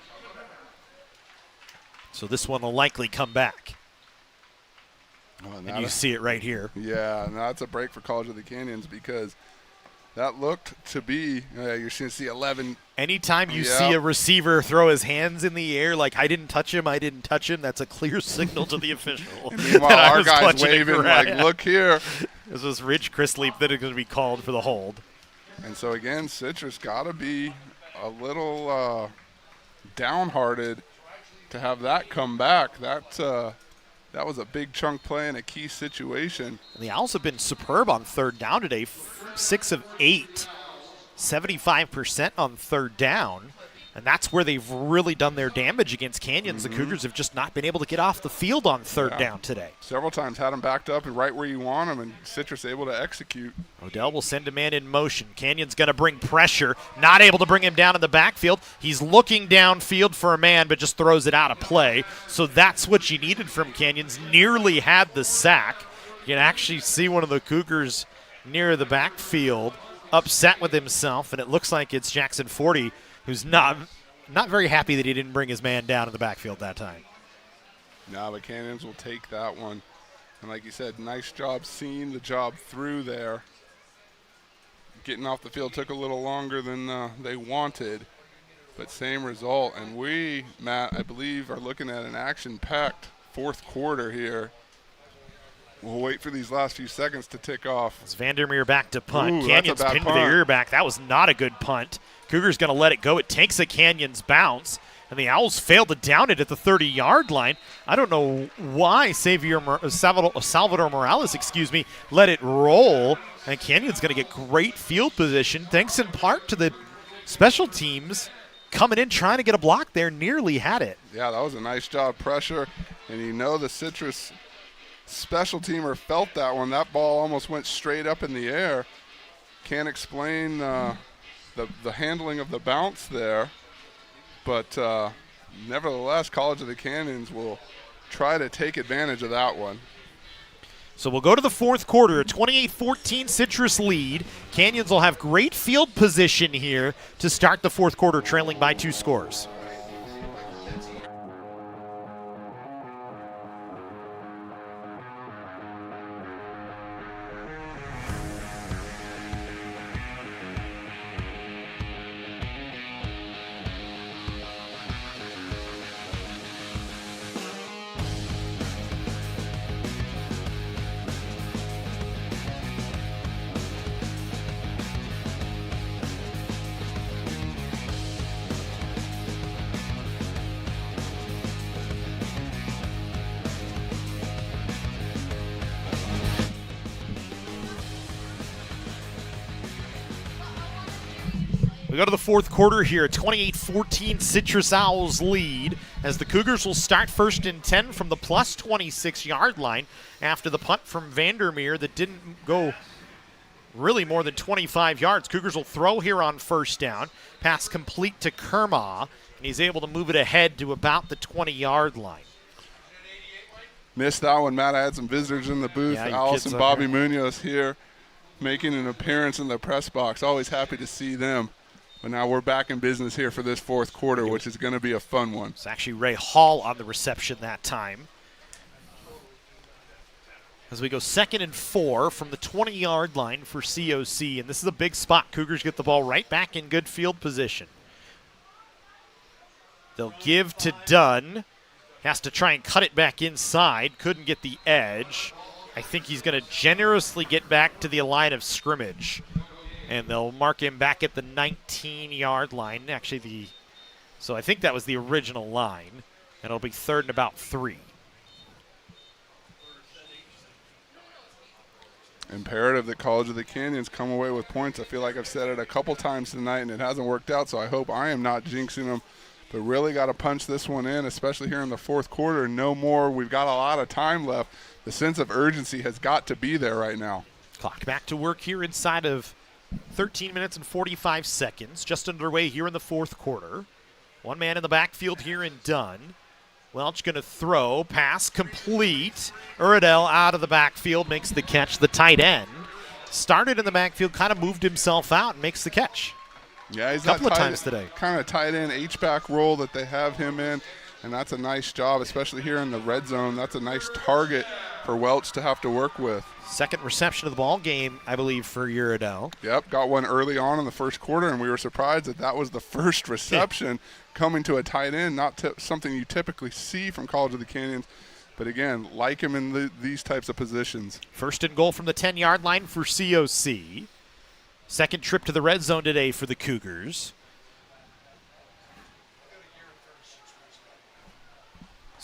So this one will likely come back. And you see it right here. Yeah, and that's a break for College of the Canyons, because that looked to be, you're going to see 11. Anytime you see a receiver throw his hands in the air like, I didn't touch him, that's a clear signal to the official. Meanwhile, our guy's waving like, look here. This was Rich Chrisleep that is going to be called for the hold. And so, again, Citrus got to be a little downhearted to have that come back. That was a big chunk play in a key situation. And the Owls have been superb on third down today. 6 of 8, 75% on third down. And that's where they've really done their damage against Canyons. The Cougars have just not been able to get off the field on third down today. Several times had them backed up and right where you want them, and Citrus able to execute. Odell will send a man in motion. Canyons going to bring pressure. Not able to bring him down in the backfield. He's looking downfield for a man, but just throws it out of play. So that's what you needed from Canyons. Nearly had the sack. You can actually see one of the Cougars near the backfield upset with himself, and it looks like it's Jackson Forty, who's not very happy that he didn't bring his man down in the backfield that time. No, but Canyons will take that one. And like you said, nice job seeing the job through there. Getting off the field took a little longer than they wanted, but same result. And we, Matt, I believe, are looking at an action-packed fourth quarter here. We'll wait for these last few seconds to tick off. It's Vandermeer back to punt. Ooh, Canyons pinned to the ear back. That was not a good punt. Cougars going to let it go. It takes a Canyons bounce, and the Owls failed to down it at the 30-yard line. I don't know why Salvador Morales, let it roll, and Canyons going to get great field position, thanks in part to the special teams coming in trying to get a block there. Nearly had it. Yeah, that was a nice job pressure, and the Citrus special teamer felt that one. That ball almost went straight up in the air. Can't explain the handling of the bounce there, but nevertheless, College of the Canyons will try to take advantage of that one. So we'll go to the fourth quarter, a 28-14 Citrus lead. Canyons will have great field position here to start the fourth quarter, trailing by 2 scores. We go to the fourth quarter here, 28-14 Citrus Owls lead as the Cougars will start first and 10 from the plus 26-yard line after the punt from Vandermeer that didn't go really more than 25 yards. Cougars will throw here on first down, pass complete to Kermaw, and he's able to move it ahead to about the 20-yard line. Missed that one, Matt. I had some visitors in the booth. Yeah, Alice kids and Bobby Munoz here making an appearance in the press box. Always happy to see them. But now we're back in business here for this fourth quarter, which is going to be a fun one. It's actually Ray Hall on the reception that time. As we go 2nd and 4 from the 20-yard line for COC, and this is a big spot. Cougars get the ball right back in good field position. They'll give to Dunn. Has to try and cut it back inside. Couldn't get the edge. I think he's going to generously get back to the line of scrimmage. And they'll mark him back at the 19-yard line. Actually, so I think that was the original line. And it'll be 3rd and about 3. Imperative that College of the Canyons come away with points. I feel like I've said it a couple times tonight, and it hasn't worked out, so I hope I am not jinxing them. But really got to punch this one in, especially here in the fourth quarter. No more. We've got a lot of time left. The sense of urgency has got to be there right now. Clock back to work here inside of 13 minutes and 45 seconds. Just underway here in the fourth quarter. One man in the backfield here in Dunn. Welch going to throw. Pass complete. Uradell out of the backfield makes the catch. The tight end started in the backfield, kind of moved himself out and makes the catch. Yeah, he's a couple of times today. Kind of tight end H-back role that they have him in, and that's a nice job, especially here in the red zone. That's a nice target for Welch to have to work with. Second reception of the ball game, I believe, for Uradell. Yep, got one early on in the first quarter, and we were surprised that that was the first reception coming to a tight end, not something you typically see from College of the Canyons. But again, like him in these types of positions. First and goal from the 10-yard line for COC. Second trip to the red zone today for the Cougars.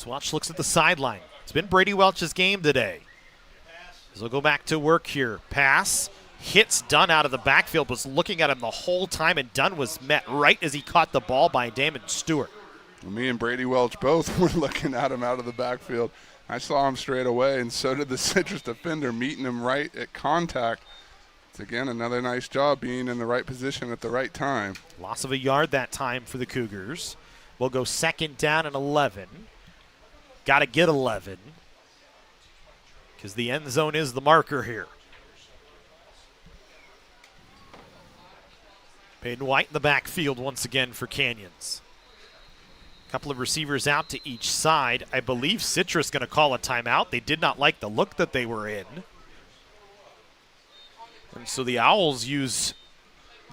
Welch looks at the sideline. It's been Brady Welch's game today. So we'll go back to work here. Pass. Hits Dunn out of the backfield. Was looking at him the whole time, and Dunn was met right as he caught the ball by Damon Stewart. Well, me and Brady Welch both were looking at him out of the backfield. I saw him straight away, and so did the Citrus defender, meeting him right at contact. It's, again, another nice job being in the right position at the right time. Loss of a yard that time for the Cougars. We'll go 2nd down and 11. Got to get 11 because the end zone is the marker here. Peyton White in the backfield once again for Canyons. A couple of receivers out to each side. I believe Citrus going to call a timeout. They did not like the look that they were in. And so the Owls use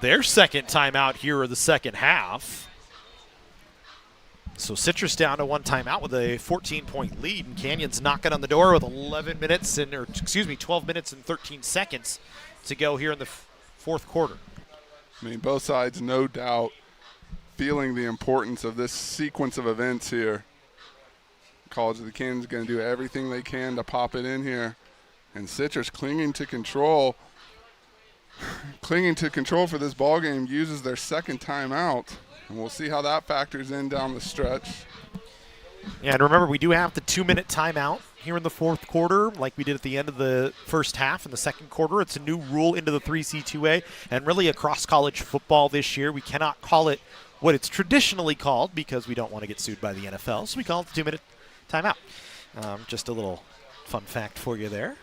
their second timeout here in the second half. So Citrus down to one timeout with a 14-point lead, and Canyons knocking on the door with 12 minutes and 13 seconds to go here in the fourth quarter. I mean, both sides, no doubt, feeling the importance of this sequence of events here. College of the Canyons going to do everything they can to pop it in here, and Citrus clinging to control for this ball game, uses their second timeout. And we'll see how that factors in down the stretch. Yeah, and remember, we do have the 2-minute timeout here in the fourth quarter, like we did at the end of the first half in the second quarter. It's a new rule into the 3C2A, and really across college football this year. We cannot call it what it's traditionally called because we don't want to get sued by the NFL, so we call it the 2-minute timeout. Just a little fun fact for you there.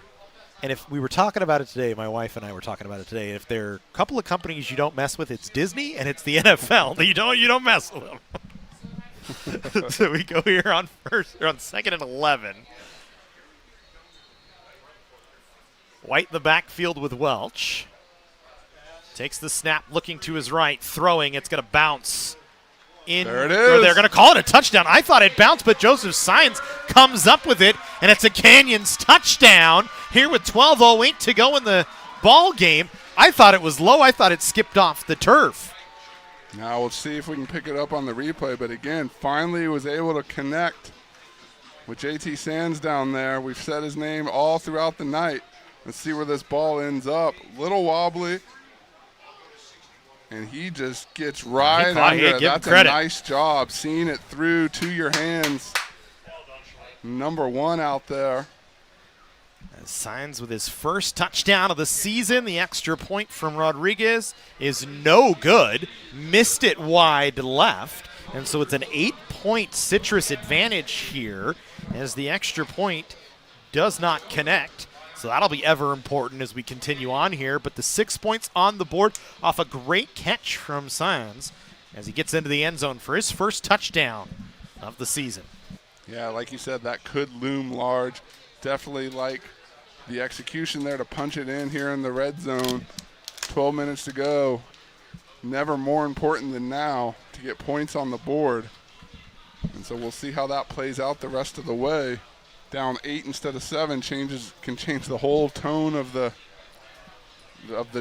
And if we were talking about it today, my wife and I were talking about it today, if there are a couple of companies you don't mess with, it's Disney and it's the NFL. You don't mess with them. So we go here on second and 11. White in the backfield with Welch. Takes the snap, looking to his right, throwing. It's going to bounce in. There it is. They're going to call it a touchdown. I thought it bounced, but Joseph Sines comes up with it, and it's a Canyons touchdown here with 12:08 to go in the ball game. I thought it was low. I thought it skipped off the turf. Now we'll see if we can pick it up on the replay. But again, finally was able to connect with JT Sands down there. We've said his name all throughout the night. Let's see where this ball ends up. Little wobbly. And he just gets right under it. That's a nice job seeing it through to your hands. Number 1 out there. Signs with his first touchdown of the season. The extra point from Rodriguez is no good. Missed it wide left. And so it's an 8-point Citrus advantage here as the extra point does not connect. So that'll be ever important as we continue on here. But the 6 points on the board off a great catch from Sines as he gets into the end zone for his first touchdown of the season. Yeah, like you said, that could loom large. Definitely like the execution there to punch it in here in the red zone. 12 minutes to go. Never more important than now to get points on the board. And so we'll see how that plays out the rest of the way. Down 8 instead of 7 can change the whole tone of the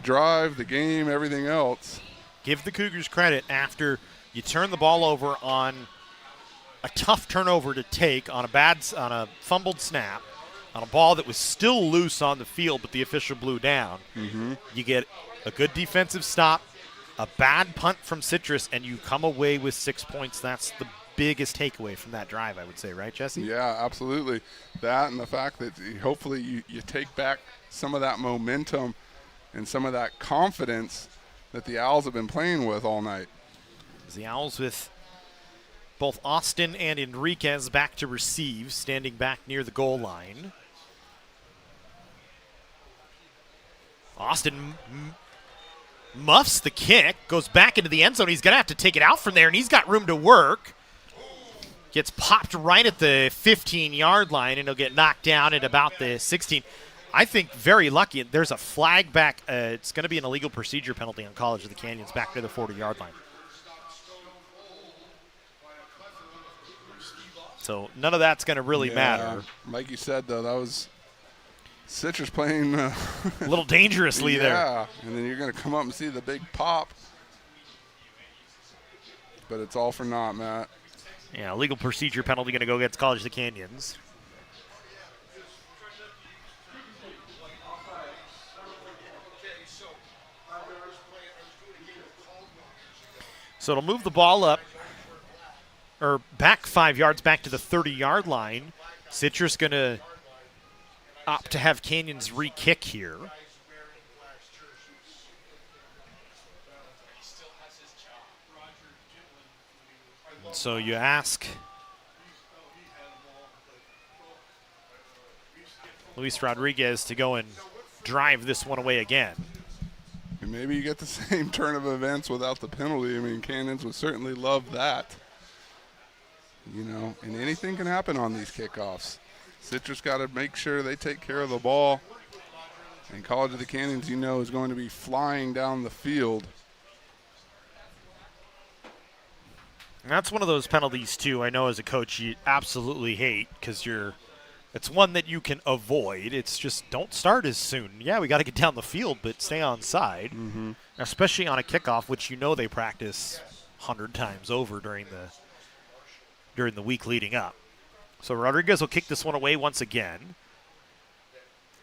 drive, the game, everything else. Give the Cougars credit after you turn the ball over on a tough turnover to take on a fumbled snap on a ball that was still loose on the field, but the official blew down. Mm-hmm. You get a good defensive stop, a bad punt from Citrus, and you come away with 6 points. That's the biggest takeaway from that drive, I would say, right, Jesse? Yeah, absolutely. That and the fact that hopefully you take back some of that momentum and some of that confidence that the Owls have been playing with all night. The Owls with both Austin and Enriquez back to receive, standing back near the goal line. Austin muffs the kick, goes back into the end zone. He's going to have to take it out from there, and he's got room to work. Gets popped right at the 15-yard line, and he'll get knocked down at about the 16. I think very lucky. There's a flag back. It's going to be an illegal procedure penalty on College of the Canyons back to the 40-yard line. So none of that's going to really matter. Like you said, though, that was Citrus playing a little dangerously there. Yeah, and then you're going to come up and see the big pop. But it's all for naught, Matt. Yeah, legal procedure penalty going to go against College of the Canyons. So it'll move the ball up, or back 5 yards, back to the 30-yard line. Citrus going to opt to have Canyons re-kick here. So you ask Luis Rodriguez to go and drive this one away again. And maybe you get the same turn of events without the penalty. I mean, Canyons would certainly love that. You know, and anything can happen on these kickoffs. Citrus got to make sure they take care of the ball. And College of the Canyons, you know, is going to be flying down the field. And that's one of those penalties, too, I know as a coach you absolutely hate because it's one that you can avoid. It's just don't start as soon. Yeah, we got to get down the field, but stay on side, especially on a kickoff, which you know they practice 100 times over during the week leading up. So Rodriguez will kick this one away once again.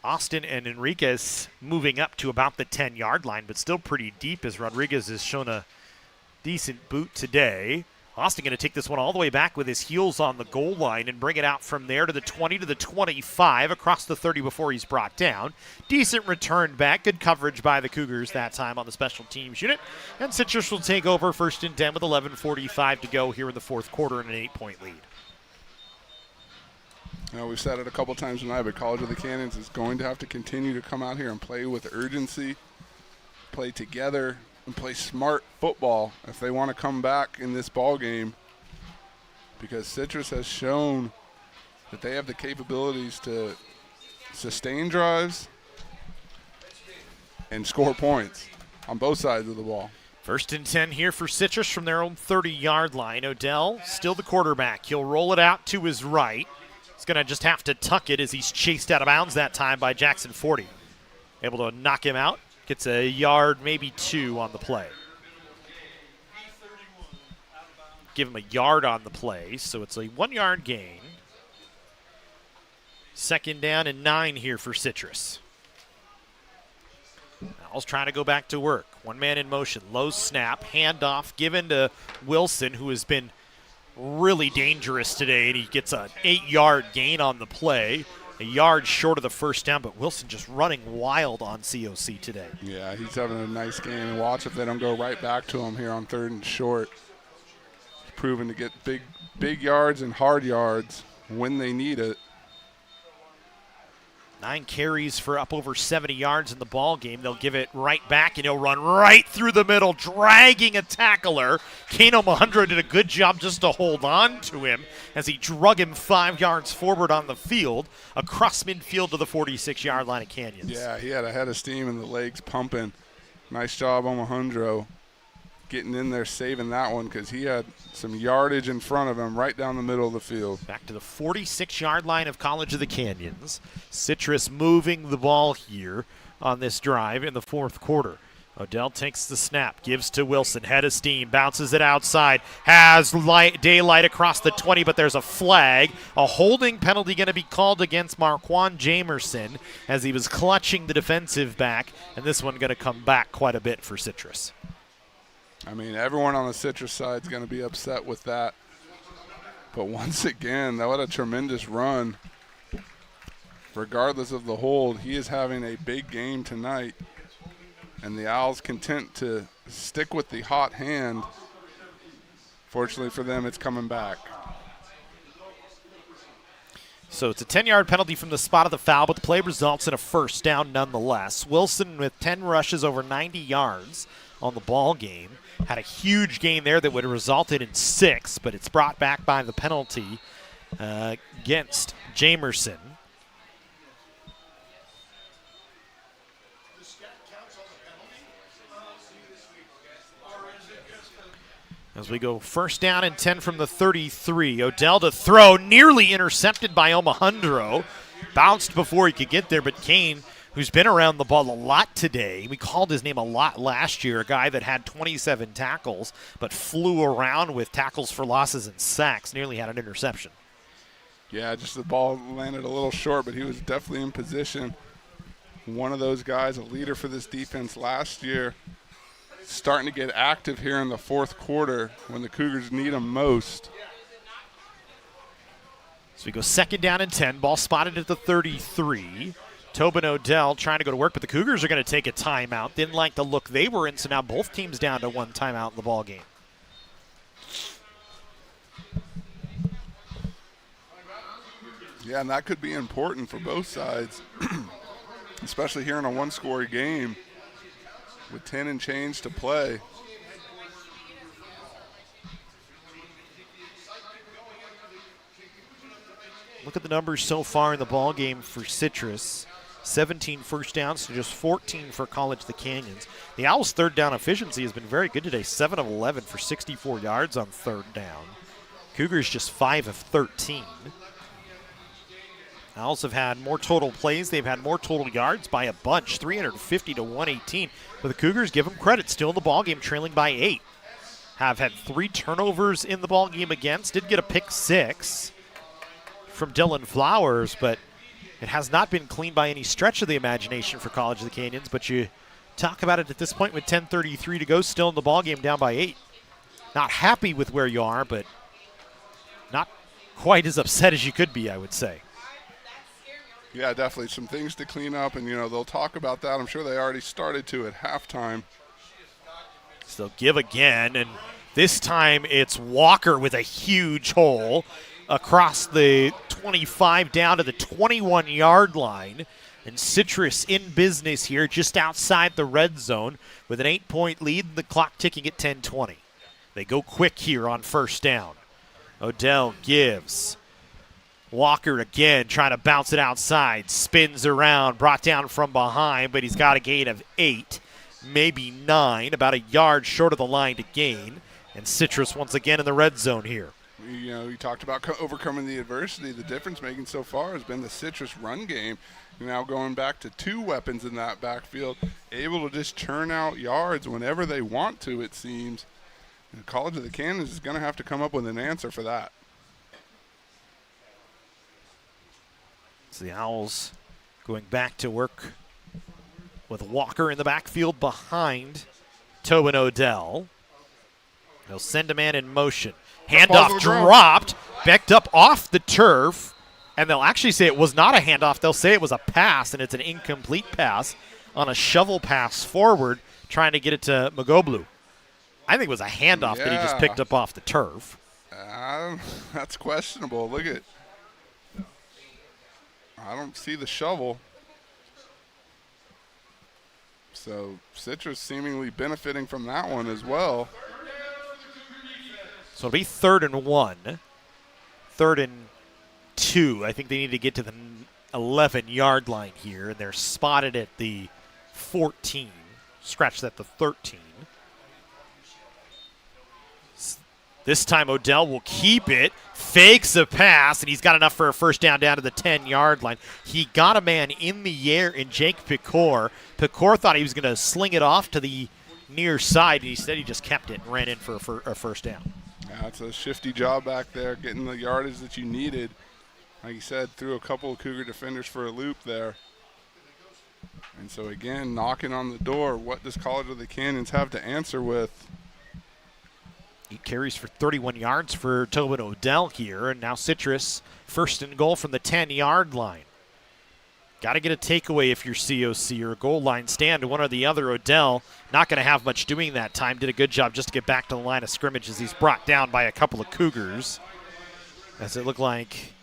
Austin and Enriquez moving up to about the 10-yard line, but still pretty deep as Rodriguez has shown a decent boot today. Austin going to take this one all the way back with his heels on the goal line and bring it out from there to the 20 to the 25, across the 30 before he's brought down. Decent return back. Good coverage by the Cougars that time on the special teams unit. And Citrus will take over first and 10 with 11:45 to go here in the fourth quarter and an 8-point lead. You know, we've said it a couple times tonight, but College of the Canyons is going to have to continue to come out here and play with urgency, play together, and play smart football if they want to come back in this ball game, because Citrus has shown that they have the capabilities to sustain drives and score points on both sides of the ball. 1st and 10 here for Citrus from their own 30-yard line. Odell, still the quarterback. He'll roll it out to his right. He's going to just have to tuck it as he's chased out of bounds that time by Jackson 40. Able to knock him out. Gets a yard, maybe 2 on the play. Give him a yard on the play, so it's a 1-yard gain. 2nd down and 9 here for Citrus. Owls trying to go back to work. One man in motion. Low snap. Handoff given to Wilson, who has been really dangerous today, and he gets an 8-yard gain on the play. A yard short of the 1st down, but Wilson just running wild on COC today. Yeah, he's having a nice game, and watch if they don't go right back to him here on 3rd and short. He's proven to get big yards and hard yards when they need it. 9 carries for up over 70 yards in the ball game. They'll give it right back, and he'll run right through the middle, dragging a tackler. Kano Mahundra did a good job just to hold on to him as he drug him 5 yards forward on the field, across midfield to the 46-yard line of Canyons. Yeah, he had a head of steam and the legs pumping. Nice job on Mahundra getting in there, saving that one, because he had some yardage in front of him right down the middle of the field. Back to the 46-yard line of College of the Canyons. Citrus moving the ball here on this drive in the 4th quarter. Odell takes the snap, gives to Wilson, head of steam, bounces it outside, has daylight across the 20, but there's a flag. A holding penalty going to be called against Marquand Jamerson as he was clutching the defensive back, and this one going to come back quite a bit for Citrus. I mean, everyone on the Citrus side is going to be upset with that. But once again, what a tremendous run. Regardless of the hold, he is having a big game tonight. And the Owls content to stick with the hot hand. Fortunately for them, it's coming back. So it's a 10-yard penalty from the spot of the foul, but the play results in a 1st down nonetheless. Wilson with 10 rushes over 90 yards on the ball game. Had a huge gain there that would have resulted in 6, but it's brought back by the penalty against Jamerson. As we go 1st down and 10 from the 33. Odell to throw, nearly intercepted by Omohundro. Bounced before he could get there, but Kane, who's been around the ball a lot today. We called his name a lot last year, a guy that had 27 tackles, but flew around with tackles for losses and sacks, nearly had an interception. Yeah, just the ball landed a little short, but he was definitely in position. One of those guys, a leader for this defense last year, starting to get active here in the 4th quarter when the Cougars need him most. So we go 2nd down and 10, ball spotted at the 33. Tobin Odell trying to go to work, but the Cougars are going to take a timeout. Didn't like the look they were in, so now both teams down to 1 timeout in the ball game. Yeah, and that could be important for both sides, especially here in a 1-score game with 10 and change to play. Look at the numbers so far in the ball game for Citrus. 17 1st downs to just 14 for College of the Canyons. The Owls' 3rd down efficiency has been very good today. 7 of 11 for 64 yards on 3rd down. Cougars just 5 of 13. Owls have had more total plays. They've had more total yards by a bunch, 350 to 118. But the Cougars, give them credit, still in the ballgame, trailing by 8. Have had 3 turnovers in the ballgame against. Did get a pick 6 from Dylan Flowers, but it has not been clean by any stretch of the imagination for College of the Canyons. But you talk about it at this point with 10:33 to go, still in the ballgame, down by 8. Not happy with where you are, but not quite as upset as you could be, I would say. Yeah, definitely some things to clean up, and, they'll talk about that. I'm sure they already started to at halftime. So give again, and this time it's Walker with a huge hole. across the 25 down to the 21-yard line. And Citrus in business here just outside the red zone with an 8-point lead and the clock ticking at 10:20. They go quick here on first down. Odell gives. Walker again trying to bounce it outside. Spins around, brought down from behind, but he's got a gain of 8, maybe 9, about a yard short of the line to gain. And Citrus once again in the red zone here. You know, you talked about overcoming the adversity. The difference making so far has been the Citrus run game. Now going back to 2 weapons in that backfield, able to just churn out yards whenever they want to, it seems. The College of the Canyons is going to have to come up with an answer for that. So the Owls going back to work with Walker in the backfield behind Tobin Odell. They'll send a man in motion. Handoff dropped, backed up off the turf, and they'll actually say it was not a handoff. They'll say it was a pass, and it's an incomplete pass on a shovel pass forward, trying to get it to Magoblu. I think it was a handoff that he just picked up off the turf. That's questionable. Look at, I don't see the shovel. So Citrus seemingly benefiting from that one as well. So it'll be 3rd and 1. 3rd and 2. I think they need to get to the 11-yard line here, and they're spotted at the 14. Scratch that, the 13. This time Odell will keep it, fakes a pass, and he's got enough for a first down to the 10-yard line. He got a man in the air in Jake Picor. Picor thought he was going to sling it off to the near side, and he said he just kept it and ran in for a first down. Yeah, it's a shifty job back there, getting the yardage that you needed. Like you said, threw a couple of Cougar defenders for a loop there. And so, again, knocking on the door, what does College of the Canyons have to answer with? 8 carries for 31 yards for Tobin Odell here, and now Citrus 1st and goal from the 10-yard line. Got to get a takeaway if you're COC or a goal line stand, one or the other. Odell not going to have much doing that time. Did a good job just to get back to the line of scrimmage as he's brought down by a couple of Cougars. As it looked like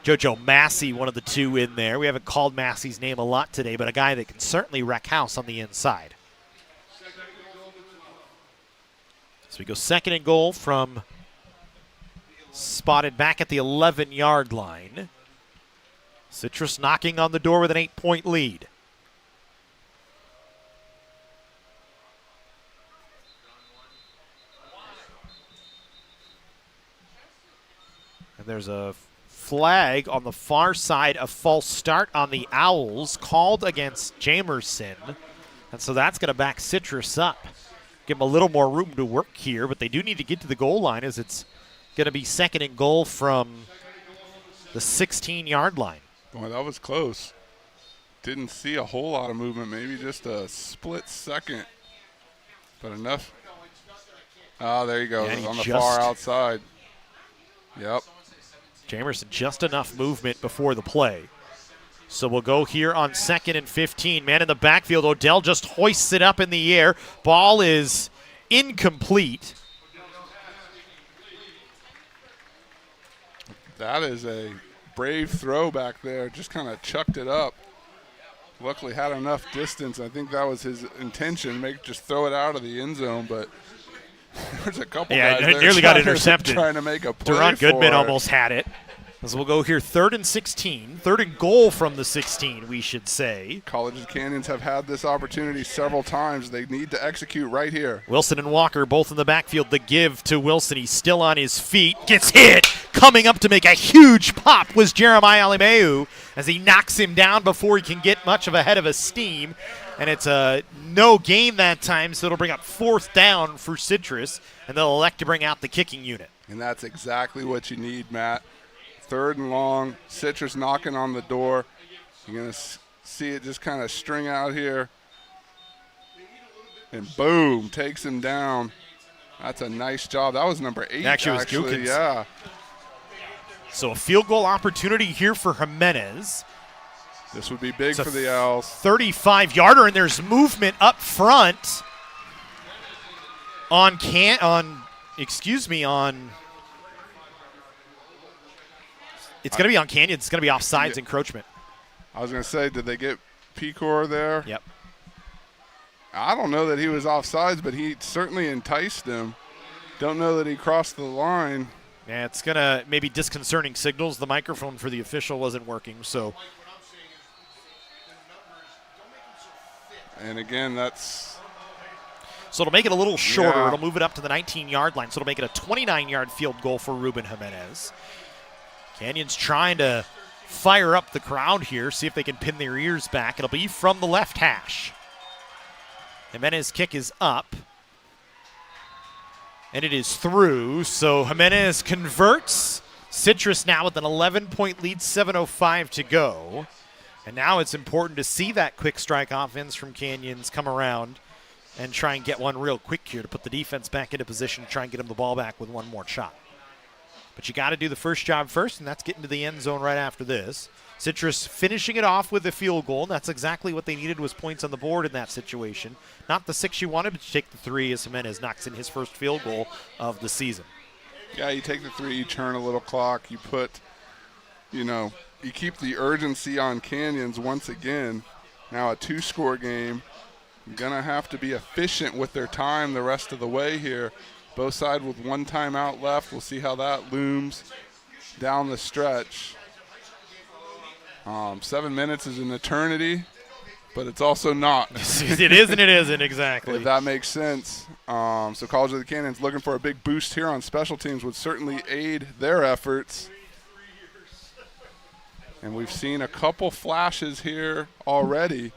JoJo Massey, one of the 2 in there. We haven't called Massey's name a lot today, but a guy that can certainly wreck house on the inside. So we go 2nd and goal from spotted back at the 11-yard line. Citrus knocking on the door with an 8-point lead. And there's a flag on the far side, a false start on the Owls called against Jamerson. And so that's going to back Citrus up. Give them a little more room to work here, but they do need to get to the goal line as it's going to be 2nd and goal from the 16-yard line. Boy, that was close. Didn't see a whole lot of movement, maybe just a split second, but enough. Oh, there you go, Yeah, on the far outside. Yep. Jamerson just enough movement before the play. So we'll go here on 2nd and 15. Man in the backfield. Odell just hoists it up in the air. Ball is incomplete. That is a brave throw back there. Just kind of chucked it up. Luckily had enough distance. I think that was his intention, just throw it out of the end zone, but there's a couple guys there nearly got intercepted. Trying to make a play. Durant Goodman almost had it. As we'll go here 3rd and 16. 3rd and goal from the 16, we should say. College of Canyons have had this opportunity several times. They need to execute right here. Wilson and Walker both in the backfield. The give to Wilson. He's still on his feet. Gets hit. Coming up to make a huge pop was Jeremiah Alimeu as he knocks him down before he can get much of a head of a steam. And it's a no gain that time, so it'll bring up 4th down for Citrus, and they'll elect to bring out the kicking unit. And that's exactly what you need, Matt. 3rd and long, Citrus knocking on the door. You're going to see it just kind of string out here. And boom, takes him down. That's a nice job. That was number 8, Actually, it was Gukins. Yeah. So a field goal opportunity here for Jimenez. This would be big for the Owls. 35-yarder, and there's movement up front on It's going to be on Canyon. It's going to be offsides encroachment. I was going to say, did they get Pecor there? Yep. I don't know that he was offsides, but he certainly enticed him. Don't know that he crossed the line. Yeah, it's going to maybe disconcerting signals. The microphone for the official wasn't working, so. And again, that's. So it'll make it a little shorter. Yeah. It'll move it up to the 19-yard line, so it'll make it a 29-yard field goal for Ruben Jimenez. Canyon's trying to fire up the crowd here, see if they can pin their ears back. It'll be from the left hash. Jimenez's kick is up. And it is through, so Jimenez converts. Citrus now with an 11-point lead, 7:05 to go. And now it's important to see that quick strike offense from Canyons come around and try and get one real quick here to put the defense back into position to try and get them the ball back with one more shot. But you got to do the first job first, and that's getting to the end zone right after this. Citrus finishing it off with a field goal. That's exactly what they needed, was points on the board in that situation. Not the 6 you wanted, but you take the 3 as Jimenez knocks in his first field goal of the season. Yeah, you take the 3, you turn a little clock, you put, you keep the urgency on Canyons once again. Now a 2-score game. Going to have to be efficient with their time the rest of the way here. Both sides with 1 timeout left. We'll see how that looms down the stretch. 7 minutes is an eternity, but it's also not. It is and it isn't, exactly. If that makes sense. So College of the Canyons looking for a big boost here on special teams would certainly aid their efforts. And we've seen a couple flashes here already.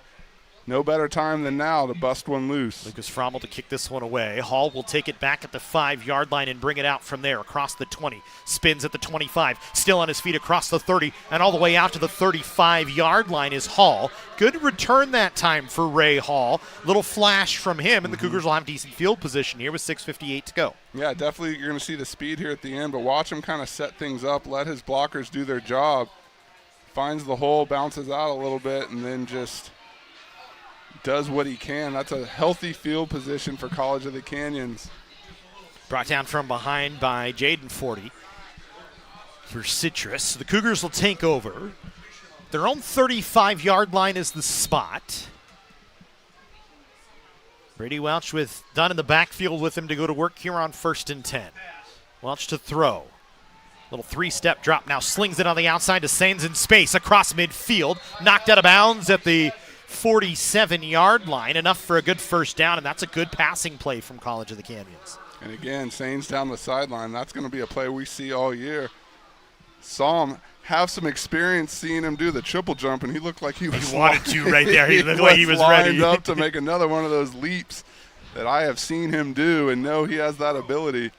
No better time than now to bust one loose. Lucas Frommel to kick this one away. Hall will take it back at the 5-yard line and bring it out from there across the 20. Spins at the 25. Still on his feet across the 30. And all the way out to the 35-yard line is Hall. Good return that time for Ray Hall. Little flash from him, and the Cougars will have decent field position here with 6:58 to go. Yeah, definitely you're going to see the speed here at the end, but watch him kind of set things up, let his blockers do their job. Finds the hole, bounces out a little bit, and then just does what he can. That's a healthy field position for College of the Canyons. Brought down from behind by Jaden Forty for Citrus. The Cougars will take over. Their own 35-yard line is the spot. Brady Welch with Dunn in the backfield with him to go to work here on 1st and 10. Welch to throw. Little 3-step drop now, slings it on the outside to Sains in space across midfield. Knocked out of bounds at the 47-yard line, enough for a good first down, and that's a good passing play from College of the Canyons. And again, Sains down the sideline. That's going to be a play we see all year. Saw him have some experience seeing him do the triple jump, and he looked like he was wanted to right there. He looked like he was ready. Lined up to make another one of those leaps that I have seen him do and know he has that ability.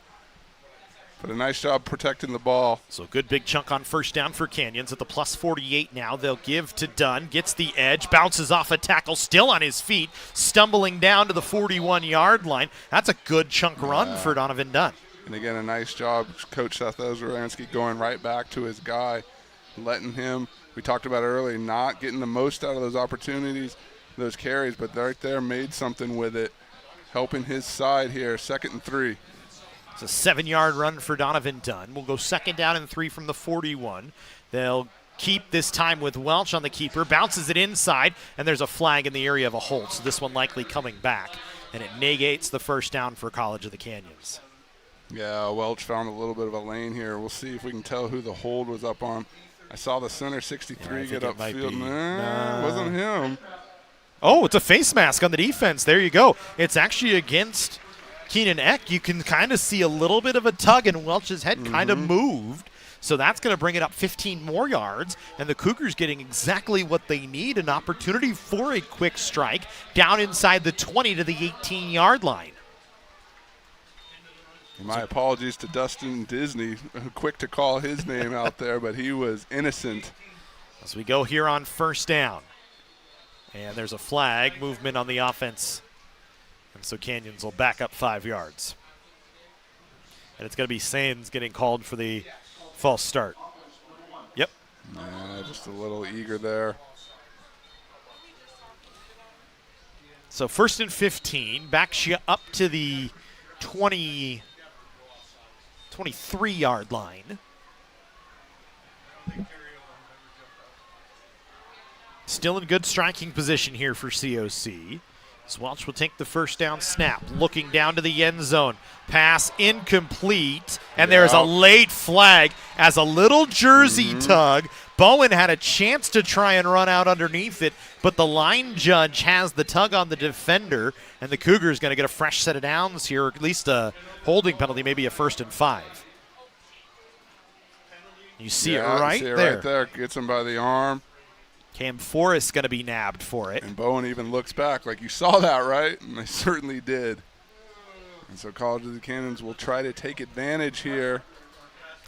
But a nice job protecting the ball. So good big chunk on first down for Canyons at the plus 48 now. They'll give to Dunn, gets the edge, bounces off a tackle, still on his feet, stumbling down to the 41-yard line. That's a good chunk run for Donovan Dunn. And again, a nice job, Coach Seth Ozeransky going right back to his guy, letting him, we talked about earlier, not getting the most out of those opportunities, those carries, but right there made something with it, helping his side here, 2nd and 3. It's a 7-yard run for Donovan Dunn. We'll go 2nd down and 3 from the 41. They'll keep this time with Welch on the keeper. Bounces it inside, and there's a flag in the area of a hold. So this one likely coming back, and it negates the first down for College of the Canyons. Yeah, Welch found a little bit of a lane here. We'll see if we can tell who the hold was up on. I saw the center 63 get upfield. Nah, wasn't him. Oh, it's a face mask on the defense. There you go. It's actually against Keenan Eck. You can kind of see a little bit of a tug, and Welch's head kind of moved. So that's going to bring it up 15 more yards, and the Cougars getting exactly what they need, an opportunity for a quick strike down inside the 20 to the 18-yard line. My apologies to Dustin Disney, quick to call his name out there, but he was innocent. As we go here on first down. And there's a flag, movement on the offense. And so Canyons will back up 5 yards. And it's going to be Sains getting called for the false start. Yep. Yeah, just a little eager there. So 1st and 15, backs you up to the 23-yard line. Still in good striking position here for COC. Welch will take the first down snap, looking down to the end zone. Pass incomplete, and there's a late flag as a little jersey tug. Bowen had a chance to try and run out underneath it, but the line judge has the tug on the defender, and the Cougars going to get a fresh set of downs here, or at least a holding penalty, maybe a 1st and 5. You see it right there. Right there. Gets him by the arm. Cam Forrest going to be nabbed for it. And Bowen even looks back like, you saw that, right? And they certainly did. And so College of the Canyons will try to take advantage here.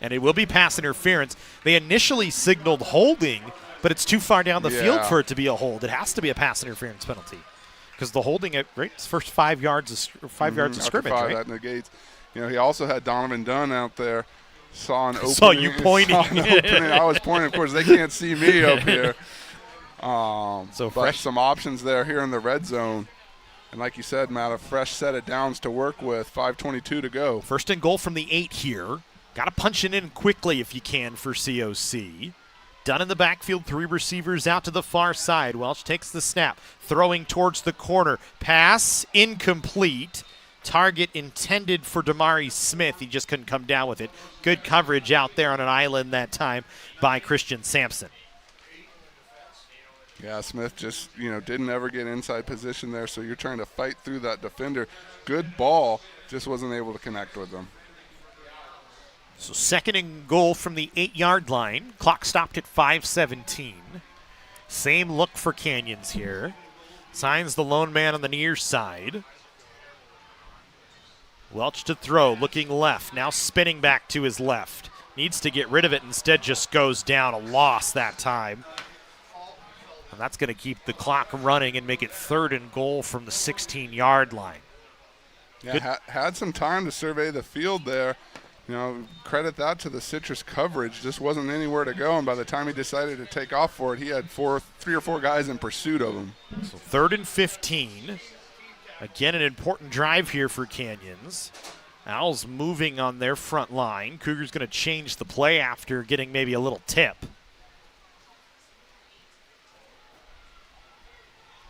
And it will be pass interference. They initially signaled holding, but it's too far down the field for it to be a hold. It has to be a pass interference penalty because the holding at first 5 yards of yards of scrimmage. After 5, right? that negates. He also had Donovan Dunn out there. Saw an opening. Saw you pointing. I was pointing. Of course, they can't see me up here. But some options there here in the red zone. And like you said, Matt, a fresh set of downs to work with, 5:22 to go. 1st and goal from the 8 here. Got to punch it in quickly if you can for COC. Dunn in the backfield, 3 receivers out to the far side. Welch takes the snap, throwing towards the corner. Pass incomplete. Target intended for Damari Smith. He just couldn't come down with it. Good coverage out there on an island that time by Christian Sampson. Yeah, Smith just, didn't ever get inside position there, so you're trying to fight through that defender. Good ball, just wasn't able to connect with them. So 2nd and goal from the 8-yard line. Clock stopped at 5:17. Same look for Canyons here. Signs the lone man on the near side. Welch to throw, looking left, now spinning back to his left. Needs to get rid of it, instead just goes down, a loss that time. And that's going to keep the clock running and make it 3rd and goal from the 16-yard line. Yeah, had some time to survey the field there. Credit that to the Citrus coverage. Just wasn't anywhere to go, and by the time he decided to take off for it, he had 3 or 4 guys in pursuit of him. So 3rd and 15. Again, an important drive here for Canyons. Owls moving on their front line. Cougars going to change the play after getting maybe a little tip.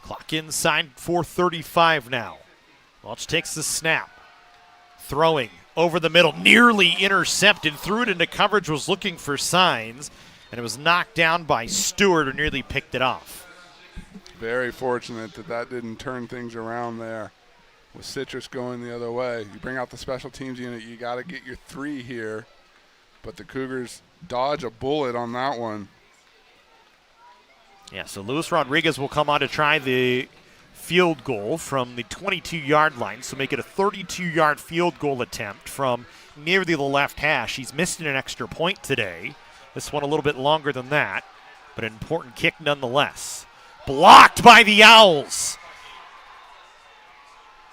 Clock inside 4:35 now. Welch takes the snap. Throwing over the middle, nearly intercepted. Threw it into coverage, was looking for signs, and it was knocked down by Stewart, who nearly picked it off. Very fortunate that didn't turn things around there. With Citrus going the other way. You bring out the special teams unit, you got to get your 3 here. But the Cougars dodge a bullet on that one. Yeah, so Luis Rodriguez will come on to try the field goal from the 22-yard line, so make it a 32-yard field goal attempt from near the left hash. He's missing an extra point today. This one a little bit longer than that, but an important kick nonetheless. Blocked by the Owls.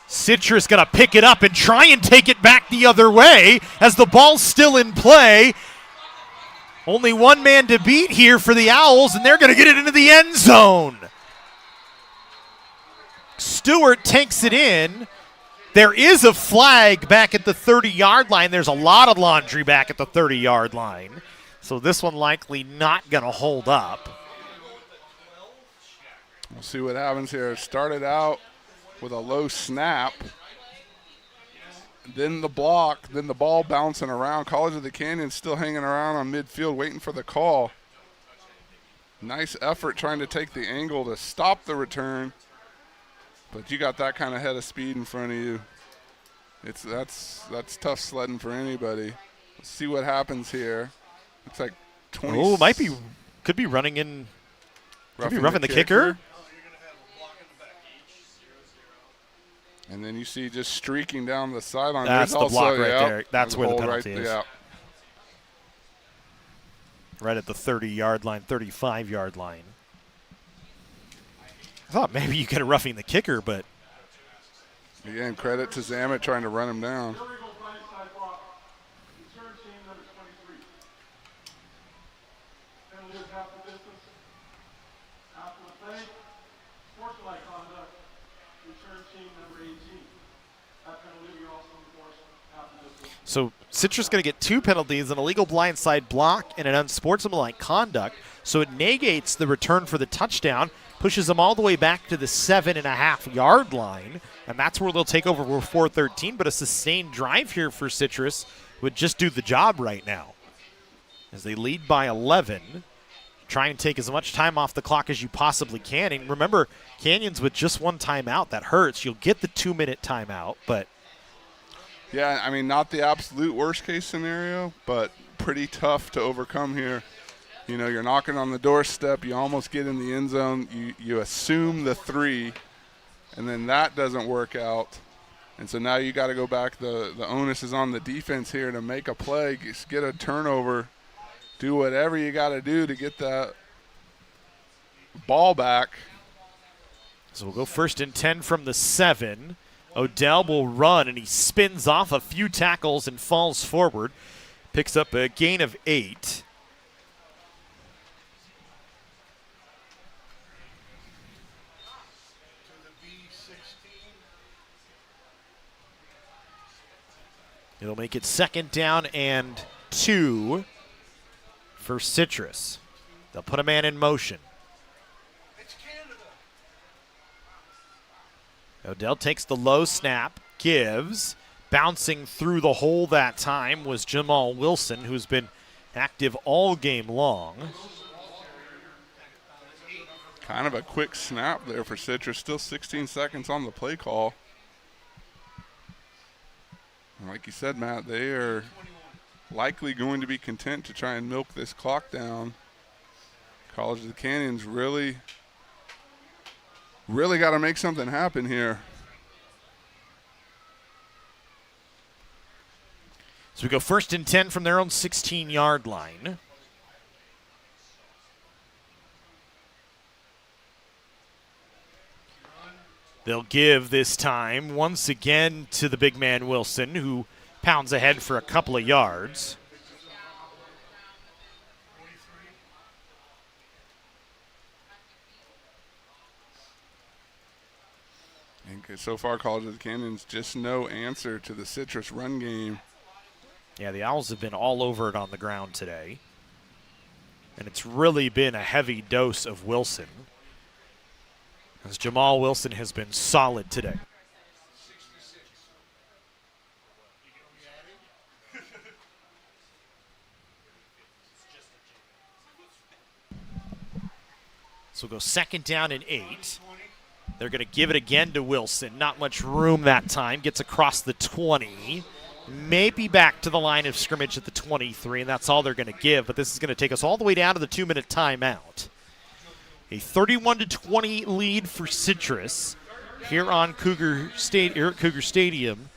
Citrus going to pick it up and try and take it back the other way as the ball's still in play. Only one man to beat here for the Owls, and they're going to get it into the end zone. Stewart takes it in. There is a flag back at the 30-yard line. There's a lot of laundry back at the 30-yard line. So this one likely not going to hold up. We'll see what happens here. It started out with a low snap. Then the block, then the ball bouncing around. College of the Canyons still hanging around on midfield waiting for the call. Nice effort trying to take the angle to stop the return. But you got that kind of head of speed in front of you. That's tough sledding for anybody. Let's see what happens here. Looks like 20. Oh, could be running in. Could be roughing the kicker. And then you see just streaking down the sideline. That's There's the block also, right there. That's where the penalty right, is. Yeah. Right at the 30-yard line, 35-yard line. I thought maybe you get a roughing the kicker, but. Again, credit to Zamet trying to run him down. So Citrus going to get 2 penalties, an illegal blindside block and an unsportsmanlike conduct. So it negates the return for the touchdown, pushes them all the way back to the 7.5-yard line, and that's where they'll take over with 4:13. But a sustained drive here for Citrus would just do the job right now, as they lead by 11. Try and take as much time off the clock as you possibly can. And remember, Canyons with just 1 timeout, that hurts. You'll get the 2-minute timeout, but yeah, I mean, not the absolute worst case scenario, but pretty tough to overcome here. You know, you're knocking on the doorstep, you almost get in the end zone, you assume the 3, and then that doesn't work out. And so now you got to go back. The onus is on the defense here to make a play, get a turnover, do whatever you got to do to get that ball back. So we'll go 1st and 10 from the 7. Odell will run, and he spins off a few tackles and falls forward. Picks up a gain of 8. It'll make it 2nd down and 2 for Citrus. They'll put a man in motion. Odell takes the low snap, gives. Bouncing through the hole that time was Jamal Wilson, who's been active all game long. Kind of a quick snap there for Citrus. Still 16 seconds on the play call. And like you said, Matt, they are likely going to be content to try and milk this clock down. College of the Canyons really got to make something happen here. So we go 1st and 10 from their own 16-yard line. They'll give this time once again to the big man Wilson, who pounds ahead for a couple of yards. And so far, College of the Canyons, just no answer to the Citrus run game. Yeah, the Owls have been all over it on the ground today. And it's really been a heavy dose of Wilson, as Jamal Wilson has been solid today. So we'll go 2nd down and 8. They're going to give it again to Wilson. Not much room that time. Gets across the 20. Maybe back to the line of scrimmage at the 23, and that's all they're going to give. But this is going to take us all the way down to the 2-minute timeout. A 31-20 lead for Citrus here on Cougar Stadium.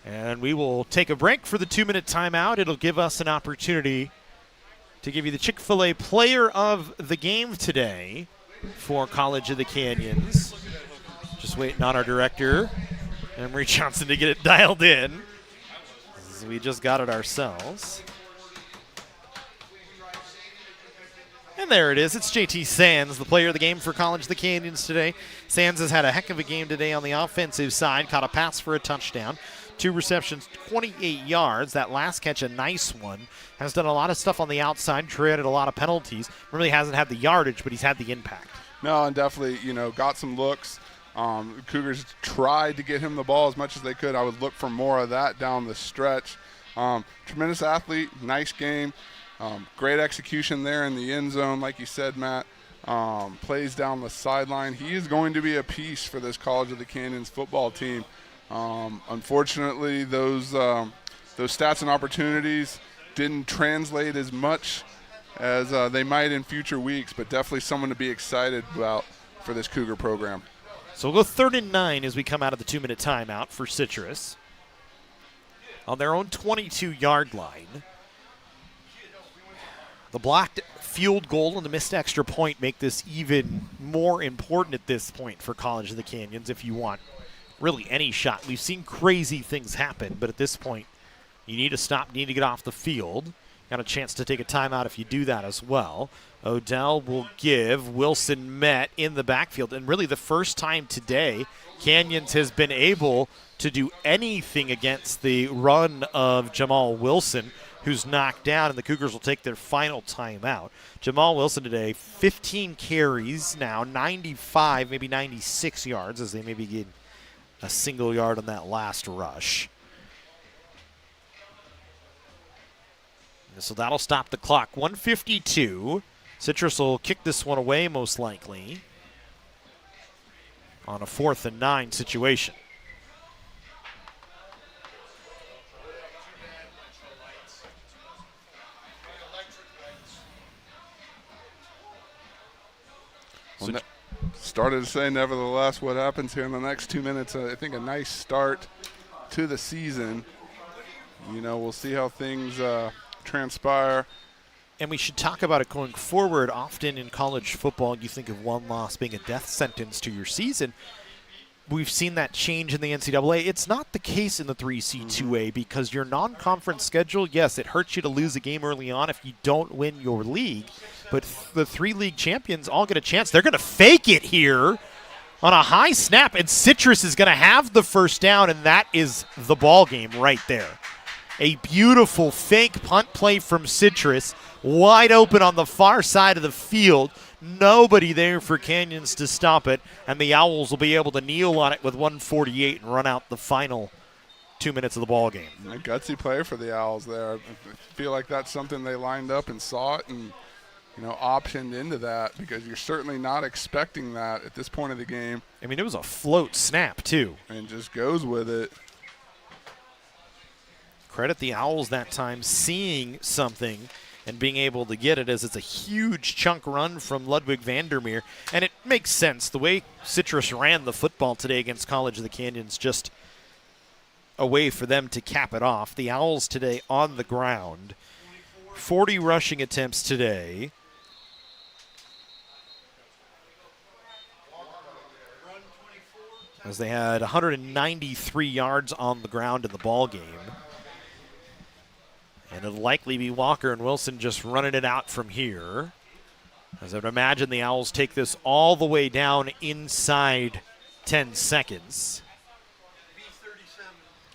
And we will take a break for the 2-minute timeout. It'll give us an opportunity to give you the Chick-fil-A player of the game today for College of the Canyons. Just waiting on our director, Emery Johnson, to get it dialed in. We just got it ourselves. And there it is. It's JT Sands, the player of the game for College of the Canyons today. Sands has had a heck of a game today on the offensive side. Caught a pass for a touchdown. 2 receptions, 28 yards. That last catch, a nice one. Has done a lot of stuff on the outside, created a lot of penalties. Really hasn't had the yardage, but he's had the impact. No, and definitely, got some looks. Cougars tried to get him the ball as much as they could. I would look for more of that down the stretch. Tremendous athlete, nice game. Great execution there in the end zone, like you said, Matt. Plays down the sideline. He is going to be a piece for this College of the Canyons football team. Unfortunately, those stats and opportunities didn't translate as much as they might in future weeks, but definitely someone to be excited about for this Cougar program. So we'll go 3rd and 9 as we come out of the 2-minute timeout for Citrus. On their own 22-yard line. The blocked field goal and the missed extra point make this even more important at this point for College of the Canyons if you want really any shot. We've seen crazy things happen, but at this point, you need to stop, need to get off the field. got a chance to take a timeout if you do that as well. Odell will give Wilson Met in the backfield. And really the first time today Canyons has been able to do anything against the run of Jamal Wilson, who's knocked down, and the Cougars will take their final timeout. Jamal Wilson today, 15 carries now, 95, maybe 96 yards, as they maybe get a single yard on that last rush. So that'll stop the clock. 1:52. Citrus will kick this one away most likely on a 4th and 9 situation. Well, started to say, nevertheless, what happens here in the next 2 minutes, I think a nice start to the season. You know, we'll see how things transpire. And we should talk about it going forward. Often in college football, you think of one loss being a death sentence to your season. We've seen that change in the NCAA. It's not the case in the 3C2A because your non-conference schedule, yes, it hurts you to lose a game early on if you don't win your league. But the 3 league champions all get a chance. They're going to fake it here on a high snap, and Citrus is going to have the first down, and that is the ball game right there. A beautiful fake punt play from Citrus, wide open on the far side of the field. Nobody there for Canyons to stop it, and the Owls will be able to kneel on it with 1:48 and run out the final 2 minutes of the ball game. A gutsy play for the Owls there. I feel like that's something they lined up and saw it and, you know, optioned into that, because you're certainly not expecting that at this point of the game. I mean, it was a float snap, too. And just goes with it. Credit the Owls that time seeing something and being able to get it, as it's a huge chunk run from Ludwig Vandermeer. And it makes sense. The way Citrus ran the football today against College of the Canyons, just a way for them to cap it off. The Owls today on the ground, 40 rushing attempts today. As they had 193 yards on the ground in the ball game. And it'll likely be Walker and Wilson just running it out from here. As I would imagine the Owls take this all the way down inside 10 seconds.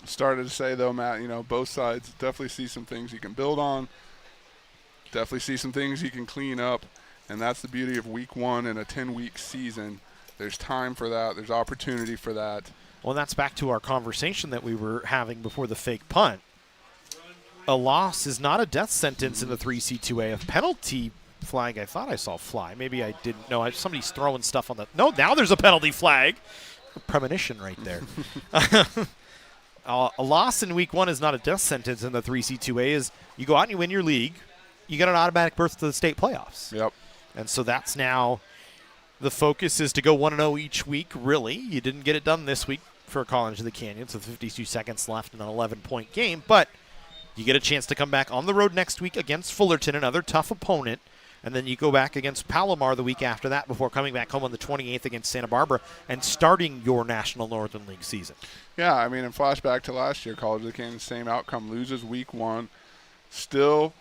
Started to say, though, Matt, you know, both sides definitely see some things you can build on. Definitely see some things you can clean up. And that's the beauty of week 1 in a 10-week season. There's time for that. There's opportunity for that. Well, that's back to our conversation that we were having before the fake punt. A loss is not a death sentence in the 3C2A. A penalty flag, I thought I saw fly. Maybe I didn't know. Somebody's throwing stuff on the – no, now there's a penalty flag. A premonition right there. A loss in week 1 is not a death sentence in the 3C2A. Is you go out and you win your league, you get an automatic berth to the state playoffs. Yep. And so that's now the focus is to go 1-0 each week, really. You didn't get it done this week for College of the Canyons with 52 seconds left in an 11-point game, but – you get a chance to come back on the road next week against Fullerton, another tough opponent, and then you go back against Palomar the week after that before coming back home on the 28th against Santa Barbara and starting your National Northern League season. Yeah, I mean, in flashback to last year, College of the Canyons, same outcome, loses week 1, still,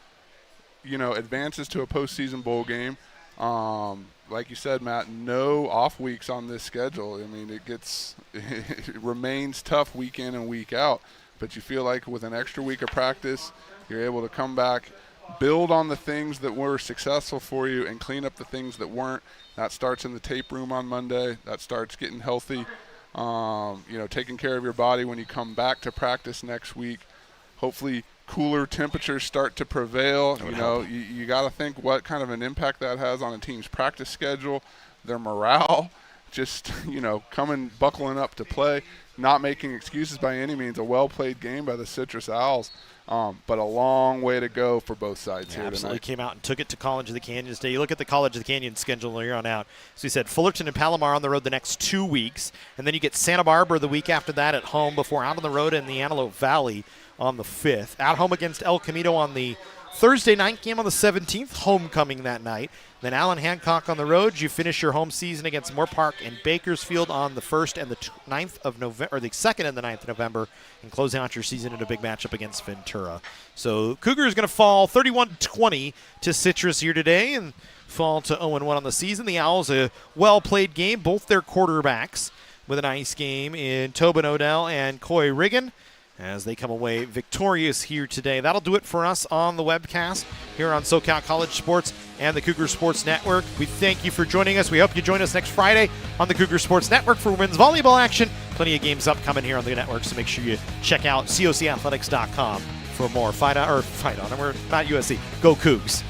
you know, advances to a postseason bowl game. Like you said, Matt, no off weeks on this schedule. I mean, it remains tough week in and week out. But you feel like with an extra week of practice, you're able to come back, build on the things that were successful for you, and clean up the things that weren't. That starts in the tape room on Monday. That starts getting healthy, you know, taking care of your body when you come back to practice next week. Hopefully cooler temperatures start to prevail. You know, you got to think what kind of an impact that has on a team's practice schedule, their morale, just, you know, buckling up to play. Not making excuses by any means. A well-played game by the Citrus Owls, but a long way to go for both sides here absolutely tonight. Came out and took it to College of the Canyons today. You look at the College of the Canyons schedule here on out. So we said Fullerton and Palomar on the road the next 2 weeks, and then you get Santa Barbara the week after that at home before out on the road in the Antelope Valley on the 5th. At home against El Camino on the Thursday night game on the 17th, homecoming that night. Then Allen Hancock on the road. You finish your home season against Moore Park and Bakersfield on the 1st and the 9th of November, or the 2nd and the 9th of November, and closing out your season in a big matchup against Ventura. So Cougar is going to fall 31-20 to Citrus here today and fall to 0-1 on the season. The Owls, a well-played game, both their quarterbacks with a nice game in Tobin Odell and Coy Riggin, as they come away victorious here today. That'll do it for us on the webcast here on SoCal College Sports and the Cougar Sports Network. We thank you for joining us. We hope you join us next Friday on the Cougar Sports Network for women's volleyball action. Plenty of games upcoming here on the network, so make sure you check out cocathletics.com for more. We're not USC. Go Cougs.